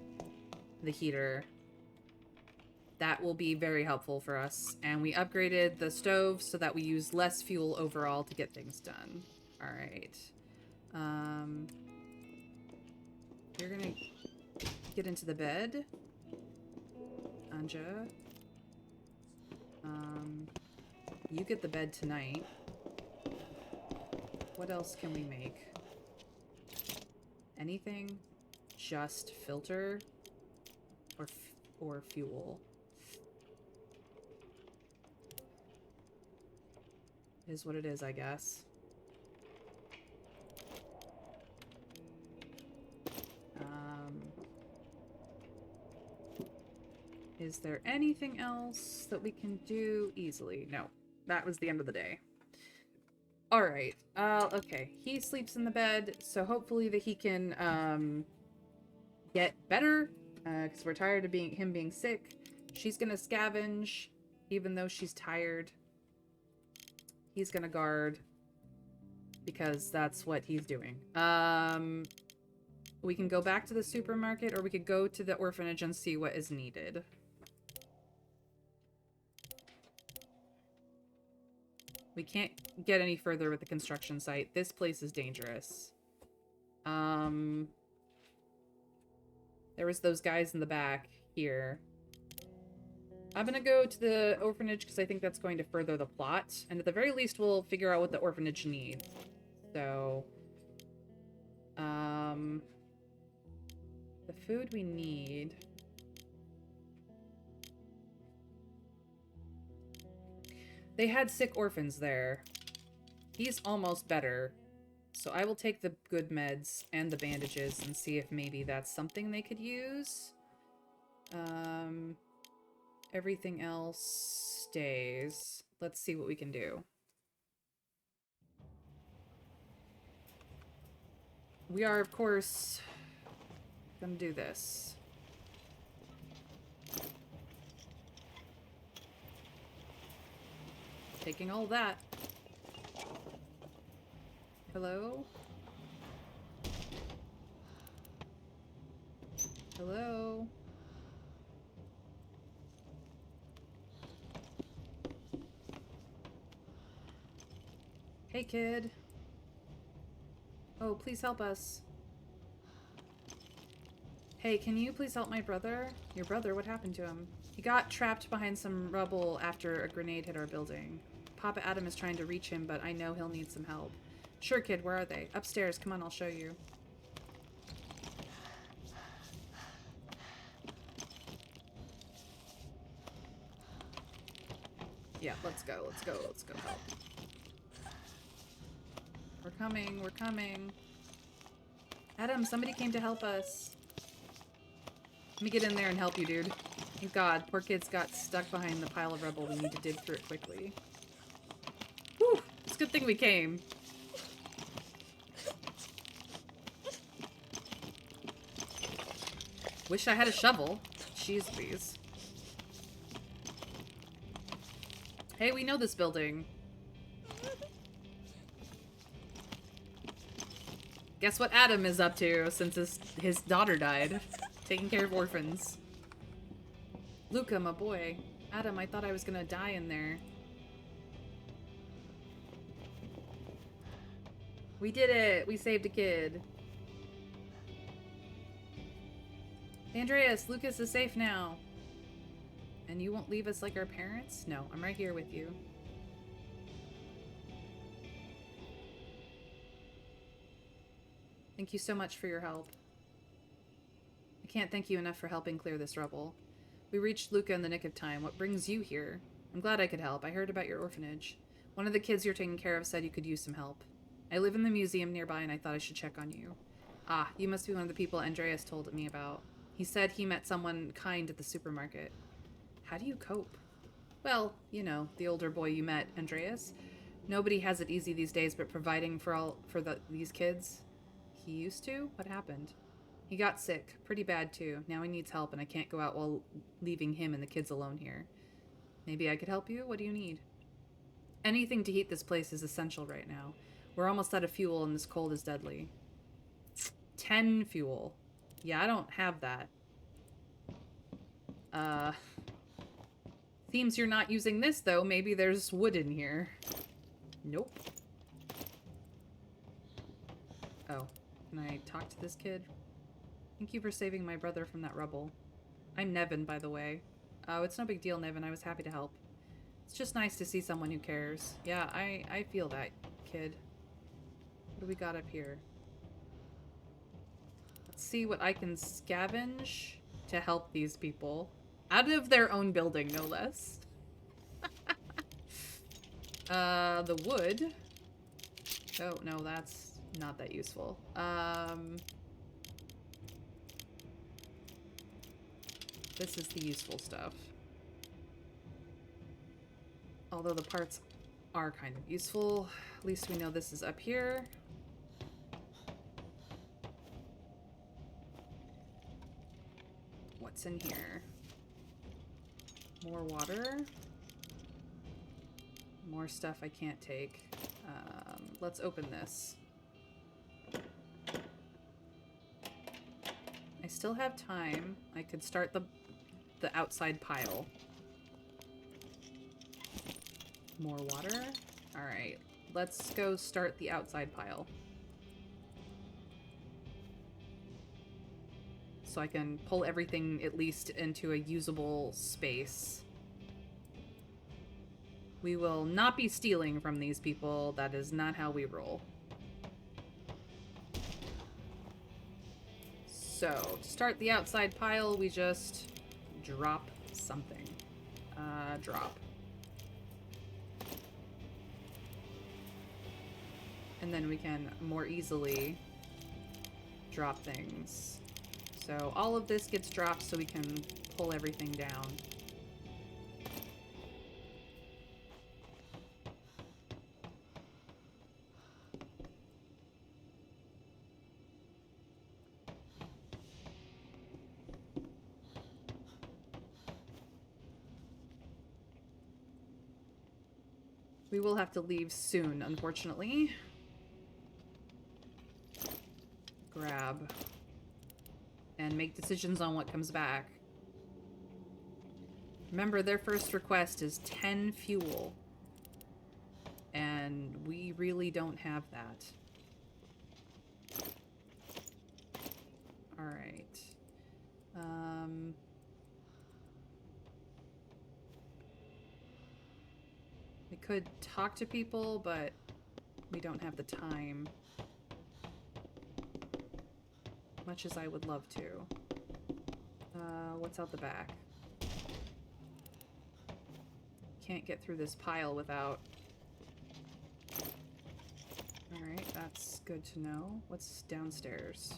the heater. That will be very helpful for us. And we upgraded the stove so that we use less fuel overall to get things done. Alright. You're gonna get into the bed. Anja. You get the bed tonight. What else can we make? Anything? Just filter? Or fuel? Is what it is, I guess. Is there anything else that we can do easily? No. That was the end of the day. Alright. Okay. He sleeps in the bed, so hopefully that he can, get better, because we're tired of him being sick. She's gonna scavenge, even though she's tired. He's gonna guard, because that's what he's doing. We can go back to the supermarket, or we could go to the orphanage and see what is needed. We can't get any further with the construction site. This place is dangerous. There was those guys in the back here. I'm gonna go to the orphanage because I think that's going to further the plot. And at the very least, we'll figure out what the orphanage needs. So, the food we need... They had sick orphans there. He's almost better. So I will take the good meds and the bandages and see if maybe that's something they could use. Everything else stays. Let's see what we can do. We are, of course, gonna do this. Taking all that. Hello? Hello? Hey, kid. Oh, please help us. Hey, can you please help my brother? Your brother, what happened to him? He got trapped behind some rubble after a grenade hit our building. Papa Adam is trying to reach him, but I know he'll need some help. Sure, kid, where are they? Upstairs, come on, I'll show you. Yeah, let's go help. coming. We're coming. Adam, somebody came to help us. Let me get in there and help you, dude. Thank God, poor kids got stuck behind the pile of rubble. We need to dig through it quickly. Whew! It's a good thing we came. Wish I had a shovel. Jeez, please. Hey, we know this building. Guess what Adam is up to since his daughter died? Taking care of orphans. Luca, my boy. Adam, I thought I was gonna die in there. We did it! We saved a kid. Andreas, Lucas is safe now. And you won't leave us like our parents? No, I'm right here with you. Thank you so much for your help. I can't thank you enough for helping clear this rubble. We reached Luca in the nick of time. What brings you here? I'm glad I could help. I heard about your orphanage. One of the kids you're taking care of said you could use some help. I live in the museum nearby and I thought I should check on you. Ah, you must be one of the people Andreas told me about. He said he met someone kind at the supermarket. How do you cope? Well, you know, the older boy you met, Andreas. Nobody has it easy these days, but providing for these kids. He used to? What happened? He got sick. Pretty bad, too. Now he needs help, and I can't go out while leaving him and the kids alone here. Maybe I could help you? What do you need? Anything to heat this place is essential right now. We're almost out of fuel, and this cold is deadly. 10 fuel. Yeah, I don't have that. Seems you're not using this, though. Maybe there's wood in here. Nope. Oh. Can I talk to this kid? Thank you for saving my brother from that rubble. I'm Nevin, by the way. Oh, it's no big deal, Nevin. I was happy to help. It's just nice to see someone who cares. Yeah, I feel that, kid. What do we got up here? Let's see what I can scavenge to help these people. Out of their own building, no less. The wood. Oh, no, that's not that useful. This is the useful stuff. Although the parts are kind of useful. At least we know this is up here. What's in here? More water. More stuff I can't take. Let's open this. I still have time. I could start the outside pile. More water. Alright. Let's go start the outside pile. So I can pull everything at least into a usable space. We will not be stealing from these people. That is not how we roll. So, to start the outside pile, we just drop something. Drop. And then we can more easily drop things. So all of this gets dropped so we can pull everything down. We will have to leave soon, unfortunately. Grab. And make decisions on what comes back. Remember, their first request is 10 fuel. And we really don't have that. Alright. We could talk to people, but we don't have the time. Much as I would love to. What's out the back? Can't get through this pile without Alright, that's good to know. What's downstairs?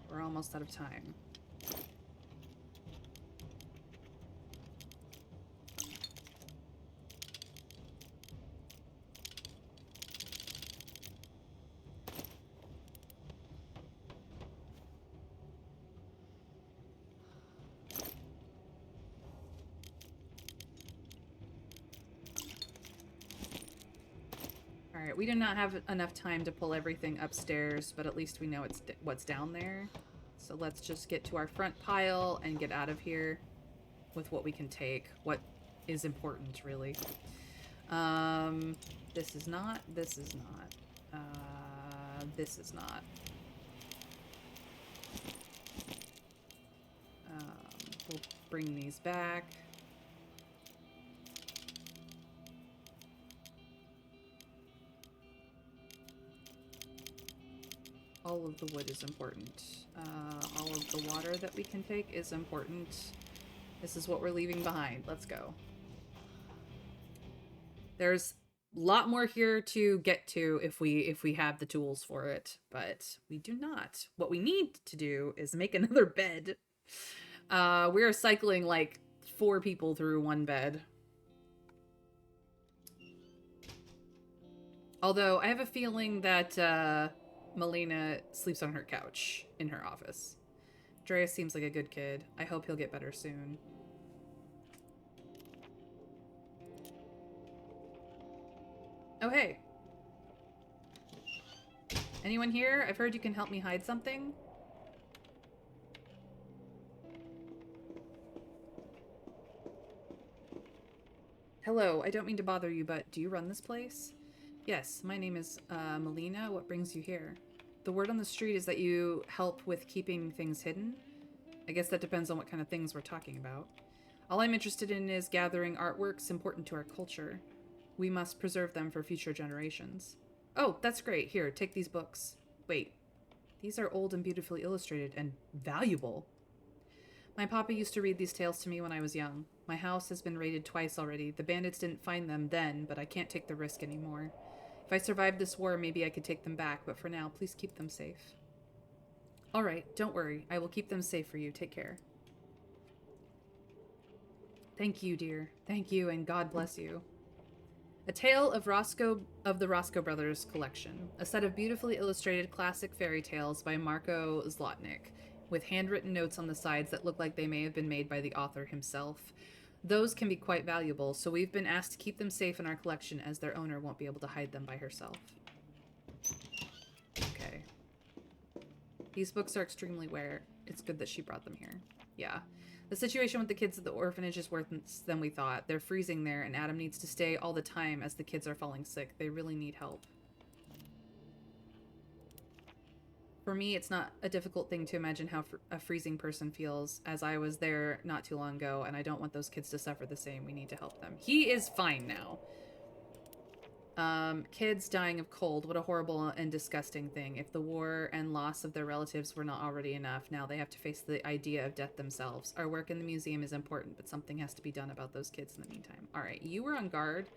We're almost out of time. Alright, we do not have enough time to pull everything upstairs, but at least we know what's down there. So let's just get to our front pile and get out of here with what we can take. What is important, really. This is not. This is not. This is not. We'll bring these back. All of the wood is important. All of the water that we can take is important. This is what we're leaving behind. Let's go. There's a lot more here to get to if we have the tools for it, but we do not. What we need to do is make another bed. We're cycling like 4 people through one bed. Although I have a feeling that Melina sleeps on her couch in her office. Dreas seems like a good kid. I hope he'll get better soon. Oh, hey. Anyone here? I've heard you can help me hide something. Hello, I don't mean to bother you, but do you run this place? Yes, my name is Melina. What brings you here? The word on the street is that you help with keeping things hidden. I guess that depends on what kind of things we're talking about. All I'm interested in is gathering artworks important to our culture. We must preserve them for future generations. Oh, that's great. Here, take these books. Wait, these are old and beautifully illustrated and valuable. My papa used to read these tales to me when I was young. My house has been raided twice already. The bandits didn't find them then, but I can't take the risk anymore. If I survived this war, maybe I could take them back, but for now, please keep them safe. All right, don't worry. I will keep them safe for you. Take care. Thank you, dear. Thank you, and God bless you. A Tale of the Roscoe Brothers collection. A set of beautifully illustrated classic fairy tales by Marco Zlotnick, with handwritten notes on the sides that look like they may have been made by the author himself. Those can be quite valuable, so we've been asked to keep them safe in our collection as their owner won't be able to hide them by herself. Okay. These books are extremely rare. It's good that she brought them here. Yeah. The situation with the kids at the orphanage is worse than we thought. They're freezing there, and Adam needs to stay all the time as the kids are falling sick. They really need help. For me, it's not a difficult thing to imagine how a freezing person feels, as I was there not too long ago, and I don't want those kids to suffer the same. We need to help them. He is fine now. Kids dying of cold. What a horrible and disgusting thing. If the war and loss of their relatives were not already enough, now they have to face the idea of death themselves. Our work in the museum is important, but something has to be done about those kids in the meantime. All right, you were on guard,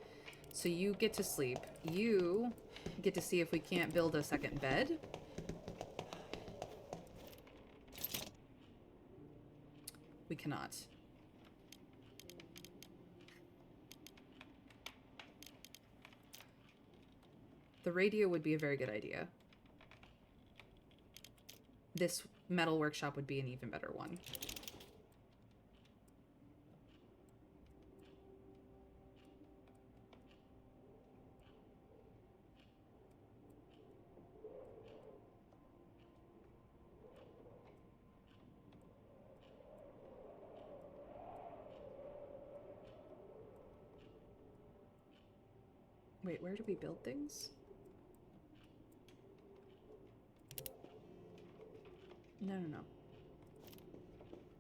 so you get to sleep. You get to see if we can't build a second bed. We cannot. The radio would be a very good idea. This metal workshop would be an even better one. Wait, where do we build things? No.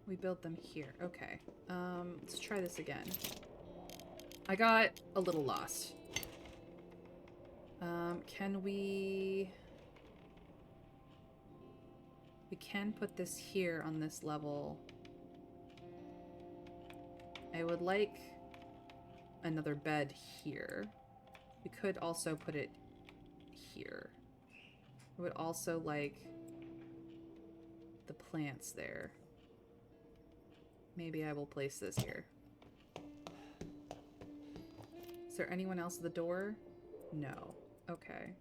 We build them here. Okay. Let's try this again. I got a little lost. Can we... We can put this here on this level. I would like another bed here. We could also put it here. I would also like the plants there. Maybe I will place this here. Is there anyone else at the door? No. Okay.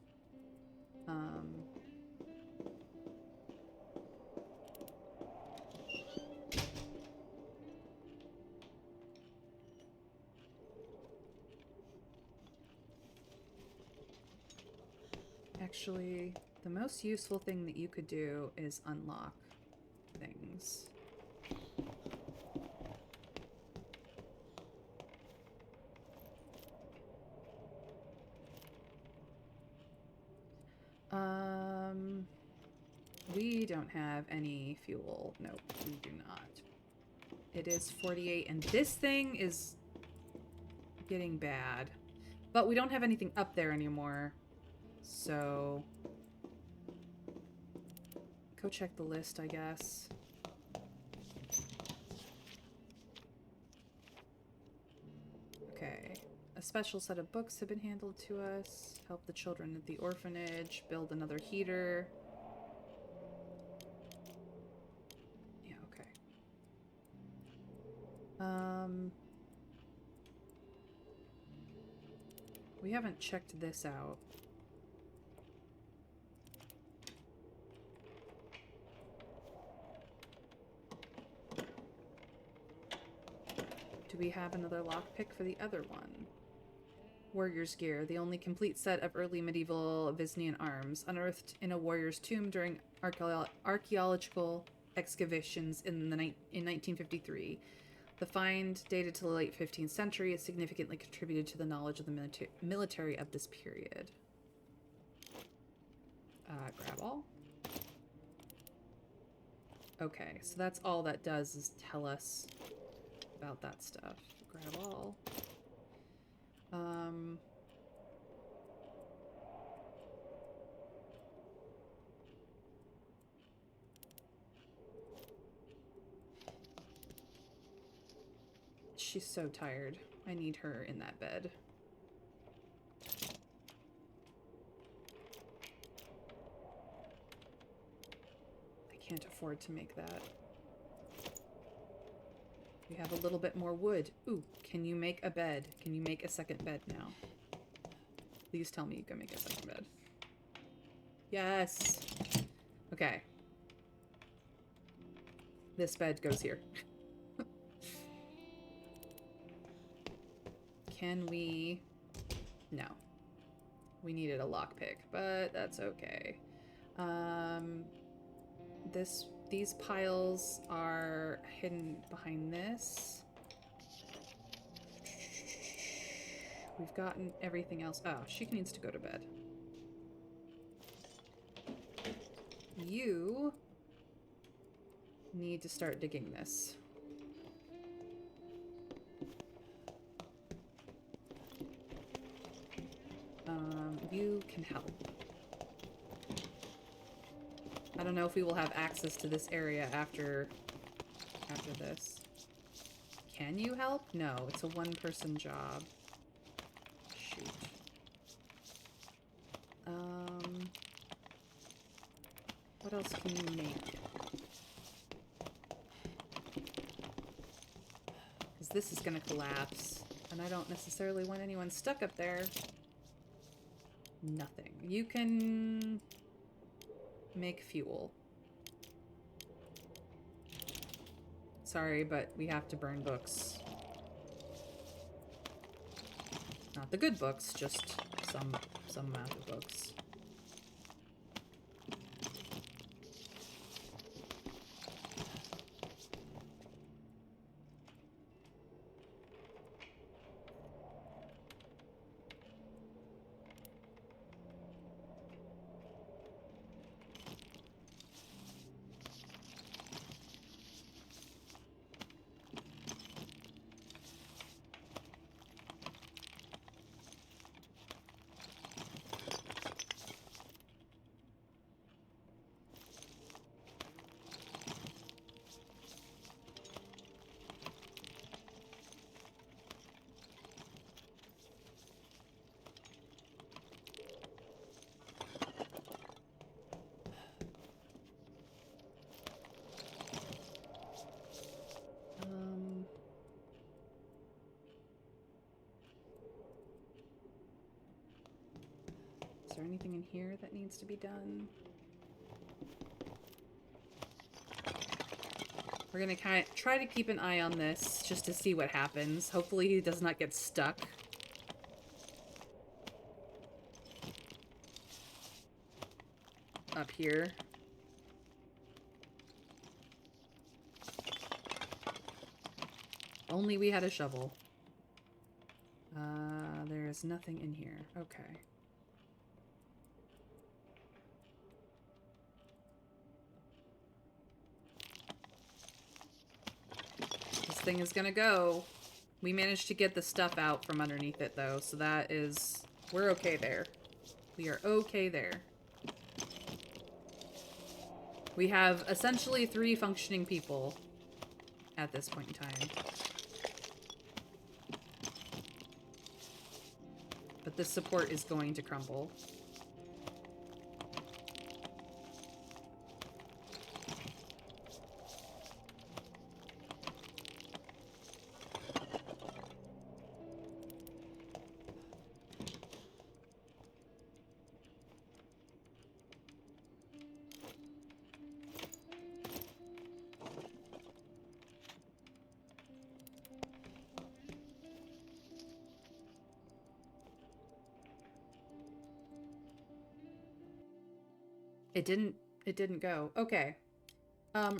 Actually, the most useful thing that you could do is unlock things. We don't have any fuel. Nope, we do not. It is 48, and this thing is getting bad. But we don't have anything up there anymore. So go check the list, I guess. Okay. A special set of books have been handled to us. Help the children at the orphanage. Build another heater. Yeah, okay. We haven't checked this out. Do we have another lockpick for the other one? Warrior's gear, the only complete set of early medieval Visnian arms, unearthed in a warrior's tomb during archaeological excavations in 1953. The find, dated to the late 15th century, has significantly contributed to the knowledge of the military of this period. Grab all. Okay, so that's all that does is tell us about that stuff. Grab all. She's so tired. I need her in that bed. I can't afford to make that. We have a little bit more wood. Ooh, can you make a bed? Can you make a second bed now? Please tell me you can make a second bed. Yes! Okay. This bed goes here. Can we... No. We needed a lockpick, but that's okay. These piles are hidden behind this. We've gotten everything else. Oh, she needs to go to bed. You need to start digging this. You can help. I don't know if we will have access to this area after this. Can you help? No, it's a one-person job. Shoot. What else can you make? Because this is gonna collapse, and I don't necessarily want anyone stuck up there. Nothing. You can make fuel. Sorry, but we have to burn books. Not the good books, just some amount of books. there anything in here that needs to be done? We're gonna kind of try to keep an eye on this just to see what happens. Hopefully he does not get stuck. Up here. Only we had a shovel. There's nothing in here. Okay. This thing is gonna go. We managed to get the stuff out from underneath it, though, so that is... We're okay there. We are okay there. We have essentially 3 functioning people at this point in time. But this support is going to crumble. It didn't go. Okay.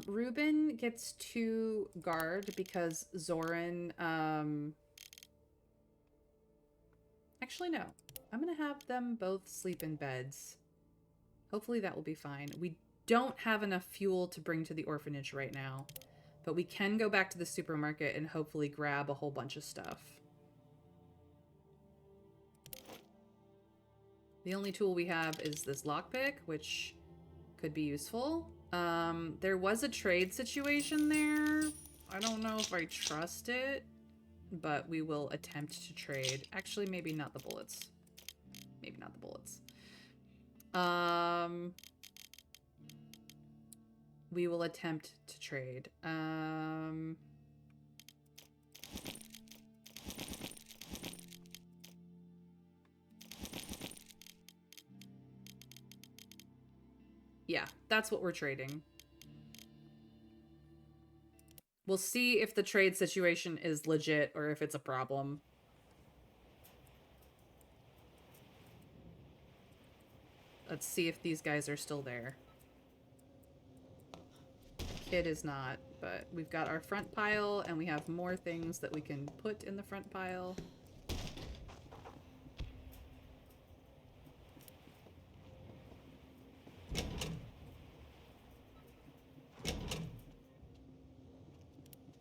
Ruben gets to guard because Zoran, actually, no. I'm gonna have them both sleep in beds. Hopefully that will be fine. We don't have enough fuel to bring to the orphanage right now, but we can go back to the supermarket and hopefully grab a whole bunch of stuff. The only tool we have is this lockpick, which could be useful. There was a trade situation there. I don't know if I trust it, but we will attempt to trade. Actually, maybe not the bullets. Maybe not the bullets. We will attempt to trade. Yeah, that's what we're trading. We'll see if the trade situation is legit or if it's a problem. Let's see if these guys are still there. It is not, but we've got our front pile and we have more things that we can put in the front pile.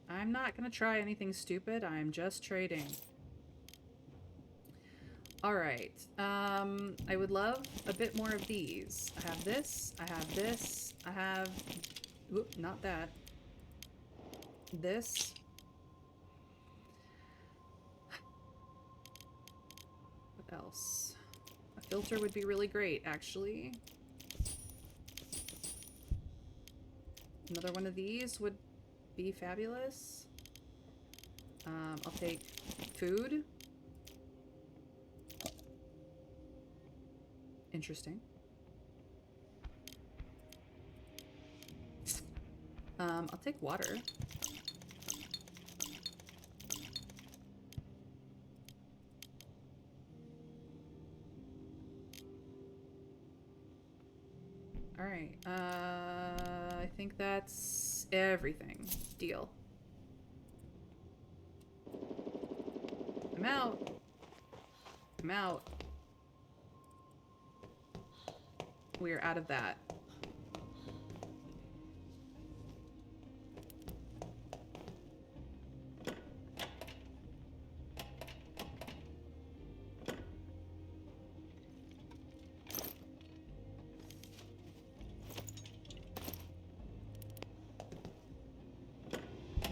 I'm not gonna try anything stupid. I'm just trading. Alright. I would love a bit more of these. I have this. I have this. I have... Oop, not that. This. What else? A filter would be really great, actually. Another one of these would be fabulous. I'll take food. Interesting. I'll take water. All right. I think that's everything. Deal. I'm out. I'm out. We are out of that.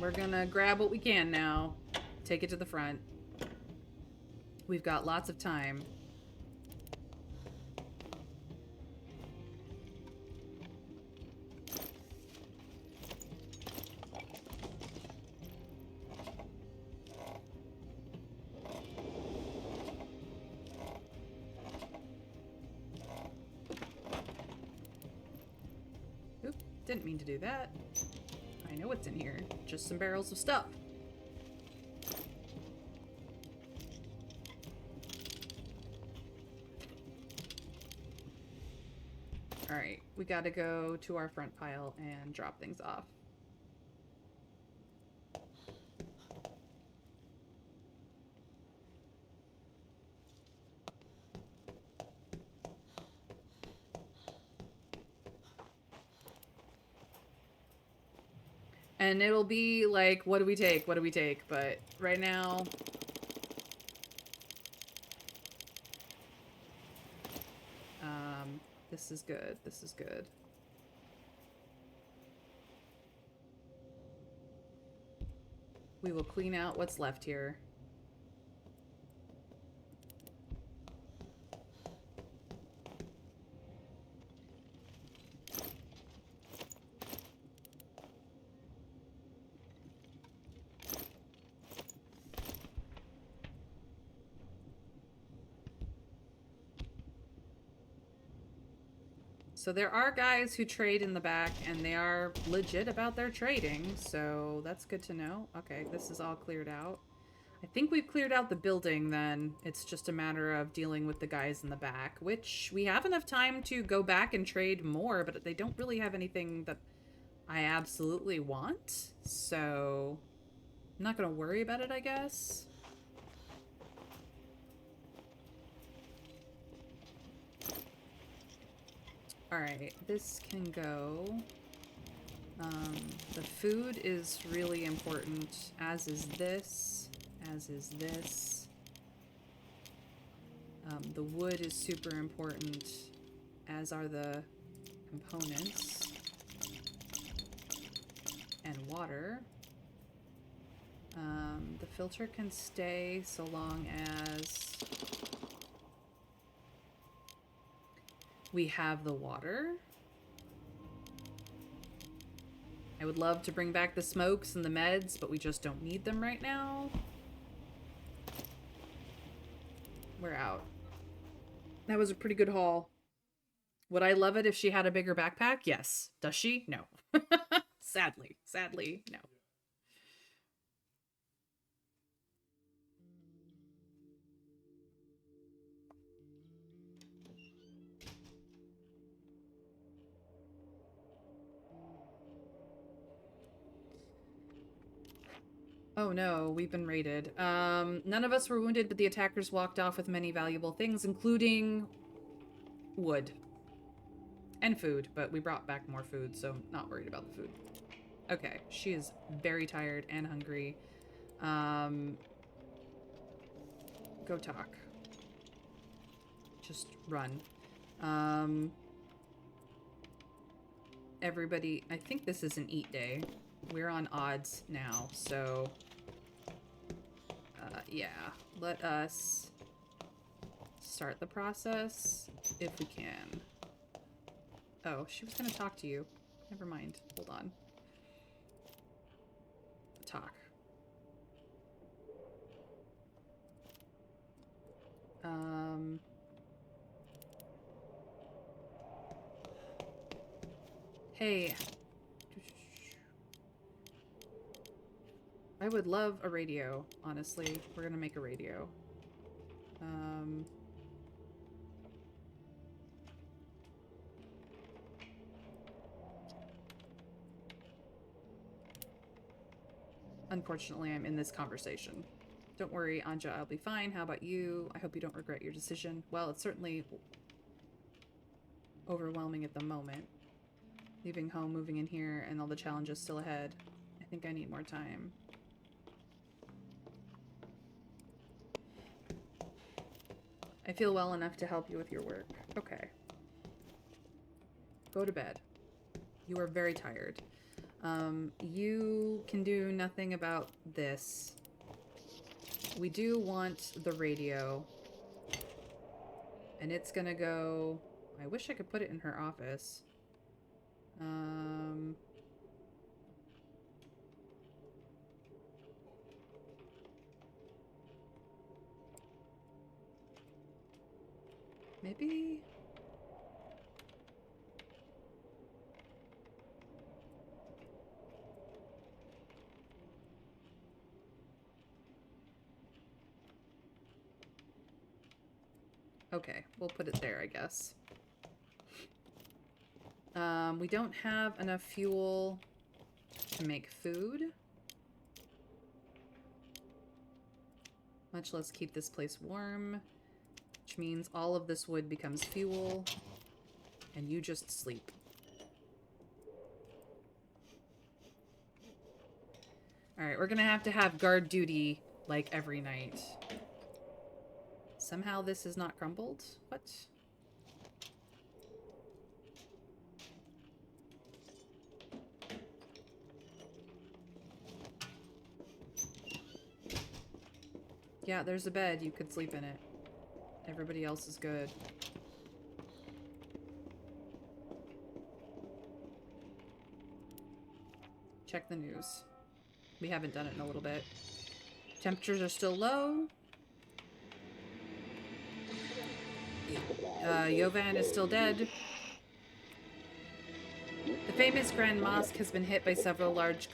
We're gonna grab what we can now. Take it to the front. We've got lots of time. Didn't mean to do that. I know what's in here. Just some barrels of stuff. Alright, we gotta go to our front pile and drop things off. And it'll be like, what do we take? What do we take? But right now... this is good. This is good. We will clean out what's left here. So there are guys who trade in the back, and they are legit about their trading, so that's good to know. Okay, this is all cleared out. I think we've cleared out the building, then. It's just a matter of dealing with the guys in the back, which we have enough time to go back and trade more, but they don't really have anything that I absolutely want, so I'm not gonna worry about it, I guess. Alright, this can go. The food is really important, as is this, as is this. The wood is super important, as are the components. And water. The filter can stay so long as we have the water. I would love to bring back the smokes and the meds, but we just don't need them right now. We're out. That was a pretty good haul. Would I love it if she had a bigger backpack? Yes. Does she? No. Sadly. Sadly, no. Oh no, we've been raided. None of us were wounded, but the attackers walked off with many valuable things, including wood. And food, but we brought back more food, so not worried about the food. Okay, she is very tired and hungry. Go talk. Just run. Everybody, I think this is an eat day. We're on odds now, so... yeah, let us start the process if we can. Oh, she was gonna talk to you. Never mind. Hold on. Talk. Hey. I would love a radio, honestly. We're gonna make a radio. Unfortunately, I'm in this conversation. Don't worry, Anja, I'll be fine. How about you? I hope you don't regret your decision. Well, it's certainly overwhelming at the moment. Leaving home, moving in here, and all the challenges still ahead. I think I need more time. I feel well enough to help you with your work. Okay. Go to bed. You are very tired. You can do nothing about this. We do want the radio. And it's gonna go... I wish I could put it in her office. Maybe... Okay, we'll put it there, I guess. We don't have enough fuel to make food. Much less keep this place warm. Which means all of this wood becomes fuel. And you just sleep. Alright, we're gonna have to have guard duty, like, every night. Somehow this is not crumbled? What? Yeah, there's a bed. You could sleep in it. Everybody else is good. Check the news. We haven't done it in a little bit. Temperatures are still low. Yovan is still dead. The famous Grand Mosque has been hit by several large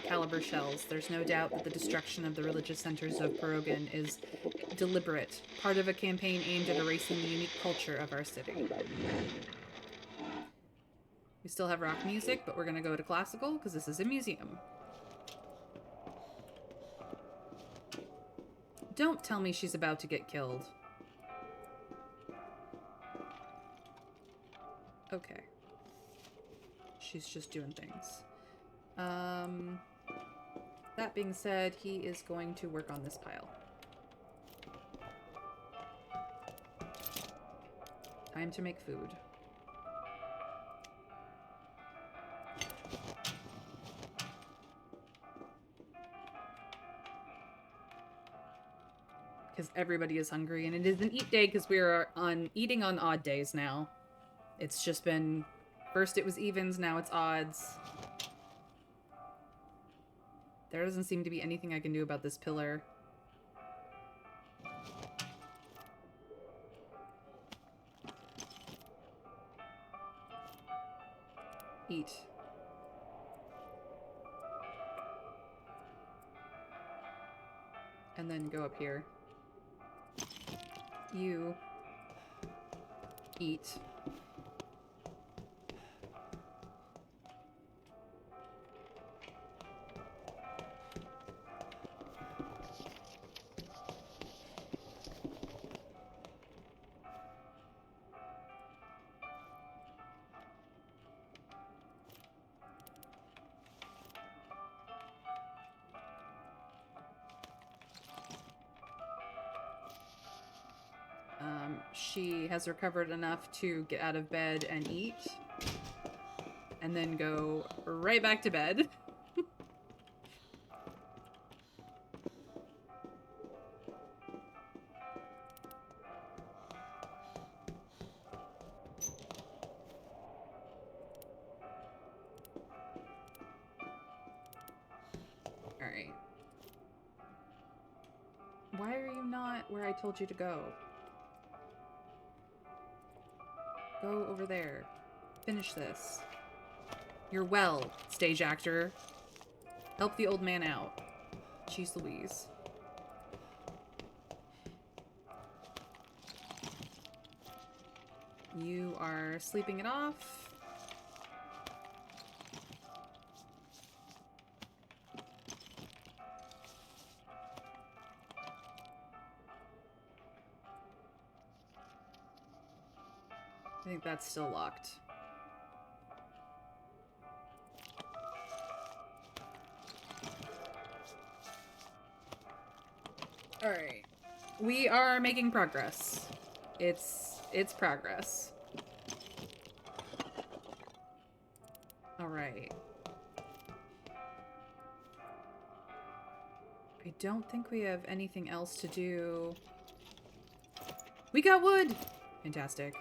caliber shells. There's no doubt that the destruction of the religious centers of Perogan is deliberate, part of a campaign aimed at erasing the unique culture of our city. We still have rock music, but we're going to go to classical because this is a museum. Don't tell me she's about to get killed. Okay. She's just doing things. That being said, he is going to work on this pile. Time to make food. Because everybody is hungry, and it is an eat day because we are eating on odd days now. It's just been... First it was evens, now it's odds. There doesn't seem to be anything I can do about this pillar. Eat. And then go up here. You. Eat. She has recovered enough to get out of bed and eat. And then go right back to bed. Alright. Why are you not where I told you to go? Go over there. Finish this. You're well, stage actor. Help the old man out. Jeez Louise. You are sleeping it off. I think that's still locked. Alright. We are making progress. It's progress. Alright. I don't think we have anything else to do. We got wood! Fantastic.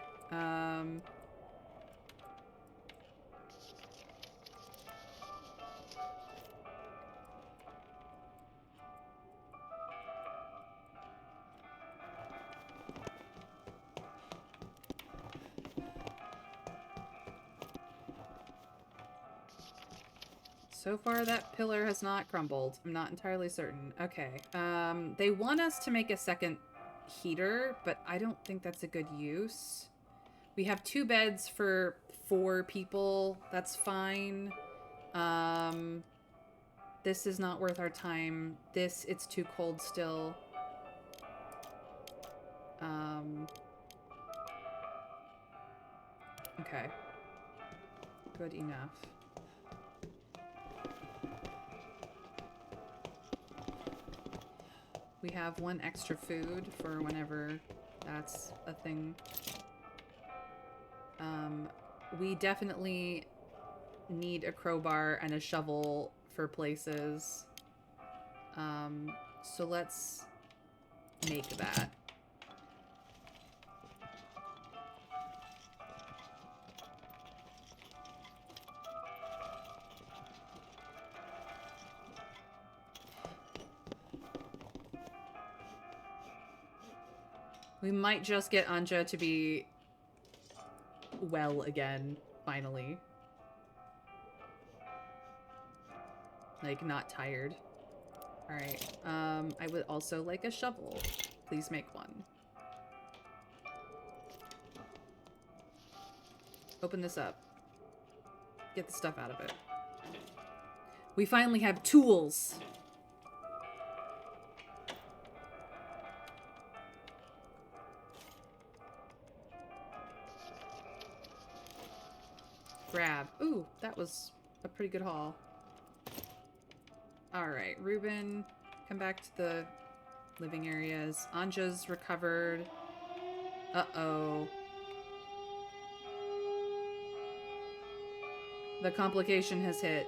So far, that pillar has not crumbled. I'm not entirely certain. Okay. They want us to make a second heater, but I don't think that's a good use. We have 2 beds for 4 people. That's fine. This is not worth our time. This, it's too cold still. Okay. Good enough. We have 1 extra food for whenever that's a thing. We definitely need a crowbar and a shovel for places. So let's make that. We might just get Anja to be well again, finally. Like, not tired. Alright, I would also like a shovel. Please make one. Open this up. Get the stuff out of it. We finally have tools! Grab. Ooh, that was a pretty good haul. Alright, Ruben, come back to the living areas. Anja's recovered. Uh-oh. The complication has hit.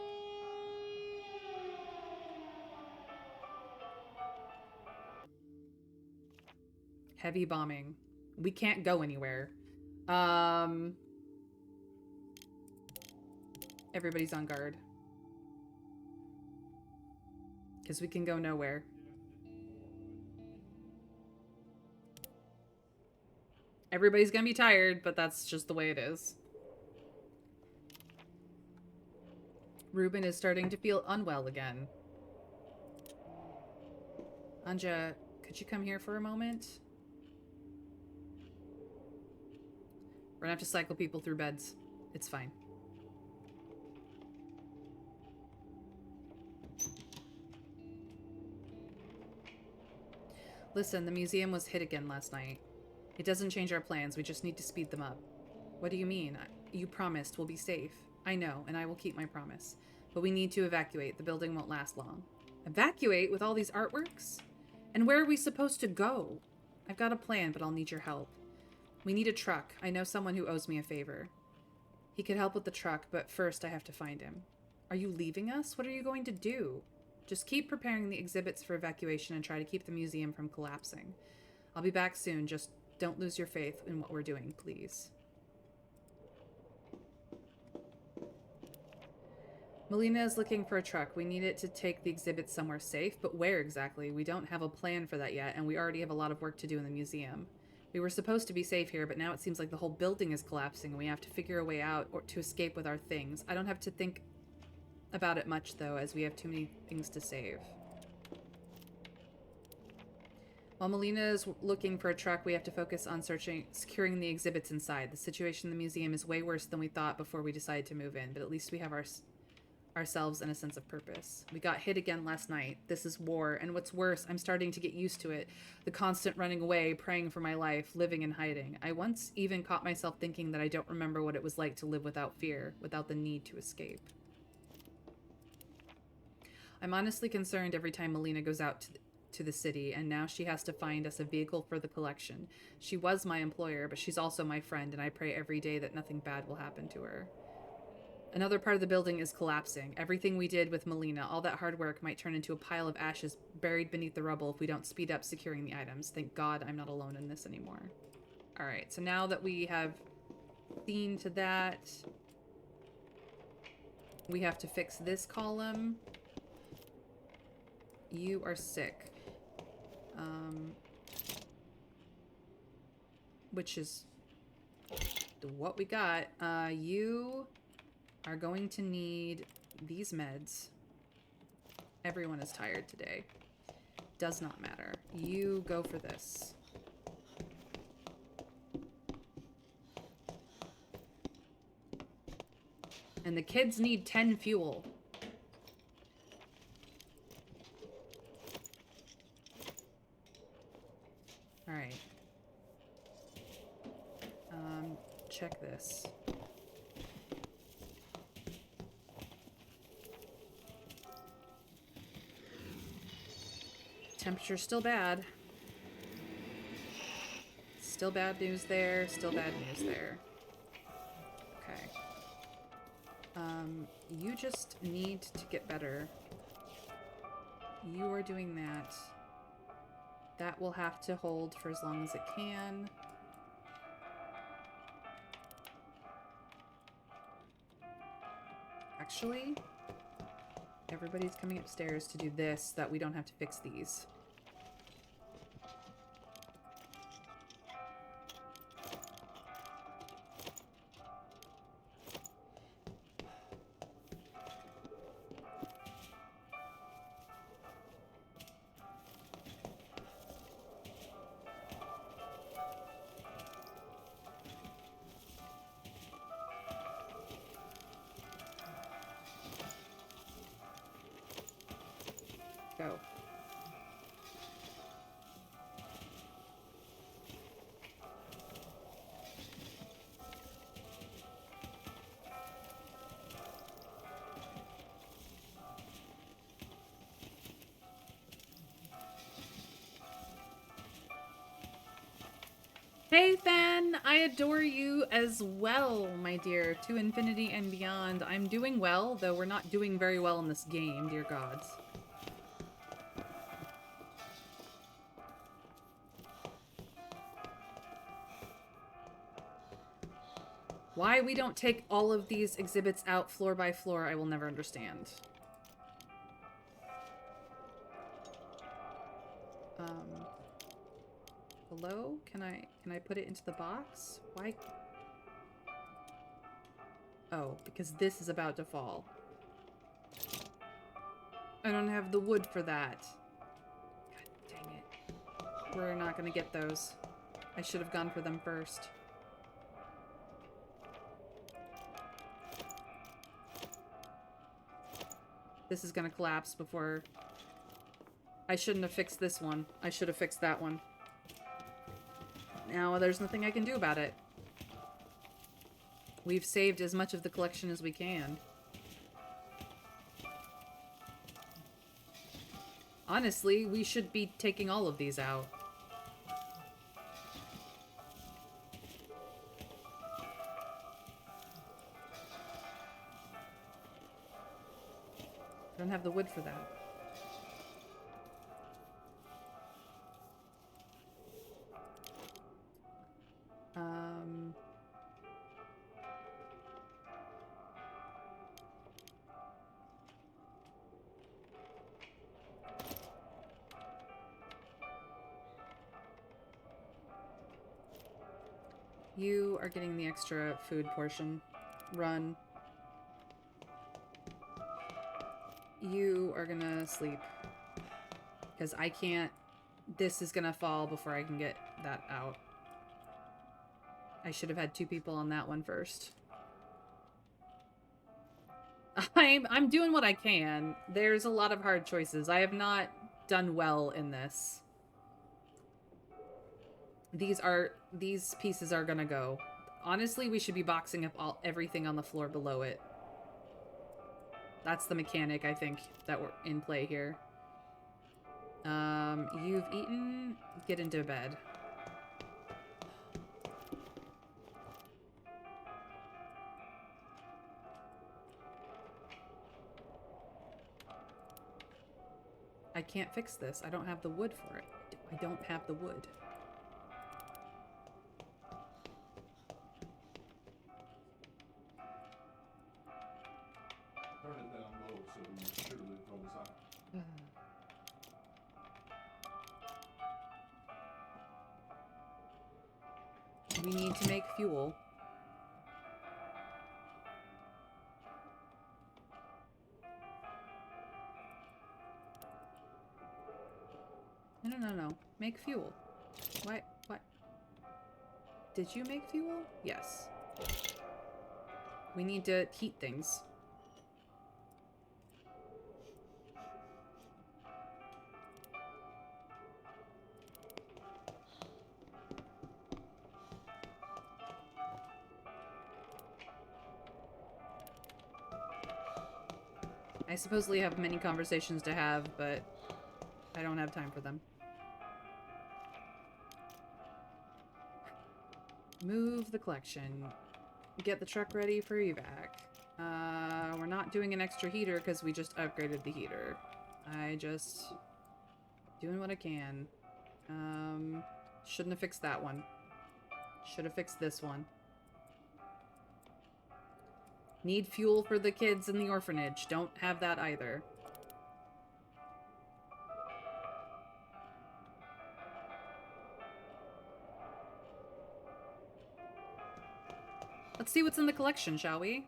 Heavy bombing. We can't go anywhere. Everybody's on guard. Because we can go nowhere. Everybody's gonna be tired, but that's just the way it is. Ruben is starting to feel unwell again. Anja, could you come here for a moment? We're gonna have to cycle people through beds. It's fine. Listen, the museum was hit again last night. It doesn't change our plans, we just need to speed them up. What do you mean? You promised we'll be safe. I know, and I will keep my promise. But we need to evacuate. The building won't last long. Evacuate with all these artworks? And where are we supposed to go? I've got a plan, but I'll need your help. We need a truck. I know someone who owes me a favor. He could help with the truck, but first I have to find him. Are you leaving us? What are you going to do? Just keep preparing the exhibits for evacuation and try to keep the museum from collapsing. I'll be back soon. Just don't lose your faith in what we're doing, please. Melina is looking for a truck. We need it to take the exhibits somewhere safe, but where exactly? We don't have a plan for that yet, and we already have a lot of work to do in the museum. We were supposed to be safe here, but now it seems like the whole building is collapsing, and we have to figure a way out or to escape with our things. I don't have to think about it much, though, as we have too many things to save. While Melina is looking for a truck, we have to focus on securing the exhibits inside. The situation in the museum is way worse than we thought before we decided to move in, but at least we have ourselves and a sense of purpose. We got hit again last night. This is war, and what's worse, I'm starting to get used to it. The constant running away, praying for my life, living in hiding. I once even caught myself thinking that I don't remember what it was like to live without fear, without the need to escape. I'm honestly concerned every time Melina goes out to the city, and now she has to find us a vehicle for the collection. She was my employer, but she's also my friend, and I pray every day that nothing bad will happen to her. Another part of the building is collapsing. Everything we did with Melina, all that hard work, might turn into a pile of ashes buried beneath the rubble if we don't speed up securing the items. Thank God I'm not alone in this anymore. Alright, so now that we have seen to that, we have to fix this column. You are sick. Which is what we got. You are going to need these meds. Everyone is tired today. Does not matter. You go for this. And the kids need 10 fuel. Alright. Check this. Temperature's still bad. Still bad news there. Still bad news there. Okay. You just need to get better. You are doing that. That will have to hold for as long as it can. Actually, everybody's coming upstairs to do this so that we don't have to fix these. Go. Hey, Fan! I adore you as well, my dear. To infinity and beyond. I'm doing well, though we're not doing very well in this game, dear gods. Why we don't take all of these exhibits out floor by floor, I will never understand. Hello? Can I put it into the box? Why? Oh, because this is about to fall. I don't have the wood for that. God dang it. We're not gonna get those. I should have gone for them first. This is gonna collapse before... I shouldn't have fixed this one. I should have fixed that one. Now there's nothing I can do about it. We've saved as much of the collection as we can. Honestly, we should be taking all of these out. I don't have the wood for that. You are getting the extra food portion. Run. You are gonna sleep. Because I can't... This is gonna fall before I can get that out. I should have had 2 people on that one first. I'm doing what I can. There's a lot of hard choices. I have not done well in this. These pieces are gonna go. Honestly, we should be boxing up everything on the floor below it. That's the mechanic, I think, that we're in play here. You've eaten. Get into bed. I can't fix this. I don't have the wood for it. I don't have the wood. Turn it down low so we surely it goes out. We need to make fuel. No. Make fuel. Why? What? Did you make fuel? Yes. We need to heat things. I supposedly have many conversations to have, but I don't have time for them. Move the collection. Get the truck ready for evac. We're not doing an extra heater because we just upgraded the heater. I just... doing what I can. Shouldn't have fixed that one. Should have fixed this one. Need fuel for the kids in the orphanage. Don't have that either. Let's see what's in the collection, shall we?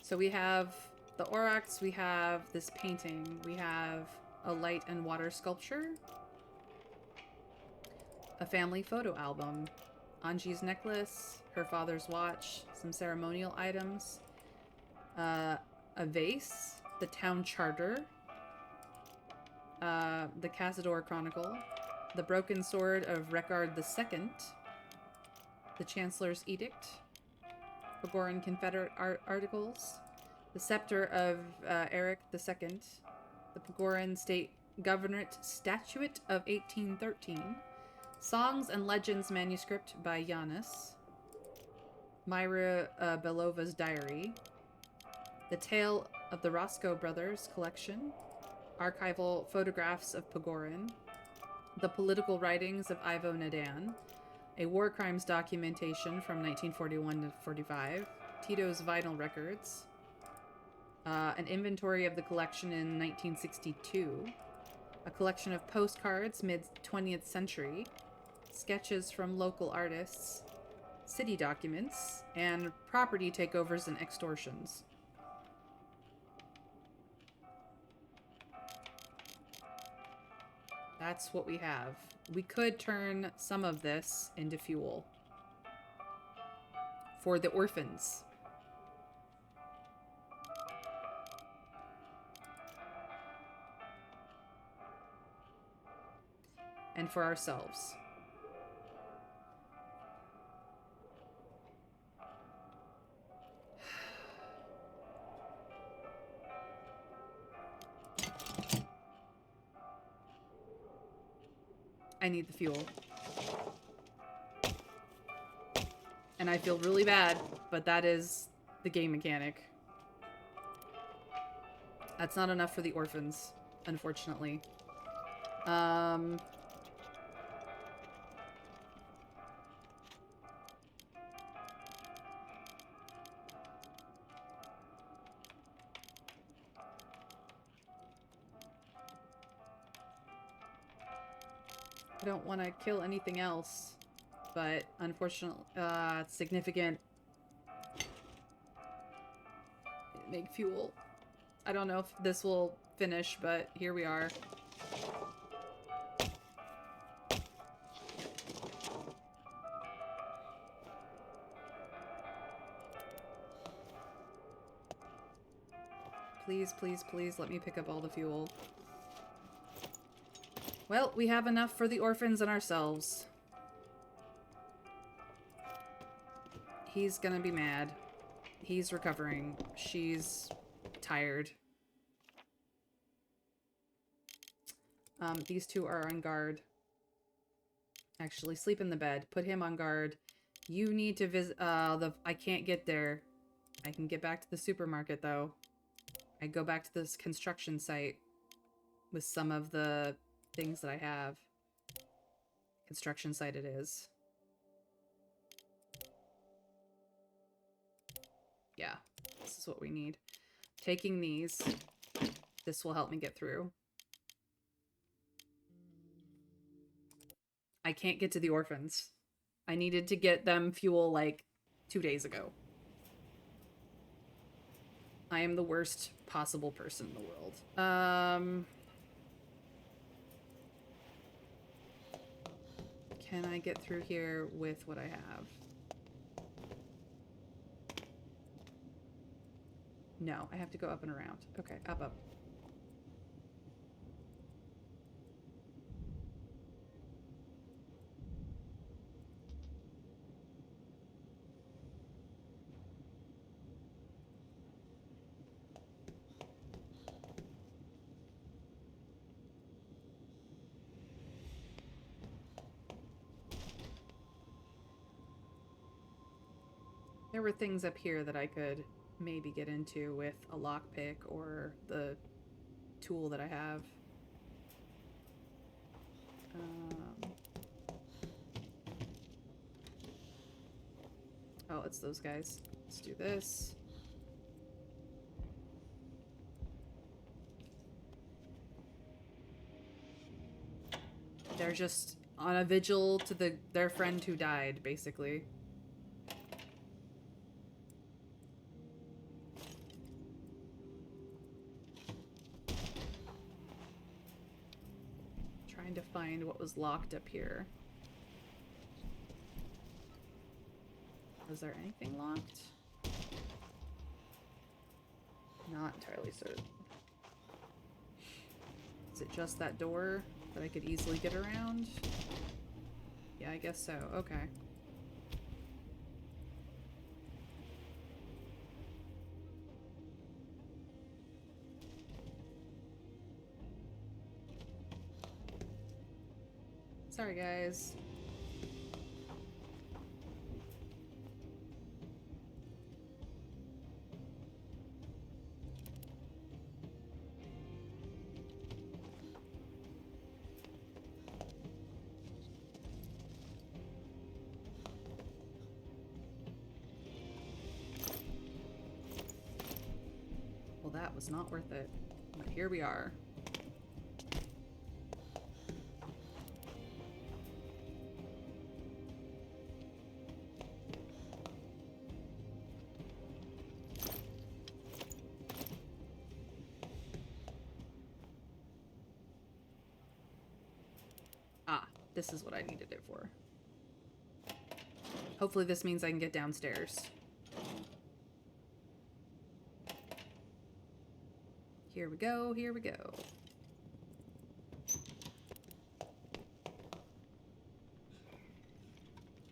So we have the Aurochs, we have this painting, we have a light and water sculpture, a family photo album, Anji's necklace, her father's watch, some ceremonial items, a vase, the town charter, the Cazador Chronicle, the broken sword of Rekard II, the Chancellor's Edict, Pagoran Confederate articles, the Scepter of Eric II, the Pagoran State Governorate Statute of 1813, Songs and Legends manuscript by Giannis, Myra Belova's diary, the Tale of the Roscoe Brothers collection, archival photographs of Pagoran, the political writings of Ivo Nadan, a war crimes documentation from 1941 to 45, Tito's vinyl records, an inventory of the collection in 1962, a collection of postcards mid-20th century, sketches from local artists, city documents, and property takeovers and extortions. That's what we have. We could turn some of this into fuel for the orphans. And for ourselves. I need the fuel. And I feel really bad, but that is the game mechanic. That's not enough for the orphans, unfortunately. I don't want to kill anything else, but unfortunately, it's significant. Make fuel. I don't know if this will finish, but here we are. Please, please, please let me pick up all the fuel. Well, we have enough for the orphans and ourselves. He's gonna be mad. He's recovering. She's tired. These two are on guard. Actually, sleep in the bed. Put him on guard. You need to visit, I can't get there. I can get back to the supermarket, though. I go back to this construction site with some of the things that I have. Construction site it is. Yeah, this is what we need. Taking these, this will help me get through. I can't get to the orphans. I needed to get them fuel like 2 days ago. I am the worst possible person in the world. Can I get through here with what I have? No, I have to go up and around. Okay, up, up. There were things up here that I could maybe get into with a lockpick or the tool that I have. Oh, it's those guys. Let's do this. They're just on a vigil to their friend who died, basically. Trying to find what was locked up here. Was there anything locked? Not entirely certain. Is it just that door that I could easily get around? Yeah, I guess so. Okay. Sorry, guys. Well, that was not worth it. But here we are. Ah, this is what I needed it for. Hopefully this means I can get downstairs. Here we go, here we go.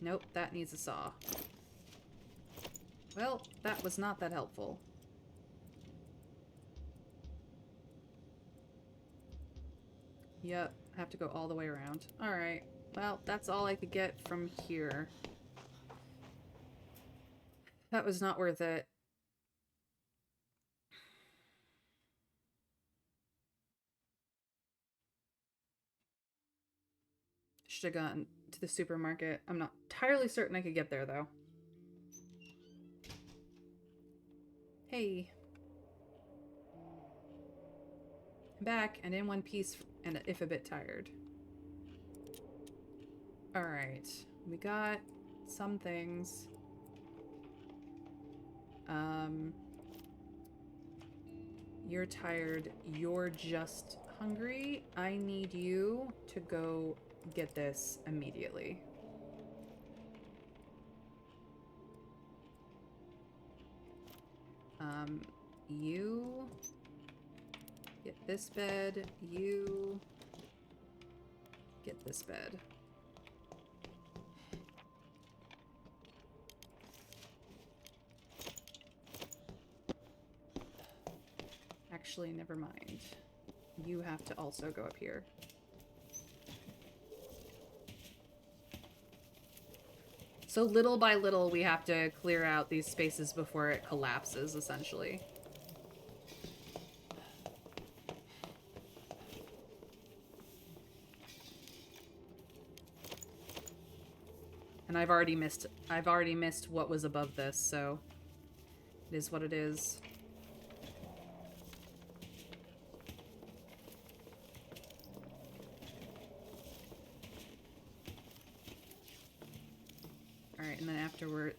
Nope, that needs a saw. Well, that was not that helpful. Yep, have to go all the way around. Alright, well, that's all I could get from here. That was not worth it. Should have gone to the supermarket. I'm not entirely certain I could get there, though. Hey. I'm back and in one piece and if a bit tired. Alright. We got some things. You're tired. You're just hungry. I need you to go get this immediately. You get this bed. You get this bed. Actually, never mind. You have to also go up here. So little by little, we have to clear out these spaces before it collapses, essentially. And I've already missed what was above this, so it is what it is. Alright, and then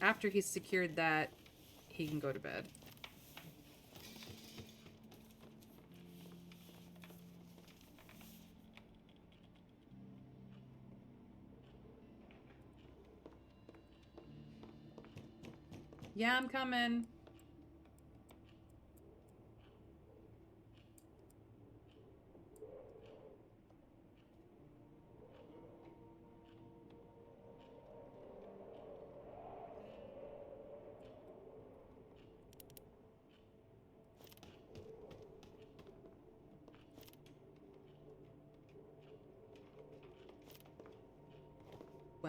after he's secured that, he can go to bed. Yeah, I'm coming.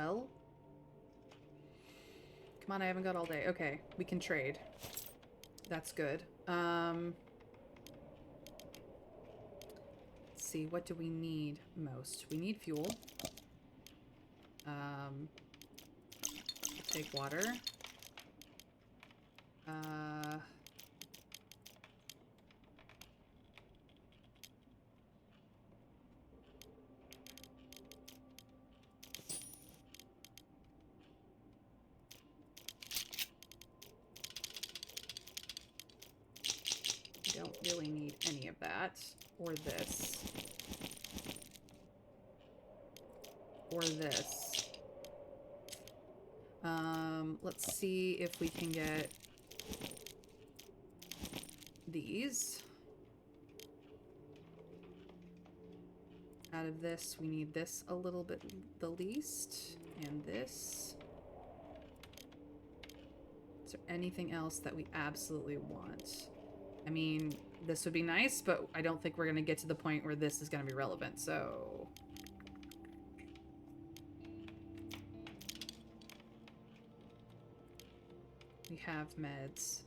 Well. Come on, I haven't got all day. Okay, we can trade. That's good. Let's see, what do we need most? We need fuel. Take water. Don't really need any of that. Or this. Or this. Let's see if we can get these. Out of this, we need this a little bit the least. And this. Is there anything else that we absolutely want? I mean, this would be nice, but I don't think we're going to get to the point where this is going to be relevant, so... We have meds.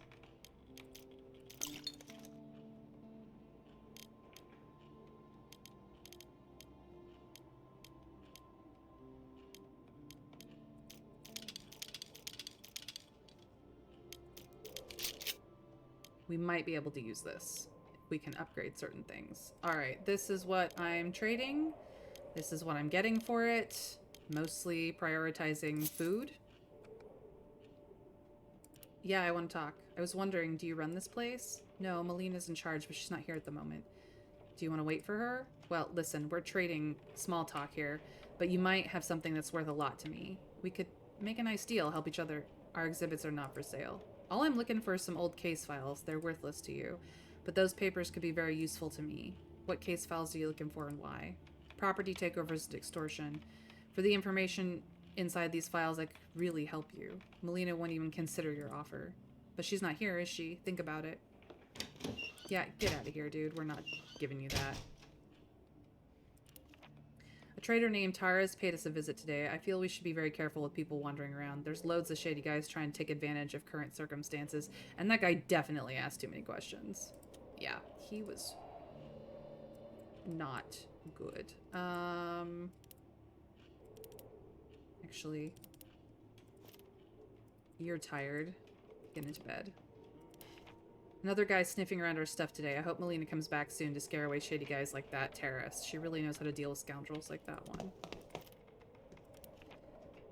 We might be able to use this. We can upgrade certain things. Alright, this is what I'm trading. This is what I'm getting for it. Mostly prioritizing food. Yeah, I want to talk. I was wondering, do you run this place? No, Melina's in charge, but she's not here at the moment. Do you want to wait for her? Well, listen, we're trading small talk here, but you might have something that's worth a lot to me. We could make a nice deal, help each other. Our exhibits are not for sale. All I'm looking for is some old case files. They're worthless to you, but those papers could be very useful to me. What case files are you looking for and why? Property takeovers and extortion. For the information inside these files, I could really help you. Melina won't even consider your offer. But she's not here, is she? Think about it. Yeah, get out of here, dude. We're not giving you that. A trader named Taras paid us a visit today. I feel we should be very careful with people wandering around. There's loads of shady guys trying to take advantage of current circumstances, and that guy definitely asked too many questions. Yeah, he was not good. Actually, you're tired. Get into bed. Another guy sniffing around our stuff today. I hope Melina comes back soon to scare away shady guys like that Terrace. She really knows how to deal with scoundrels like that one.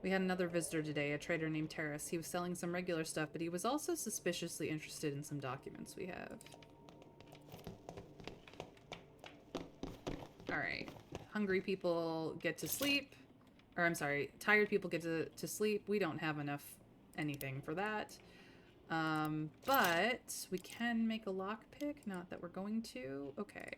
We had another visitor today, a trader named Terrace. He was selling some regular stuff, but he was also suspiciously interested in some documents we have. Alright. Hungry people get to sleep. Or, I'm sorry, tired people get to sleep. We don't have enough anything for that. But we can make a lockpick. Not that we're going to. Okay.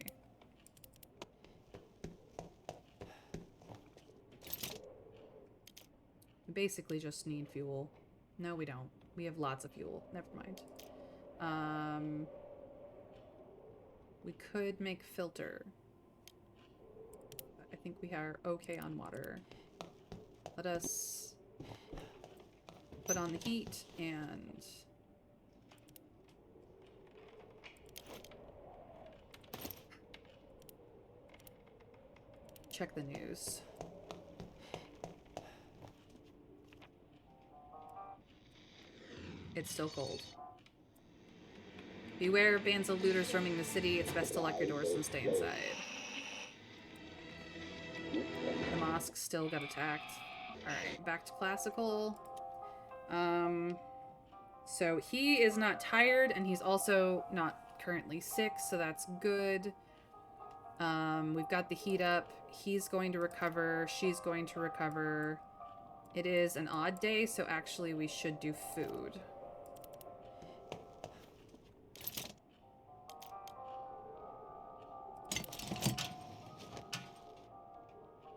We basically just need fuel. No, we don't. We have lots of fuel. Never mind. We could make filter. I think we are okay on water. Let us put on the heat and check the news. It's still cold. Beware bands of looters roaming the city. It's best to lock your doors and stay inside. The mosque still got attacked. Alright, back to classical. So he is not tired, and he's also not currently sick, so that's good. We've got the heat up. He's going to recover. She's going to recover. It is an odd day, so actually we should do food.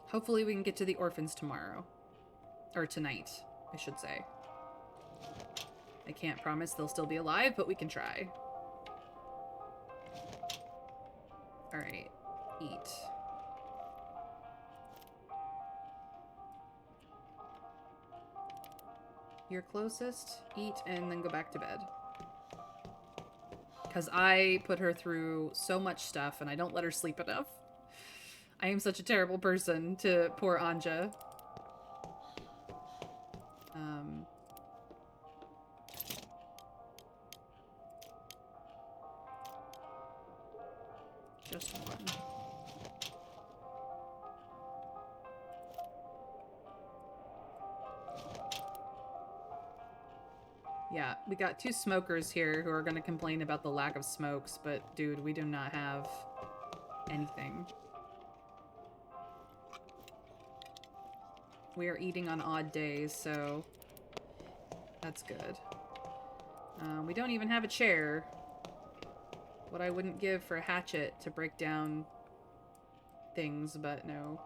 Hopefully we can get to the orphans tomorrow. Or tonight, I should say. I can't promise they'll still be alive, but we can try. Alright. Eat. You're closest. Eat and then go back to bed. Because I put her through so much stuff and I don't let her sleep enough. I am such a terrible person to poor Anja. Just one. Yeah, we got 2 smokers here who are going to complain about the lack of smokes, but dude, we do not have anything. We are eating on odd days, so that's good. We don't even have a chair. What I wouldn't give for a hatchet to break down things, but no.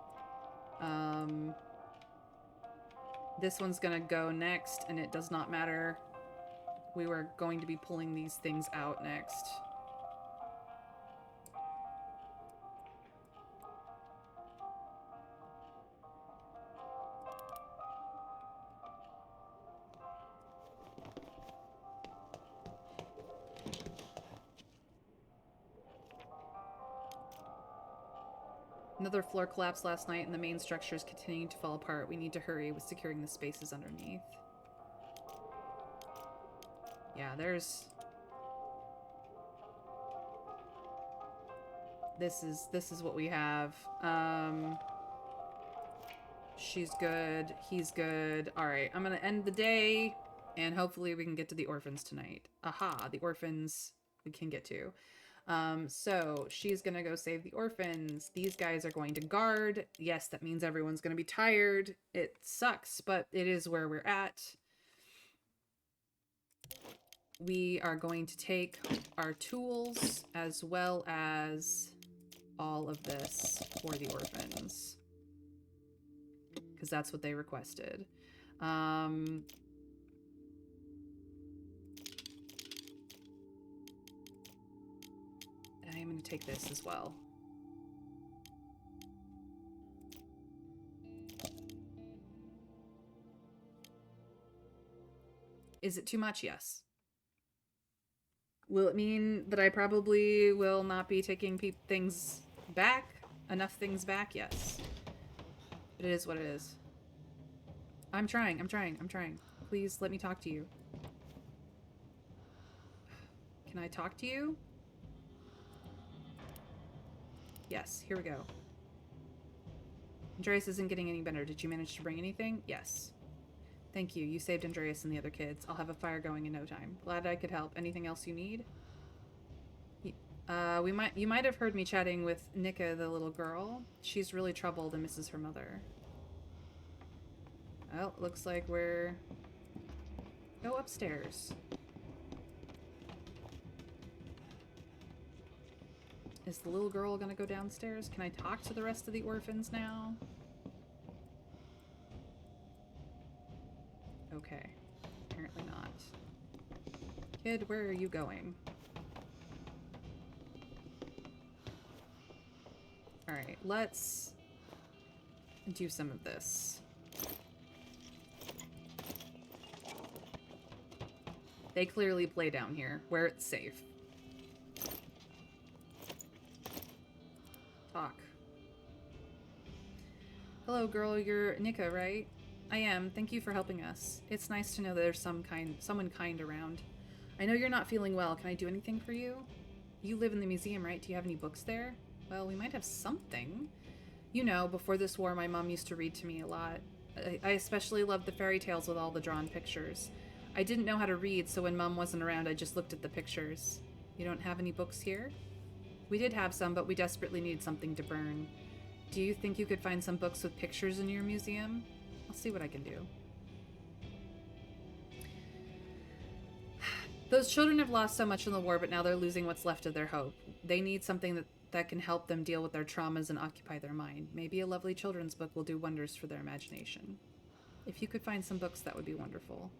This one's gonna go next, and it does not matter. We were going to be pulling these things out next. Another floor collapsed last night and the main structure is continuing to fall apart. We need to hurry with securing the spaces underneath. Yeah, there's... This is what we have. She's good. He's good. Alright, I'm gonna end the day and hopefully we can get to the orphans tonight. Aha, the orphans we can get to. So she's gonna go save the orphans. These guys are going to guard. Yes, that means everyone's gonna be tired. It sucks, but it is where we're at. We are going to take our tools as well as all of this for the orphans. Because that's what they requested. I'm going to take this as well. Is it too much? Yes. Will it mean that I probably will not be taking things back? Enough things back? Yes. But it is what it is. I'm trying. Please let me talk to you. Can I talk to you? Yes, here we go. Andreas isn't getting any better. Did you manage to bring anything? Yes. Thank you. You saved Andreas and the other kids. I'll have a fire going in no time. Glad I could help. Anything else you need? You might have heard me chatting with Nika, the little girl. She's really troubled and misses her mother. Well, looks like we're... Go upstairs. Is the little girl gonna go downstairs? Can I talk to the rest of the orphans now? Okay. Apparently not. Kid, where are you going? Alright, let's do some of this. They clearly play down here, where it's safe. Talk. Hello, girl. You're Nika, right? I am. Thank you for helping us. It's nice to know that there's someone kind around. I know you're not feeling well. Can I do anything for you? You live in the museum, right? Do you have any books there? Well, we might have something. You know, before this war, my mom used to read to me a lot. I especially loved the fairy tales with all the drawn pictures. I didn't know how to read, so when Mom wasn't around, I just looked at the pictures. You don't have any books here? We did have some, but we desperately needed something to burn. Do you think you could find some books with pictures in your museum? I'll see what I can do. Those children have lost so much in the war, but now they're losing what's left of their hope. They need something that can help them deal with their traumas and occupy their mind. Maybe a lovely children's book will do wonders for their imagination. If you could find some books, that would be wonderful.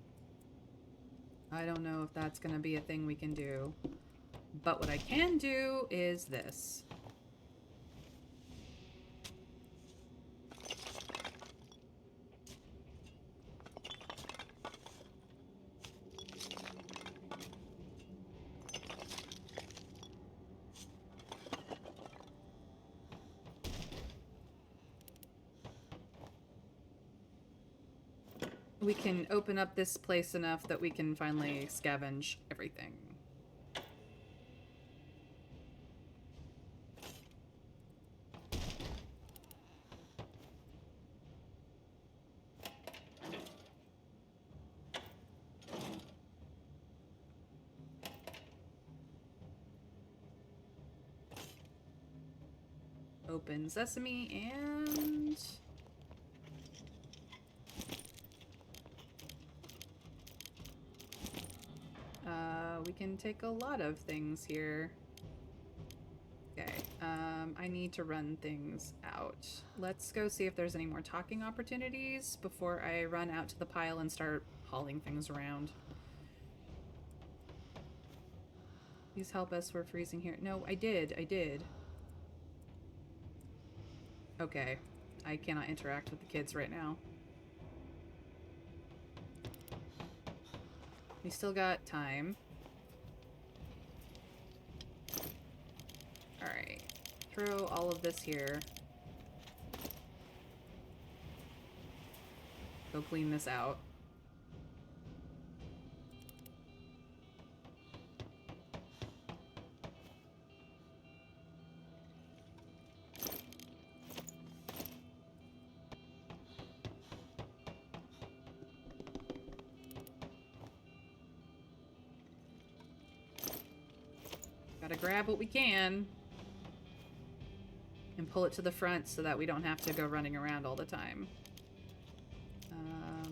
I don't know if that's going to be a thing we can do. But what I can do is this. we can open up this place enough that we can finally scavenge everything. Open sesame and... we can take a lot of things here. Okay, I need to run things out. Let's go see if there's any more talking opportunities before I run out to the pile and start hauling things around. Please help us, we're freezing here. No, I did. Okay, I cannot interact with the kids right now. We still got time. Alright, throw all of this here. Go clean this out. Gotta grab what we can and pull it to the front so that we don't have to go running around all the time.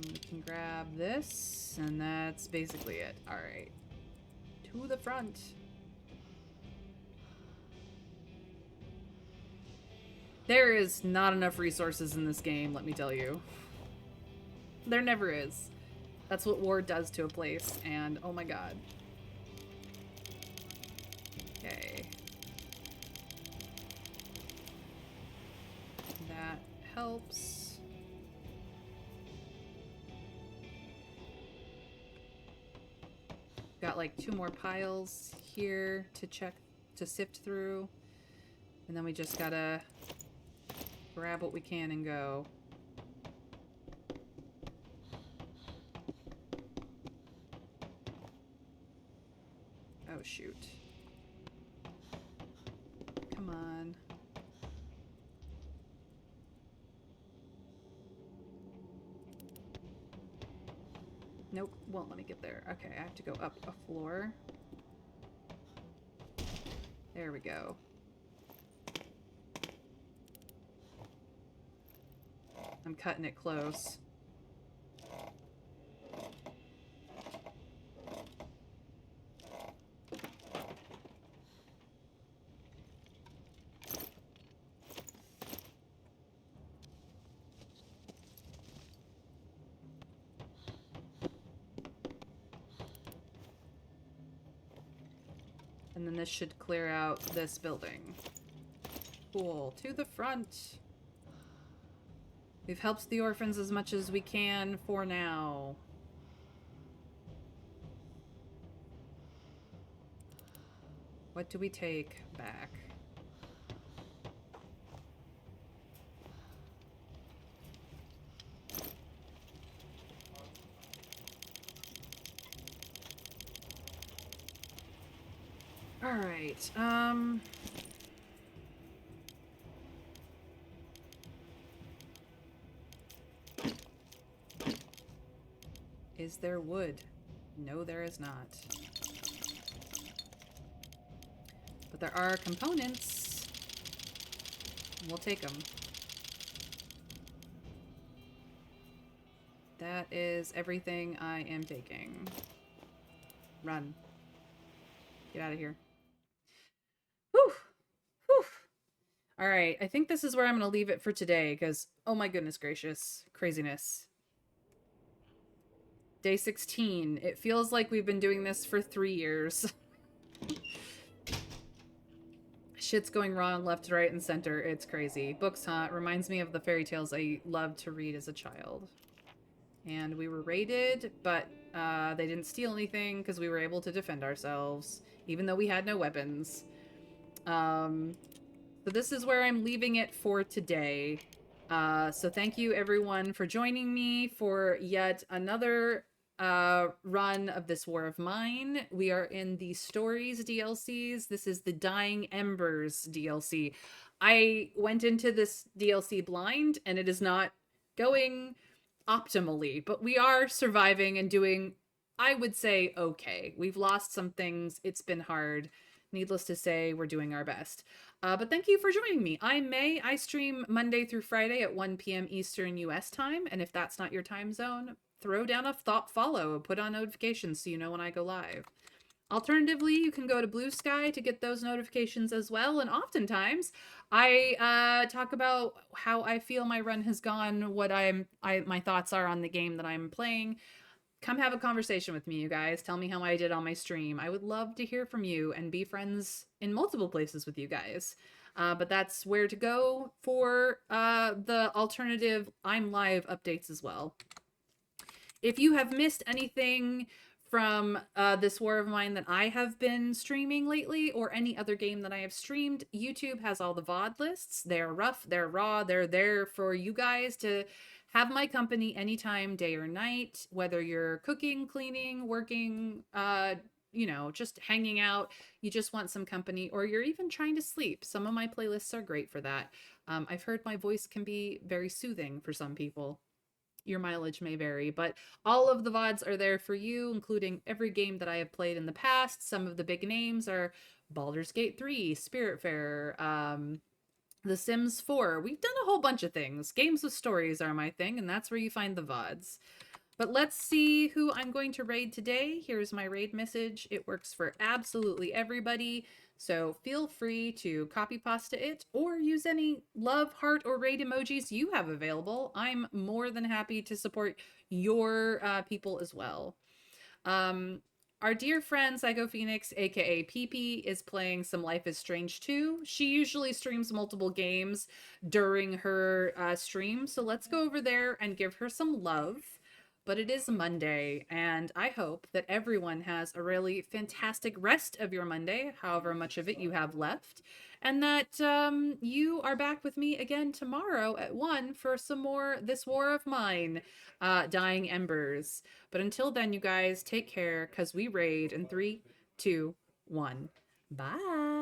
We can grab this, and that's basically it. Alright. To the front. There is not enough resources in this game, let me tell you. There never is. That's what war does to a place, and oh my god. Okay. That helps. Got like 2 more piles here to check, to sift through. And then we just gotta grab what we can and go. Oh shoot. Come on. Nope, won't let me get there. Okay, I have to go up a floor. There we go. I'm cutting it close. And then this should clear out this building. Cool. To the front. We've helped the orphans as much as we can for now. What do we take back? All right. Is there wood? No, there is not. But there are components. We'll take them. That is everything I am taking. Run. Get out of here. Whew. Whew. Alright, I think this is where I'm going to leave it for today, because, oh my goodness gracious, craziness. Day 16. It feels like we've been doing this for 3 years. Shit's going wrong left, right, and center. It's crazy. Books, huh? It reminds me of the fairy tales I loved to read as a child. And we were raided, but they didn't steal anything because we were able to defend ourselves, even though we had no weapons. So this is where I'm leaving it for today. So thank you everyone for joining me for yet another run of this War of Mine. We are in the Stories DLCs. This is the Dying Embers DLC. I went into this DLC blind and it is not going optimally, but we are surviving and doing, I would say, okay. We've lost some things. It's been hard. Needless to say, we're doing our best. But thank you for joining me. I'm May. I stream Monday through Friday at 1 p.m. Eastern US time. And if that's not your time zone, throw down a thought follow, put on notifications so you know when I go live. Alternatively, you can go to Blue Sky to get those notifications as well. And oftentimes, I talk about how I feel my run has gone, what my thoughts are on the game that I'm playing. Come have a conversation with me, you guys. Tell me how I did on my stream. I would love to hear from you and be friends in multiple places with you guys. But that's where to go for the alternative I'm live updates as well. If you have missed anything from this War of Mine that I have been streaming lately, or any other game that I have streamed, YouTube has all the VOD lists. They're rough, they're raw, they're there for you guys to have my company anytime, day or night, whether you're cooking, cleaning, working, just hanging out, you just want some company, or you're even trying to sleep. Some of my playlists are great for that. I've heard my voice can be very soothing for some people. Your mileage may vary, but all of the VODs are there for you, including every game that I have played in the past. Some of the big names are Baldur's Gate 3, Spiritfarer, The Sims 4. We've done a whole bunch of things. Games with stories are my thing, and that's where you find the VODs. But let's see who I'm going to raid today. Here's my raid message. It works for absolutely everybody. So feel free to copy pasta it or use any love, heart, or raid emojis you have available. I'm more than happy to support your people as well. Um, our dear friend Psycho Phoenix, aka PP, is playing some Life is Strange 2. She usually streams multiple games during her stream, so let's go over there and give her some love. But it is Monday, and I hope that everyone has a really fantastic rest of your Monday, however much of it you have left, and that you are back with me again tomorrow at 1 for some more This War of Mine, Dying Embers. But until then, you guys, take care, because we raid in 3, 2, 1. Bye.